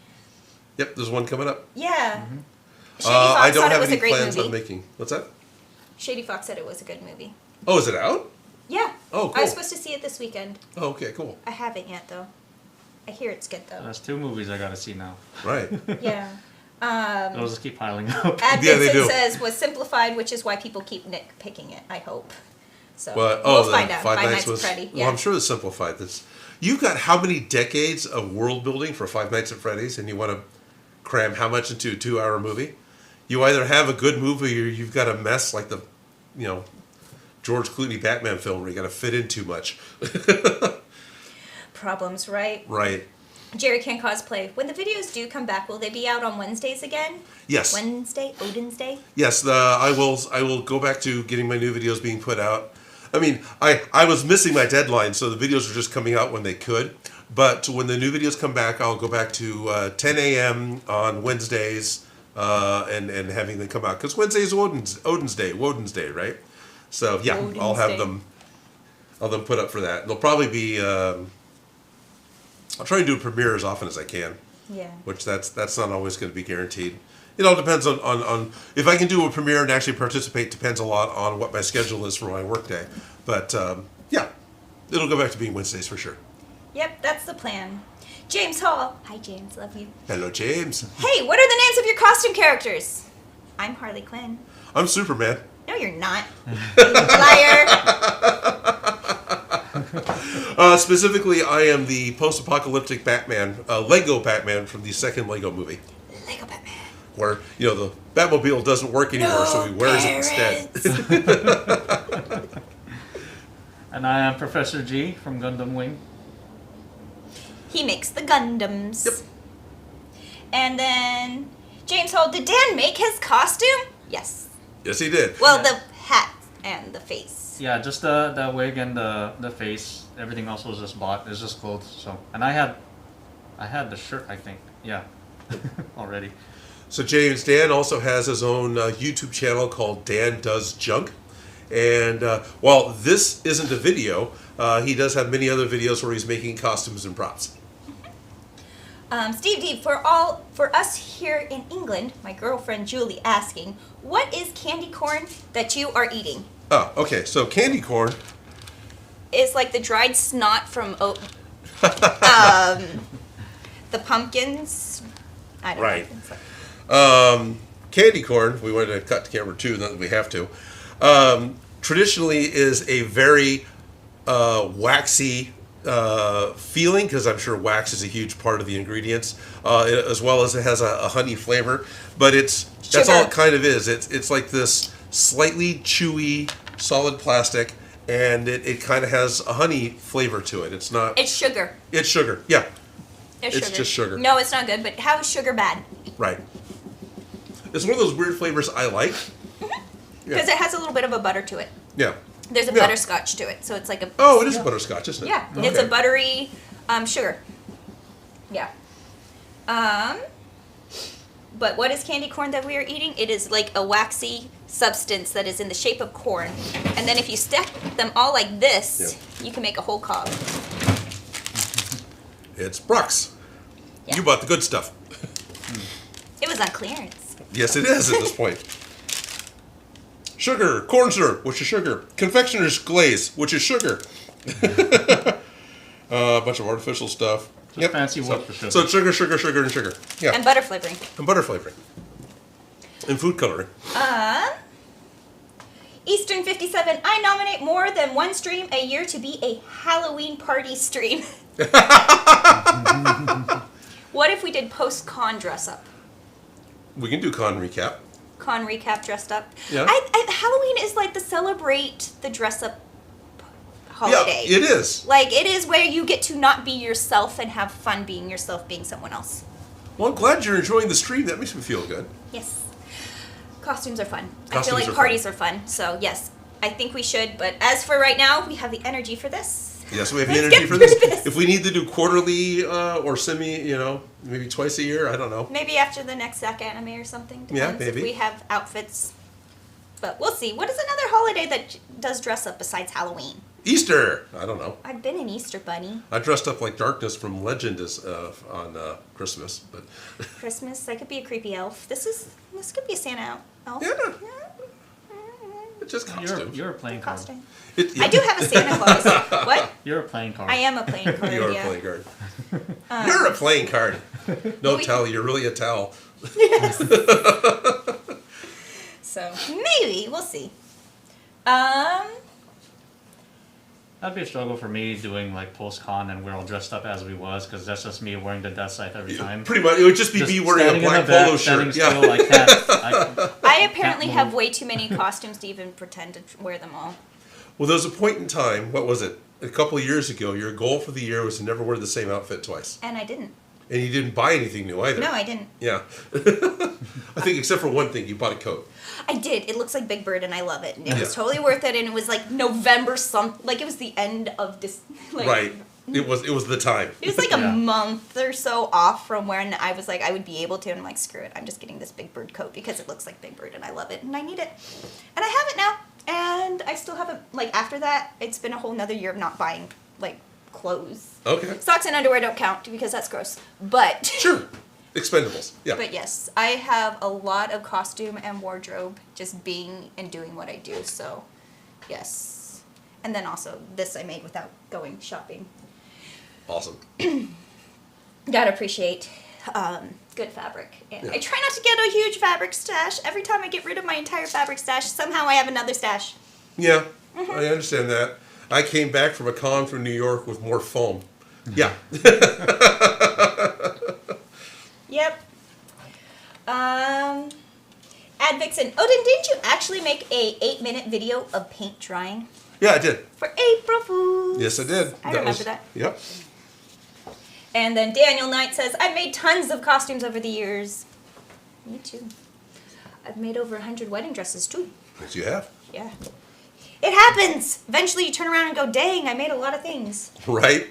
Yep, there's one coming up. Yeah. Shady I Fox don't thought it have was any a great plans movie. on making. What's that? Shady Fox said it was a good movie. Oh, is it out? Yeah. Oh, I cool. was supposed to see it this weekend. Oh, okay, cool. I haven't yet though. I hear it's good though. That's 2 movies I gotta see now. Right. Yeah. Those just keep piling up. Ad Yeah, they Vincent do. says was simplified, which is why people keep nitpicking it. I hope. So But we'll the find out. Five Nights at was. Freddy. Well, Yeah. I'm sure it's simplified. You've got how many decades of world building for Five Nights at Freddy's, and you want to cram how much into a 2-hour movie? You either have a good movie or you've got a mess like the, George Clooney Batman film where you got to fit in too much. Problems, right? Right. Jerry can cosplay. When the videos do come back, will they be out on Wednesdays again? Yes. Wednesday, Odin's Day. Yes. I will go back to getting my new videos being put out. I mean, I was missing my deadline, so the videos were just coming out when they could. But when the new videos come back, I'll go back to 10 a.m. on Wednesdays and having them come out. Because Wednesday is Odin's Day, right? So, yeah, Odin's I'll have Day. them put up for that. They'll probably be... I'll try and do a premiere as often as I can. Yeah. Which that's not always going to be guaranteed. It all depends on if I can do a premiere and actually participate. Depends a lot on what my schedule is for my workday. But yeah, It'll go back to being Wednesdays for sure. Yep, that's the plan. James Hall. Hi, James. Love you. Hello, James. Hey, what are the names of your costume characters? I'm Harley Quinn. I'm Superman. No, you're not. You liar. Specifically, I am the post-apocalyptic Batman, Lego Batman from the second Lego movie, Lego Batman. where the Batmobile doesn't work anymore, so he wears it instead. And I am Professor G from Gundam Wing. He makes the Gundams. Yep. And then, James Hall, did Dan make his costume? Yes. Yes, he did. Well, Yeah. the hat and the face. Yeah, just the wig and the face. Everything else was just bought. It's just clothes. So, and I had the shirt. I think. Yeah, already. So James, Dan also has his own YouTube channel called Dan Does Junk. And while this isn't a video, he does have many other videos where he's making costumes and props. Steve D, for us here in England, my girlfriend Julie asking, what is candy corn that you are eating? Oh, okay. So candy corn. It's like the dried snot from the pumpkins. I don't Right. know. It's like- Candy corn, we wanted to cut to camera 2, not that we have to, traditionally is a very waxy feeling, because I'm sure wax is a huge part of the ingredients, as well as it has a honey flavor. But that's all it kind of is. It's like this slightly chewy, solid plastic, and it kind of has a honey flavor to it. It's not. It's sugar. It's sugar. Yeah. It's It's sugar. just sugar. No, it's not good, but how is sugar bad? Right. It's one of those weird flavors I like. Because it has a little bit of a butter to it. Yeah. There's a Yeah. butterscotch to it, so it's like a... Oh, it is butterscotch, isn't it? Yeah, Okay. it's a buttery sugar. Yeah. But what is candy corn that we are eating? It is like a waxy substance that is in the shape of corn. And then if you stack them all like this, you can make a whole cob. It's Brux. Yeah. You bought the good stuff. It was on clearance. Yes, it is at this point. Sugar, corn syrup, which is sugar. Confectioner's glaze, which is sugar. A bunch of artificial stuff. Just fancy words for sugar. So it's sugar, sugar, sugar, and sugar. Yeah. And butter flavoring. And butter flavoring. And food coloring. Eastern 57, I nominate more than one stream a year to be a Halloween party stream. What if we did post-con dress up? We can do con recap. Con recap dressed up. Yeah. Halloween is like the celebrate the dress up holiday. Yeah, it is. Like it is where you get to not be yourself and have fun being yourself, being someone else. Well, I'm glad you're enjoying the stream. That makes me feel good. Yes. Costumes are fun. I Costumes feel are like fun. parties are fun. So yes, I think we should. But as for right now, we have the energy for this. Yes, we have the Let's energy get for this. through this. If we need to do quarterly or semi, maybe twice a year, I don't know. Maybe after the next Zack anime or something. Yeah, Depends maybe. If we have outfits. But we'll see. What is another holiday that does dress up besides Halloween? Easter! I don't know. I've been an Easter bunny. I dressed up like Darkness from Legend on Christmas, but Christmas, I could be a creepy elf. This could be a Santa elf. yeah, it's just costumes. You're a playing card. Costume. Yeah. I do have a Santa Claus. What? You're a playing card. I am a playing card. You're yeah. a playing card. You're a playing card. No we- towel. You're really a towel. So maybe we'll see. That'd be a struggle for me doing like post-con and we're all dressed up as we was, because that's just me wearing the death scythe every time. Pretty much, it would just be me wearing a standing in black the back, polo standing shirt. still, Yeah. I can't. I apparently Can't have move. way too many costumes to even pretend to wear them all. Well, there was a point in time. What was it? A couple of years ago, your goal for the year was to never wear the same outfit twice, And I didn't. and you didn't buy anything new either. No, I didn't. Yeah. I think except for one thing, you bought a coat. I did. It looks like Big Bird, and I love it. And it Yeah. was totally worth it. And it was like November, like it was the end of this. Like, Right. It was the time. It was like Yeah. a month or so off from when I was like, I would be able to. And I'm like, screw it. I'm just getting this Big Bird coat because it looks like Big Bird and I love it and I need it. And I have it now. And I still haven't, like, after that, it's been a whole nother year of not buying, like, clothes. Okay. Socks and underwear don't count because that's gross. But, Sure. Expendables. Yeah. but yes, I have a lot of costume and wardrobe just being and doing what I do. So, yes. And then also this I made without going shopping. Awesome. Gotta appreciate good fabric. And I try not to get a huge fabric stash. Every time I get rid of my entire fabric stash, somehow I have another stash. Yeah, I understand that. I came back from a con from New York with more foam. Yeah. Yep. Advixen. Odin, didn't you actually make a 8-minute video of paint drying? Yeah, I did. For April Fools. Yes, I did. I remember that. Yep. And then Daniel Knight says, I've made tons of costumes over the years. Me too. I've made over 100 wedding dresses too. Yes, you have. Yeah. It happens! Eventually you turn around and go, dang, I made a lot of things. Right?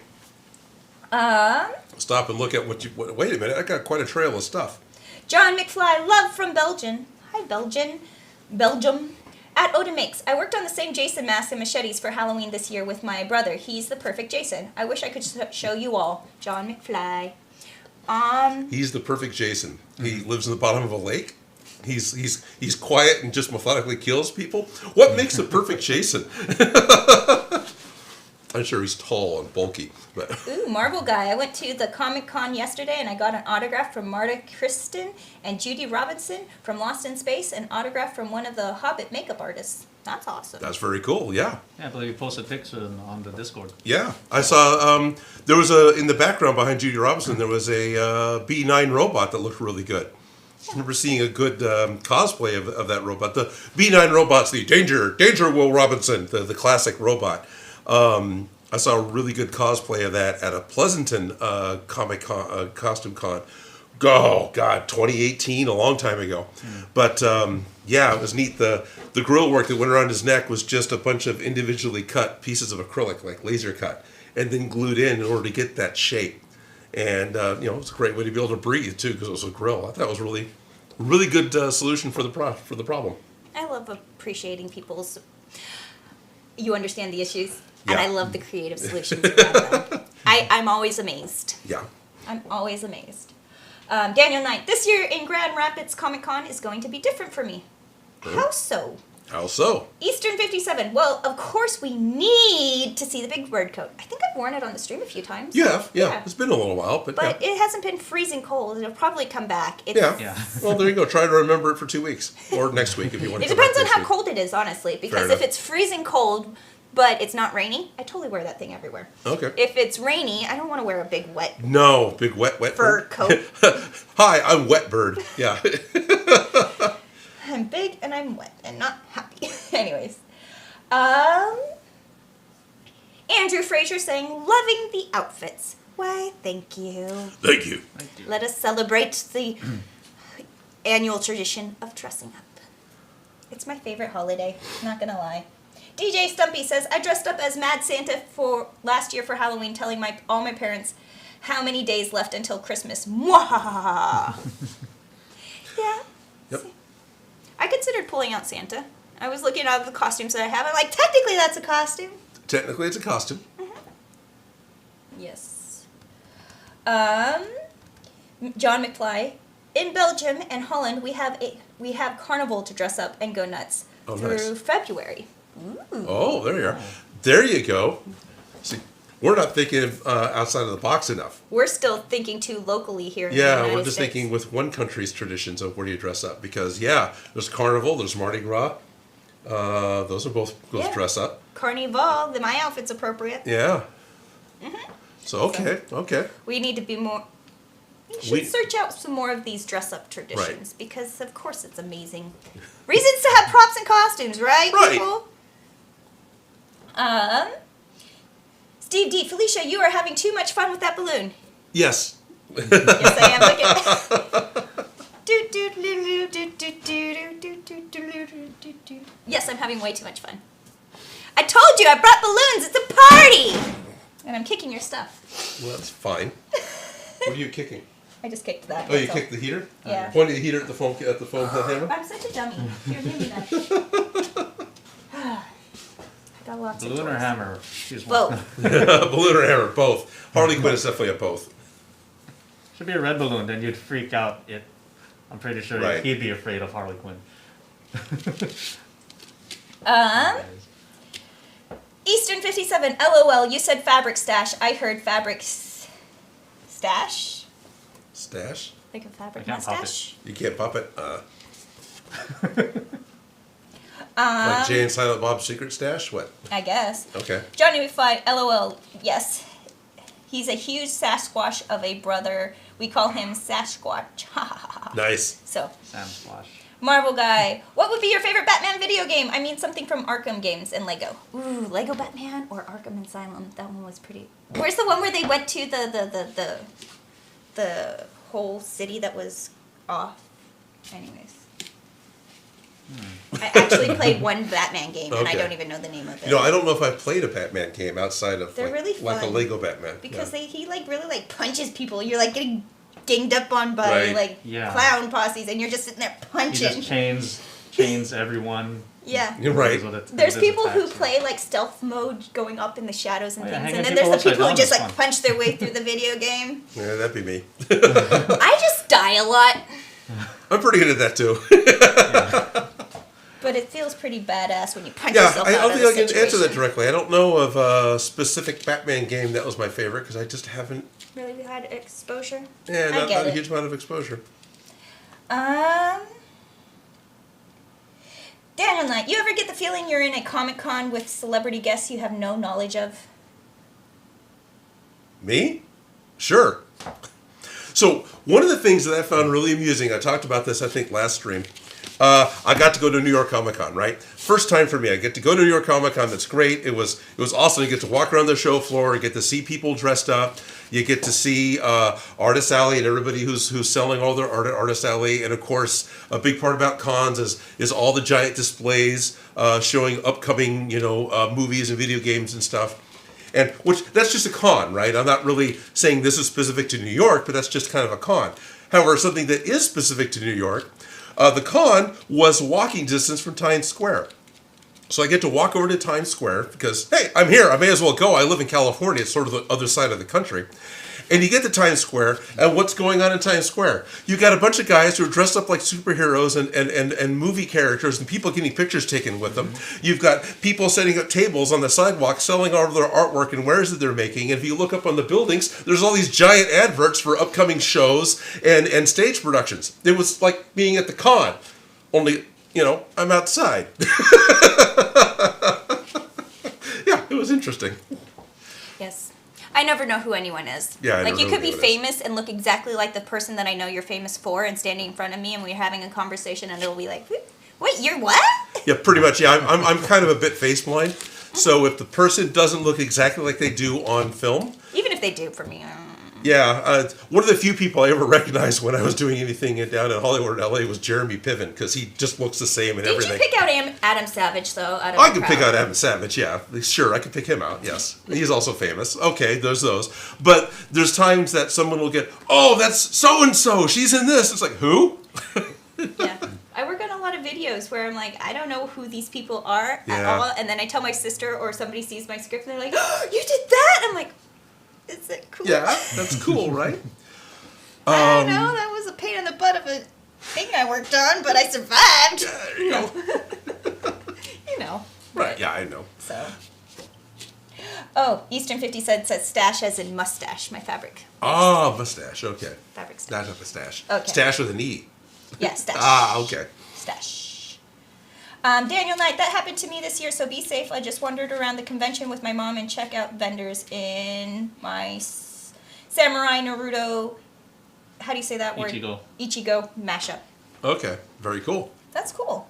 Stop and look at what you... Wait a minute, I got quite a trail of stuff. John McFly, love from Belgium. Hi, Belgium. At Odin Makes. I worked on the same Jason mask and machetes for Halloween this year with my brother. He's the perfect Jason. I wish I could show you all. John McFly. He's the perfect Jason. He lives in the bottom of a lake. He's quiet and just methodically kills people. What makes the perfect Jason? I'm sure he's tall and bulky. But Ooh, Marvel Guy. I went to the Comic-Con yesterday and I got an autograph from Marta Kristen and Judy Robinson from Lost in Space, an autograph from one of the Hobbit makeup artists. That's awesome. that's very cool. Yeah. Yeah, I believe you posted pictures on the Discord. Yeah. I saw there was in the background behind Judy Robinson, there was a B9 robot that looked really good. I remember seeing a good cosplay of that robot. The B9 robot's the Danger Will Robinson, the classic robot. I saw a really good cosplay of that at a Pleasanton Comic Con, Costume Con. Oh, God, 2018, a long time ago. But, yeah, it was neat. The grill work that went around his neck was just a bunch of individually cut pieces of acrylic, like laser cut, and then glued in order to get that shape. And, it was a great way to be able to breathe, too, because it was a grill. I thought it was really good solution for the problem. I love appreciating people's... You understand the issues, Yeah. and I love the creative solutions around them. I'm always amazed. Yeah. I'm always amazed. Daniel Knight, this year in Grand Rapids Comic Con is going to be different for me. How so? How so? Eastern 57. Well, of course we need to see the big bird coat. I think I've worn it on the stream a few times. You have, yeah. Yeah. It's been a little while, but But yeah. it hasn't been freezing cold. It'll probably come back. It's, Yeah. Yeah. Well, there you go. Try to remember it for 2 weeks. Or next week if you want to It come depends back on next how week. cold it is, honestly. Because enough. if it's freezing cold, but it's not rainy, I totally wear that thing everywhere. Okay. If it's rainy, I don't want to wear a big wet No, big wet fur bird. coat. Hi, I'm Wet Bird. Yeah. I'm big and I'm wet and not happy. Anyways. Andrew Fraser saying, loving the outfits. Why, thank you. Thank you. Thank you. Let us celebrate the annual tradition of dressing up. It's my favorite holiday, not gonna lie. DJ Stumpy says, I dressed up as Mad Santa for last year for Halloween, telling all my parents how many days left until Christmas. Mwahaha. Yeah. Yep. I considered pulling out Santa. I was looking at the costumes that I have. I'm like, technically that's a costume. Technically, it's a costume. Yes. John McFly. In Belgium and Holland, we have Carnival to dress up and go nuts through nice. February. Oh, there you are. There you go. See, we're not thinking outside of the box enough. We're still thinking too locally here in the Yeah, United we're just States. thinking with one country's traditions of where do you dress up. Because, yeah, there's Carnival, there's Mardi Gras. Those are both Yeah. dress up. Carnival, my outfit's appropriate. Yeah. So, okay. We need to be more... We should We- search out some more of these dress-up traditions because, of course, it's amazing. Reasons to have props and costumes, right, Right. people? Steve D. Felicia, you are having too much fun with that balloon. Yes. Yes, I am. Look at... Yes, I'm having way too much fun. I told you, I brought balloons. It's a party. And I'm kicking your stuff. Well, that's fine. What are you kicking? I just kicked that. Oh, you that's all. kicked the heater? Yeah. Pointing the heater at the foam hammer? I'm such a dummy. Here, give me that. I got lots of Balloon or toys. hammer? Choose one. Both. Balloon or hammer, both. Harley Quinn is definitely a both. Should be a red balloon, then you'd freak out. I'm pretty sure Right. he'd be afraid of Harley Quinn. Eastern Eastern 57, LOL, you said fabric stash. I heard fabric stash? Stash? Like a fabric I can't pop mustache? You can't pop it? Like Jay and Silent Bob's secret stash? What? I guess. Okay. Johnny McFly, LOL, yes. He's a huge Sasquatch of a brother. We call him Sasquatch. Ha ha ha. Nice. So, Sam Splash. Marvel Guy, what would be your favorite Batman video game? I mean, something from Arkham games and Lego. Ooh, Lego Batman or Arkham Asylum. That one was pretty. Where's the one where they went to the whole city that was off? Anyways. I actually played one Batman game, and I Okay. don't even know the name of it. You know, I don't know if I've played a Batman game outside of They're like, really like a fun. Lego Batman. Because Yeah. he like really like punches people. You're like getting ganged up on by Right. like Yeah. clown posses, and you're just sitting there He punching. just chains everyone. Yeah. You're right. There's people who play like stealth mode, going up in the shadows and Oh, yeah, things, hanging and then there's the people people who upside just down like is fun. punch their way through the video game. Yeah, that'd be me. I just die a lot, I'm pretty good at that too. but it feels pretty badass when you punch Yeah, yourself I out don't of think I the can answer that situation. directly. I don't know of a specific Batman game that was my favorite because I just haven't. Really had exposure. Yeah, I not get a it. huge amount of exposure. Daniel Knight, you ever get the feeling you're in a Comic-Con with celebrity guests you have no knowledge of? Me? Sure. So one of the things that I found really amusing, I talked about this I think last stream. I got to go to New York Comic Con, right? First time for me. I get to go to New York Comic Con. That's great. It was awesome. You get to walk around the show floor. You get to see people dressed up. You get to see Artist Alley and everybody who's selling all their art at Artist Alley. And of course, a big part about cons is all the giant displays showing upcoming movies and video games and stuff. And which that's just a con, right? I'm not really saying this is specific to New York, but that's just kind of a con. However, something that is specific to New York, the con was walking distance from Times Square. So I get to walk over to Times Square because, hey, I'm here. I may as well go. I live in California. It's sort of the other side of the country. And you get to Times Square, and what's going on in Times Square? You got a bunch of guys who are dressed up like superheroes and movie characters and people getting pictures taken with them. You've got people setting up tables on the sidewalk selling all of their artwork and wares that they're making. And if you look up on the buildings, there's all these giant adverts for upcoming shows and stage productions. It was like being at the con, only, I'm outside. Yeah, it was interesting. Yes. I never know who anyone is. Yeah, I like never you know could who be anyone is. famous and look exactly like the person that I know you're famous for, and standing in front of me, and we're having a conversation, and it'll be like, "Wait, you're what?" Yeah, pretty much. Yeah, I'm kind of a bit face blind. So if the person doesn't look exactly like they do on film, Even if they do for me. yeah, one of the few people I ever recognized when I was doing anything down in Hollywood, LA, was Jeremy Piven because he just looks the same and Did everything. you pick out Adam Savage though? Out of I the can pick crowd? out Adam Savage, yeah. Sure, I can pick him out, yes. He's also famous. Okay, there's those. But there's times that someone will get, oh, that's so-and-so, she's in this. It's like, who? Yeah. I work on a lot of videos where I'm like, I don't know who these people are at Yeah. all, and then I tell my sister or somebody sees my script and they're like, "Oh, you did that?" I'm like, "Is it cool?" Yeah, that's cool, right? I don't know. That was a pain in the butt of a thing I worked on, but I survived. There you go. You know. Right, yeah, I know. So. Oh, Eastern 50 says stash as in mustache, my fabric. Ah, mustache, okay. Fabric stash. Not a mustache. Okay. Stash with an E. Yeah, stash. Ah, okay. Stash. Daniel Knight, that happened to me this year, so be safe. I just wandered around the convention with my mom and check out vendors in my Samurai Naruto, how do you say that word? Ichigo mashup. Okay, very cool. That's cool.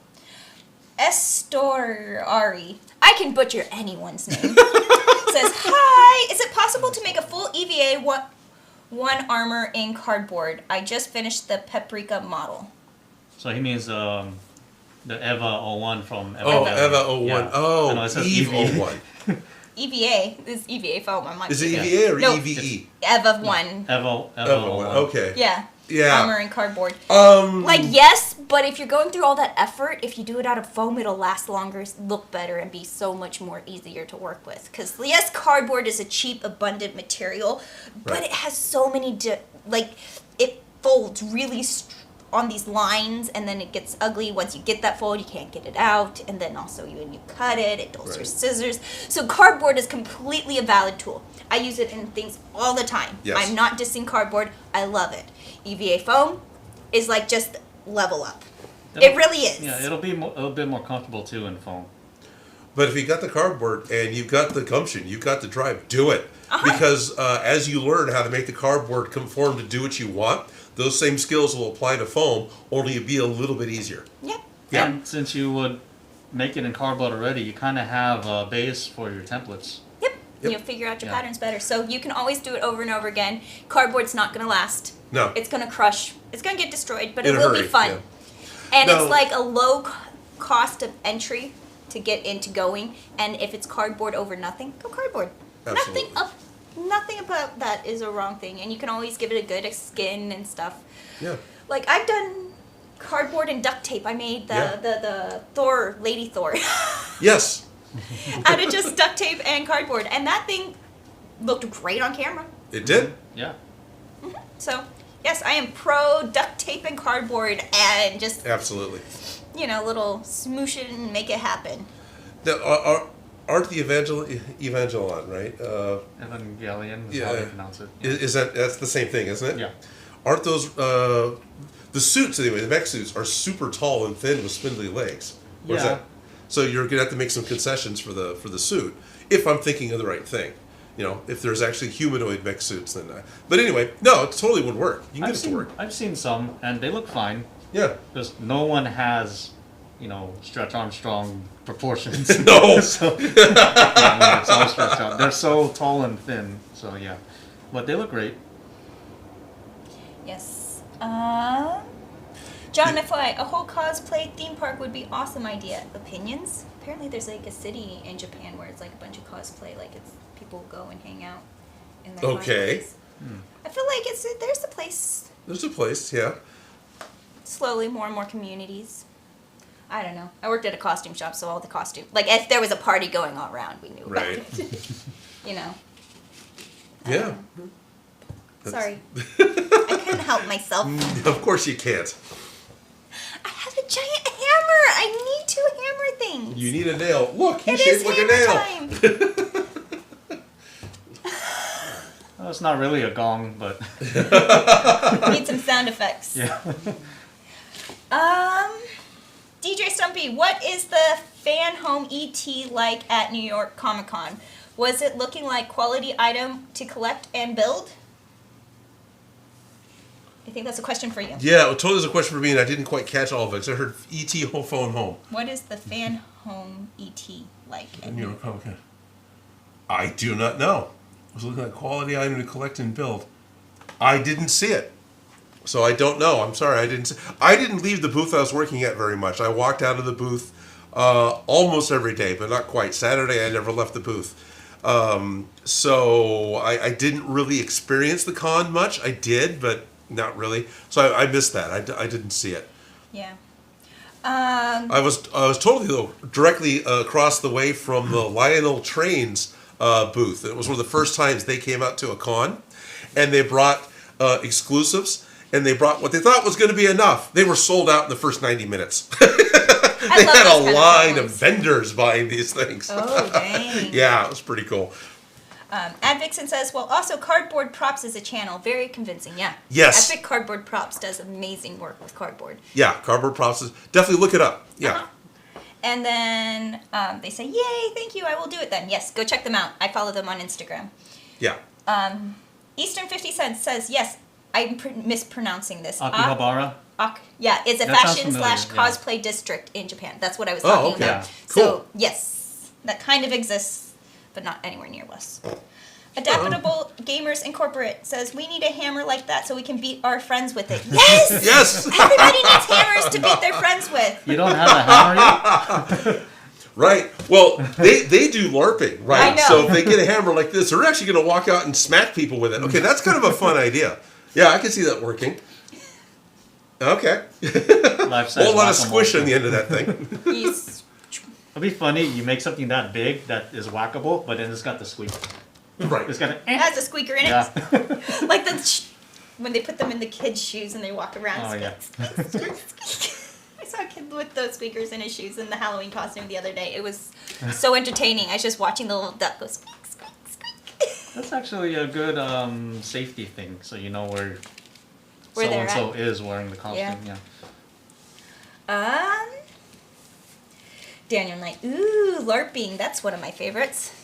Estorari. I can butcher anyone's name. Says, hi, is it possible to make a full EVA one armor in cardboard? I just finished the Paprika model. So he means the Eva 01 from Eva. Oh, Eva 01. Yeah. Oh, I know, it says Eve EVA. 01. EVA. This is EVA foam. I'm like, Is it Yeah. EVA or No. EVE? Eva 1. Eva Eva 01. Okay. Yeah. Yeah. Armor in cardboard. Like, yes, but if you're going through all that effort, if you do it out of foam, it'll last longer, look better, and be so much more easier to work with. Because, yes, cardboard is a cheap, abundant material, but Right. it has so many, it folds really on these lines, and then it gets ugly. Once you get that fold, you can't get it out, and then also when you cut it, it goes through scissors. So cardboard is completely a valid tool. I use it in things all the time. Yes. I'm not dissing cardboard. I love it. EVA foam is like just level up. It really is. Yeah, it'll be a bit more comfortable too in foam. But if you got the cardboard and you've got the gumption, you've got the drive, do it. Uh-huh. Because as you learn how to make the cardboard conform to do what you want, those same skills will apply to foam, only it'll be a little bit easier. Yeah. Yeah. And since you would make it in cardboard already, you kind of have a base for your templates. Yep. Yep. You'll figure out your Yeah. patterns better. So you can always do it over and over again. Cardboard's not going to last. No. It's going to crush. It's going to get destroyed, but In it a will hurry, be fun. yeah. And No. it's like a low cost of entry to get into going. And if it's cardboard over nothing, go cardboard. Absolutely. Nothing about that is a wrong thing. And you can always give it a good skin and stuff. Yeah. Like I've done cardboard and duct tape. I made Yeah. the Thor, Lady Thor, Yes. out of just duct tape and cardboard. And that thing looked great on camera. It did. Yeah. So, yes, I am pro duct tape and cardboard and just, Absolutely. little smoosh it and make it happen. Now, aren't the Evangelon, right? Evangelion is Yeah. how they pronounce it. Is that's the same thing, isn't it? Yeah. Aren't those the suits anyway? The mech suits are super tall and thin with spindly legs. Or is Yeah. that- so you're gonna have to make some concessions for the suit. If I'm thinking of the right thing, if there's actually humanoid mech suits, then. But anyway, no, it totally would work. You can get it to work. I've seen some, and they look fine. Yeah. Because no one has, Stretch Armstrong proportions. No. So, yeah, it's all stretched out. They're so tall and thin, so yeah. But they look great. Yes. John FY, a whole cosplay theme park would be awesome idea. Opinions? Apparently there's like a city in Japan where it's like a bunch of cosplay, like it's people go and hang out in their Okay. cosplays. I feel like there's a place. There's a place, yeah. Slowly, more and more communities. I don't know. I worked at a costume shop, so all the costume, like if there was a party going on around, we knew about Right. it. Yeah. Sorry. I couldn't help myself. Of course you can't. I have a giant hammer. I need to hammer things. You need a nail. Look, he's It is shaped like a nail. hammer time. Well, it's not really a gong, but Need some sound effects. yeah. DJ Stumpy, what is the fan home ET like at New York Comic Con? Was it looking like quality item to collect and build? I think that's a question for you. Yeah, it totally is a question for me, and I didn't quite catch all of it. So I heard E.T. phone home. What is the fan home ET like at New York Comic Con. I do not know. It was looking like quality item to collect and build. I didn't see it. So I don't know. I'm sorry. I didn't leave the booth I was working at very much. I walked out of the booth almost every day, but not quite. Saturday, I never left the booth. So I didn't really experience the con much. I did, but not really. So I missed that. I didn't see it. Yeah. I was totally though directly across the way from the Lionel Trains booth. It was one of the first times they came out to a con, and they brought exclusives, and they brought what they thought was going to be enough. They were sold out in the first 90 minutes. They had a line of vendors buying these things. Oh, dang. Yeah, it was pretty cool. Ad Vixen says, well, also Cardboard Props is a channel. Very convincing, yeah. Yes. Epic Cardboard Props does amazing work with cardboard. Yeah, Cardboard Props. Definitely look it up. Yeah. Uh-huh. And then they say, yay, thank you, I will do it then. Yes, go check them out. I follow them on Instagram. Yeah. Eastern 50 Cents says, yes, I'm mispronouncing this. Akihabara. Yeah, it's a That sounds fashion / familiar, yeah. cosplay district in Japan. That's what I was Oh, talking okay. about. Yeah. Cool. So, yes, that kind of exists, but not anywhere near us. Adaptable Gamers Incorporate says, we need a hammer like that so we can beat our friends with it. Yes! Yes! Everybody needs hammers to beat their friends with. You don't have a hammer yet? Right. Well, they do LARPing, right? I know. So if they get a hammer like this, they're actually going to walk out and smack people with it. Okay, that's kind of a fun idea. Yeah, I can see that working. Okay. Life-size Whole lot of whack-a-mole. squish on the end of that thing. He's, It'd be funny, you make something that big that is whackable, but then it's got the squeak. Right. It's got an it has a squeaker in it. yeah. Like the when they put them in the kids' shoes and they walk around. Oh, yeah. I saw a kid with those squeakers in his shoes in the Halloween costume the other day. It was so entertaining. I was just watching the little duck go squeak, squeak, squeak. That's actually a good safety thing, so you know where Where they're so-and-so at. is wearing the costume. Yeah. Daniel Knight. Ooh, LARPing. That's one of my favorites.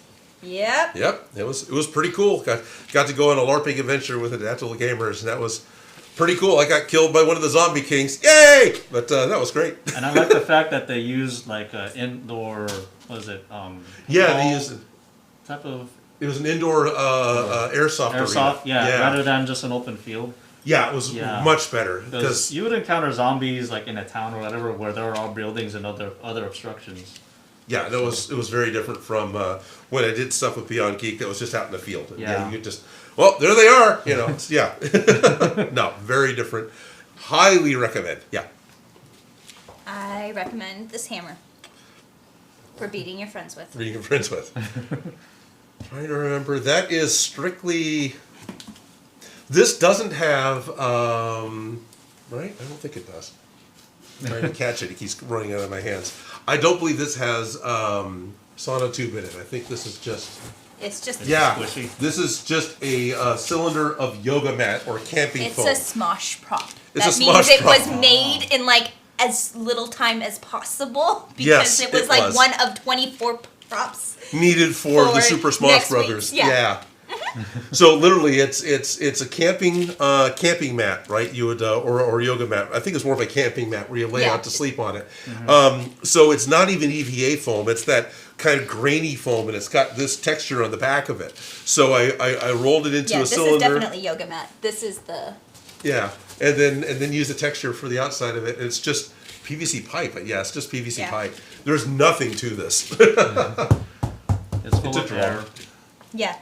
Yep. Yep, it was pretty cool. Got to go on a LARPing adventure with Adaptable Gamers, and that was pretty cool. I got killed by one of the zombie kings. Yay! But that was great. And I like the fact that they used like indoor, what is it? Yeah, they used type of it was an indoor airsoft airsoft. arena. Yeah, rather than just an open field. Yeah, it was much better Because you would encounter zombies like in a town or whatever where there are buildings and other obstructions. yeah, it was very different from when I did stuff with Beyond Geek that was just out in the field. Yeah. You could just there they are. You know, no, very different. Highly recommend. Yeah. I recommend this hammer for beating your friends with. Being friends with. Trying to remember. That is strictly. This doesn't have. Right? I don't think it does. I'm trying to catch it. It keeps running out of my hands. I don't believe this has sonotube in it. I think this is just. It's just squishy. This is just a cylinder of yoga mat or camping foam. It's a Smosh prop. It's that a means Smosh it prop. was made in like as little time as possible because Yes, it was it like was. one of 24 props. Needed for the For Super Smash next Brothers. week's, yeah. So literally, it's a camping mat, right? You would or yoga mat. I think it's more of a camping mat where you lay Yeah. out to sleep on it. So it's not even EVA foam. It's that kind of grainy foam, and it's got this texture on the back of it. So I rolled it into Yeah, a this cylinder. is definitely yoga mat. This is the Yeah, and then use the texture for the outside of it. It's just PVC pipe. Yeah, it's just PVC Yeah. pipe. There's nothing to this. It's full It's a of drawer. air. yeah.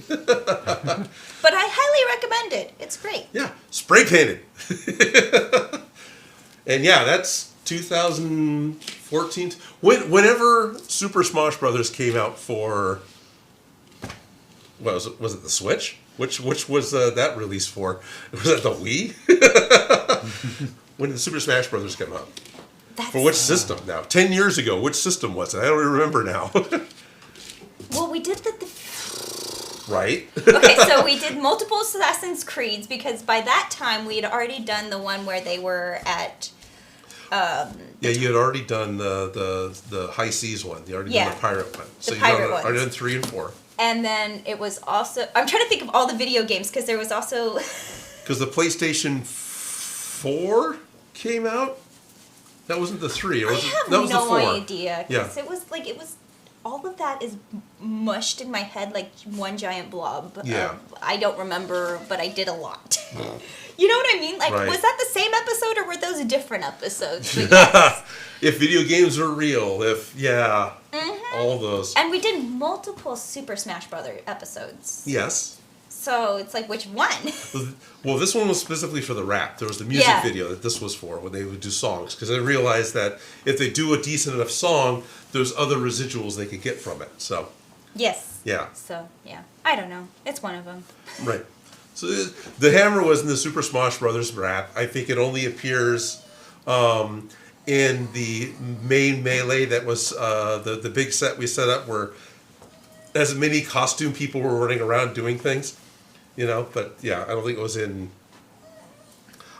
But I highly recommend it. It's great. Yeah, spray painted. And yeah, that's 2014. Whenever Super Smash Brothers came out for, what was it? Was it the Switch? Which was that released for? Was that the Wii? When did Super Smash Brothers come out? That's, For which system now? 10 years ago, which system was it? I don't even remember now. well, we did the Right? okay, so we did multiple Assassin's Creeds because by that time we had already done the one where they were at. Yeah, you had already done the High Seas one. You already done Yeah. the pirate one. So The you pirate already ones. done 3 and 4. And then it was also. I'm trying to think of all the video games because there was also. Because the PlayStation 4 came out. That wasn't the 3. It I was, have that was no the 4. idea. Yeah. Because it was. All of that is mushed in my head like one giant blob. Yeah. I don't remember, but I did a lot. You know what I mean? Like, Right. was that the same episode or were those different episodes? But yes. If video games were real, all those. And we did multiple Super Smash Brother episodes. Yes. So it's like, which one? Well, this one was specifically for the rap. There was the music Yeah. video that this was for when they would do songs. Because I realized that if they do a decent enough song, there's other residuals they could get from it. So, Yes. yeah. So, yeah. I don't know. It's one of them. Right. So the hammer was in the Super Smash Brothers rap. I think it only appears in the main melee that was the big set we set up where as many costume people were running around doing things, but yeah, I don't think it was in.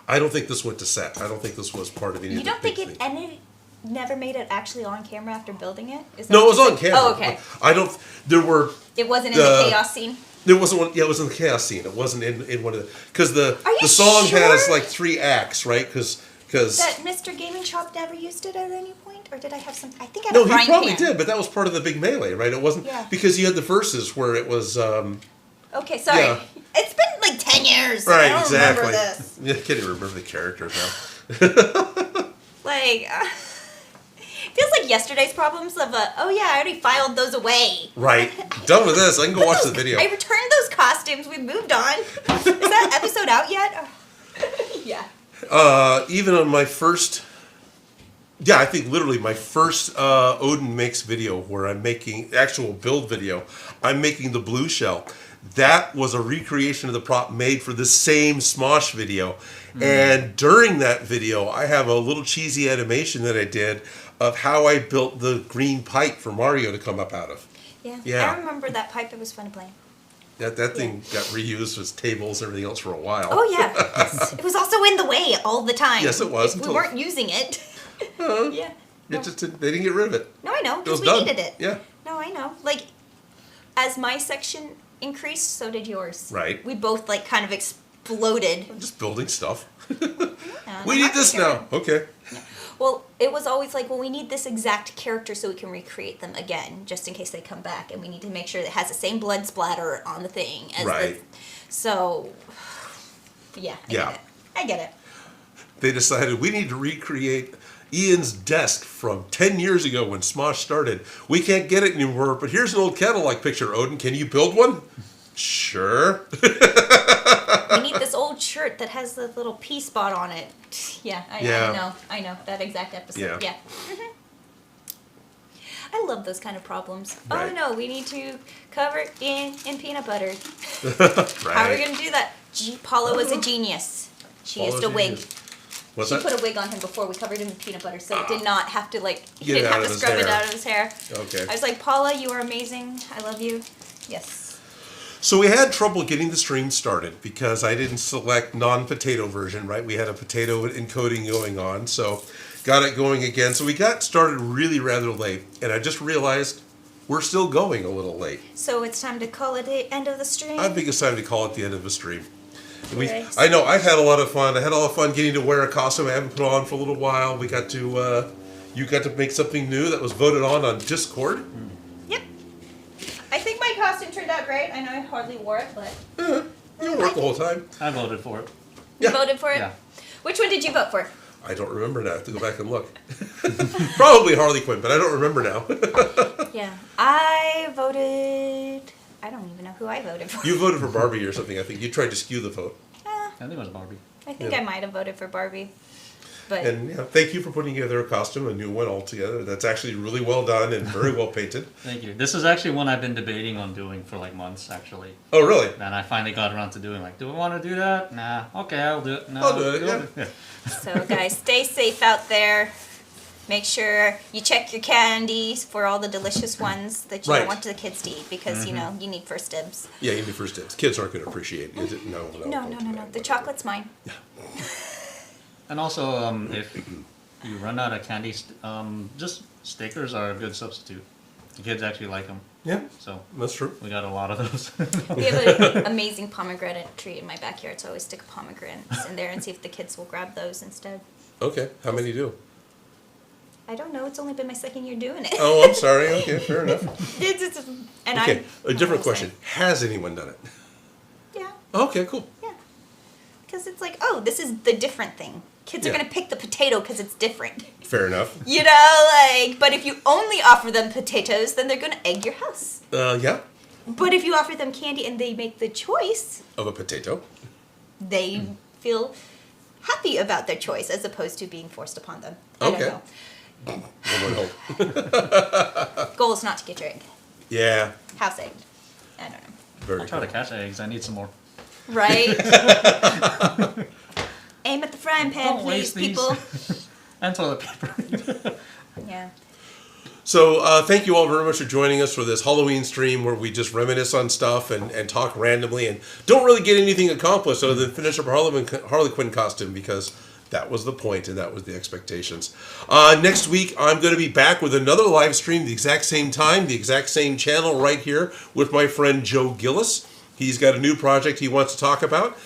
I don't think this went to set. I don't think this was part of any. You of the don't think big it thing. never made it actually on camera after building it? Is that No, it was what on you said? camera. Oh, okay. I don't. There were. It wasn't in the chaos scene? There wasn't one. Yeah, it was in the chaos scene. It wasn't in one of the because the Are you song has sure? like 3 acts, right? Because That Mr. Gaming Shop never used it at any point? Or did I have some... I think I had no, a he frying probably pan. did, but that was part of the big melee, right? It wasn't Yeah. because you had the verses where it was Okay, sorry. Yeah. It's been like 10 years. right. I don't Exactly. remember this. Yeah, I can't even remember the characters now. Like... feels like yesterday's problems of oh yeah, I already filed those away. Right. Done with this. I can go watch the video. I returned those costumes. We moved on. Is that episode out yet? Yeah. Even on my first. Yeah, I think literally my first Odin Makes video where I'm making actual build video. I'm making the blue shell. that was a recreation of the prop made for the same Smosh video. And during that video, I have a little cheesy animation that I did of how I built the green pipe for Mario to come up out of. Yeah. I remember that pipe. It was fun to play. That thing got reused as tables and everything else for a while. Oh, yeah. It was also in the way all the time. Yes, it was. We weren't using it. Yeah. It just they didn't get rid of it. No, I know, It was because we done. needed it. Yeah. No, I know. Like, as my section increased, so did yours. Right. We both, like, kind of exploded. I'm just building stuff. Yeah, We need this now. Okay. Well, it was always like, well, we need this exact character so we can recreate them again, just in case they come back, and we need to make sure that it has the same blood splatter on the thing as Right. So, yeah, I get it. They decided we need to recreate Ian's desk from 10 years ago when Smosh started. We can't get it anymore, but here's an old Cadillac picture, Odin. Can you build one? Sure. We need this old shirt that has the little P spot on it. Yeah, I know that exact episode. Yeah. I love those kind of problems. Right. Oh no, we need to cover it in peanut butter. Right. How are we gonna do that? Paula was a genius. She used a wig. What's She that? put a wig on him before we covered him in peanut butter, so it did not have to he Get didn't out have of to his scrub it hair. out of his hair. Okay. I was like, Paula, you are amazing. I love you. Yes. So we had trouble getting the stream started because I didn't select non-potato version, right? We had a potato encoding going on, so got it going again. So we got started really rather late, and I just realized we're still going a little late. So it's time to call it the end of the stream. I think it's time to call it the end of the stream. Right. I know I've had a lot of fun. I had a lot of fun getting to wear a costume I haven't put on for a little while. We got to, you got to make something new that was voted on Discord. Yep. I think my costume turned out great. I know I hardly wore it, but You worked the whole time. I voted for it. you Yeah. voted for it? Yeah. Which one did you vote for? I don't remember now. I have to go back and look. Probably Harley Quinn, but I don't remember now. Yeah. I voted... I don't even know who I voted for. You voted for Barbie or something, I think. You tried to skew the vote. I think it was Barbie. I think Yeah. I might have voted for Barbie. But And yeah, thank you for putting together a costume, a new one altogether. That's actually really well done and very well painted. Thank you. This is actually one I've been debating on doing for like months, actually. Oh, really? And I finally got around to doing do I want to do that? Nah. Okay, I'll do it. No, I'll do it, yeah. so guys, stay safe out there. Make sure you check your candies for all the delicious ones that you Right. don't want the kids to eat because, you know, you need first dibs. Yeah, you need first dibs. Kids aren't going to appreciate it. No. No. The chocolate's mine. And also, if you run out of candy, just stickers are a good substitute. The kids actually like them. Yeah, So that's true. we got a lot of those. We have an amazing pomegranate tree in my backyard, so I always stick pomegranates in there and see if the kids will grab those instead. Okay, how many do? I don't know. It's only been my second year doing it. Oh, I'm sorry. Okay, fair enough. And Okay, I'm a different almost question. Has anyone done it? there. Okay, cool. Yeah. Because it's like, oh, this is the different thing. Kids are Yeah. going to pick the potato because it's different. Fair enough. You know, like, but if you only offer them potatoes, then they're going to egg your house. Yeah, But if you offer them candy and they make the choice, of a potato. they feel happy about their choice as opposed to being forced upon them. I Okay. don't know. One would hope. Goal is not to get your egg. Yeah, House egged. I don't know. very I'll try cool. to catch eggs. I need some more. Right? Aim at the frying pan, Don't please, waste these. people. And toilet paper. Yeah. So thank you all very much for joining us for this Halloween stream where we just reminisce on stuff and talk randomly and don't really get anything accomplished other than finish up our Harley Quinn costume because that was the point and that was the expectations. Next week, I'm going to be back with another live stream, the exact same time, the exact same channel right here with my friend Joe Gillis. He's got a new project he wants to talk about.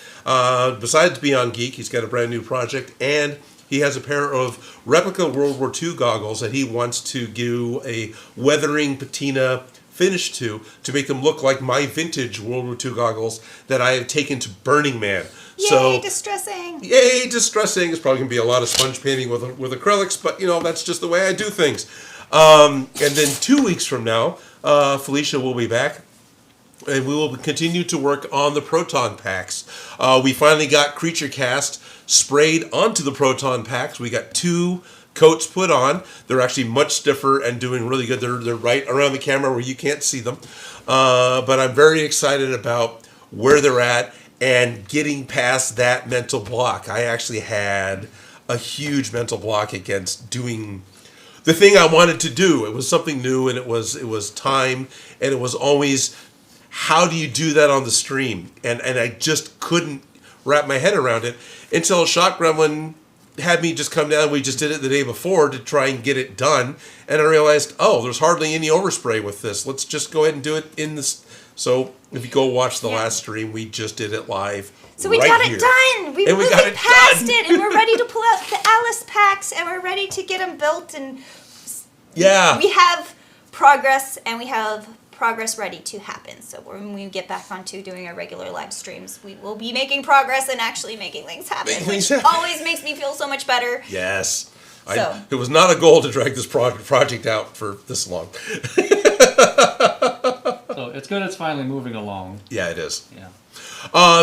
Besides Beyond Geek, he's got a brand new project and he has a pair of replica World War II goggles that he wants to do a weathering patina finish to make them look like my vintage World War II goggles that I have taken to Burning Man. Yay, distressing. Yay, distressing. It's probably going to be a lot of sponge painting with acrylics, but, you know, that's just the way I do things. And then 2 weeks from now, Felicia will be back. And we will continue to work on the proton packs. We finally got Creature Cast sprayed onto the proton packs. We got 2 coats put on. They're actually much stiffer and doing really good. They're right around the camera where you can't see them. But I'm very excited about where they're at and getting past that mental block. I actually had a huge mental block against doing the thing I wanted to do. It was something new, and it was time, and it was always, how do you do that on the stream? And I just couldn't wrap my head around it until Shot Gremlin had me just come down. We just did it the day before to try and get it done, and I realized, oh, there's hardly any overspray with this. Let's just go ahead and do it in this. So if you go watch the last stream, we just did it live. So we got it done. We moved past it, and we're ready to pull out the Alice packs, and we're ready to get them built. And we have progress, and we have progress ready to happen. So when we get back onto doing our regular live streams, we will be making progress and actually making things happen, which always makes me feel so much better. Yes. It was not a goal to drag this project out for this long. So it's good it's finally moving along. Yeah, it is. Yeah.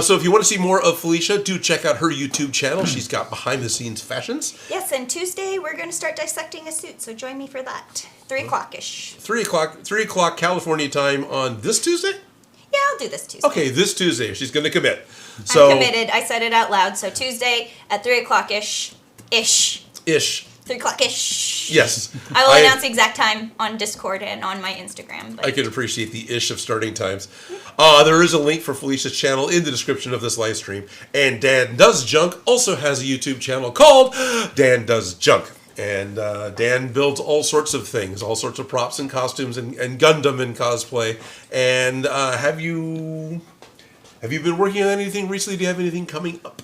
So if you want to see more of Felicia, do check out her YouTube channel. She's got behind-the-scenes fashions. Yes, and Tuesday we're going to start dissecting a suit, so join me for that. 3 o'clock-ish. 3 o'clock California time on this Tuesday? Yeah, I'll do this Tuesday. Okay, this Tuesday. She's going to commit. So, I'm committed. I said it out loud. So Tuesday at 3 o'clock-ish. Ish. 3 o'clock-ish. Yes. I will announce the exact time on Discord and on my Instagram. But I can appreciate the ish of starting times. There is a link for Felicia's channel in the description of this live stream. And Dan Does Junk also has a YouTube channel called Dan Does Junk. And Dan builds all sorts of things, all sorts of props and costumes and Gundam and cosplay. And have you been working on anything recently? Do you have anything coming up?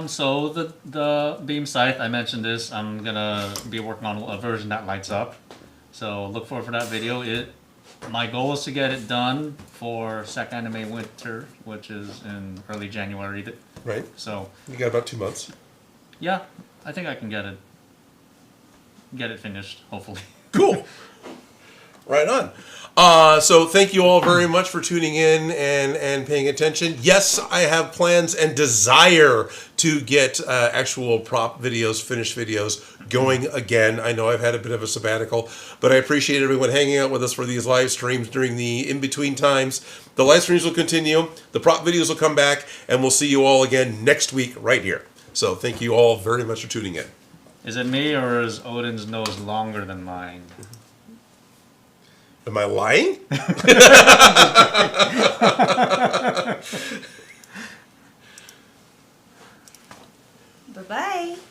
So the beam scythe, I mentioned this. I'm gonna be working on a version that lights up. So look forward for that video. My goal is to get it done for Sec Anime Winter, which is in early January. Right. So You got about 2 months. yeah, I think I can get it finished, hopefully. Cool. Right on. So thank you all very much for tuning in and paying attention. Yes, I have plans and desire to get actual prop videos, finished videos going again. I know I've had a bit of a sabbatical, but I appreciate everyone hanging out with us for these live streams during the in-between times. The live streams will continue. The prop videos will come back, and we'll see you all again next week right here. So thank you all very much for tuning in. Is it me or is Odin's nose longer than mine? Am I lying? bye-bye.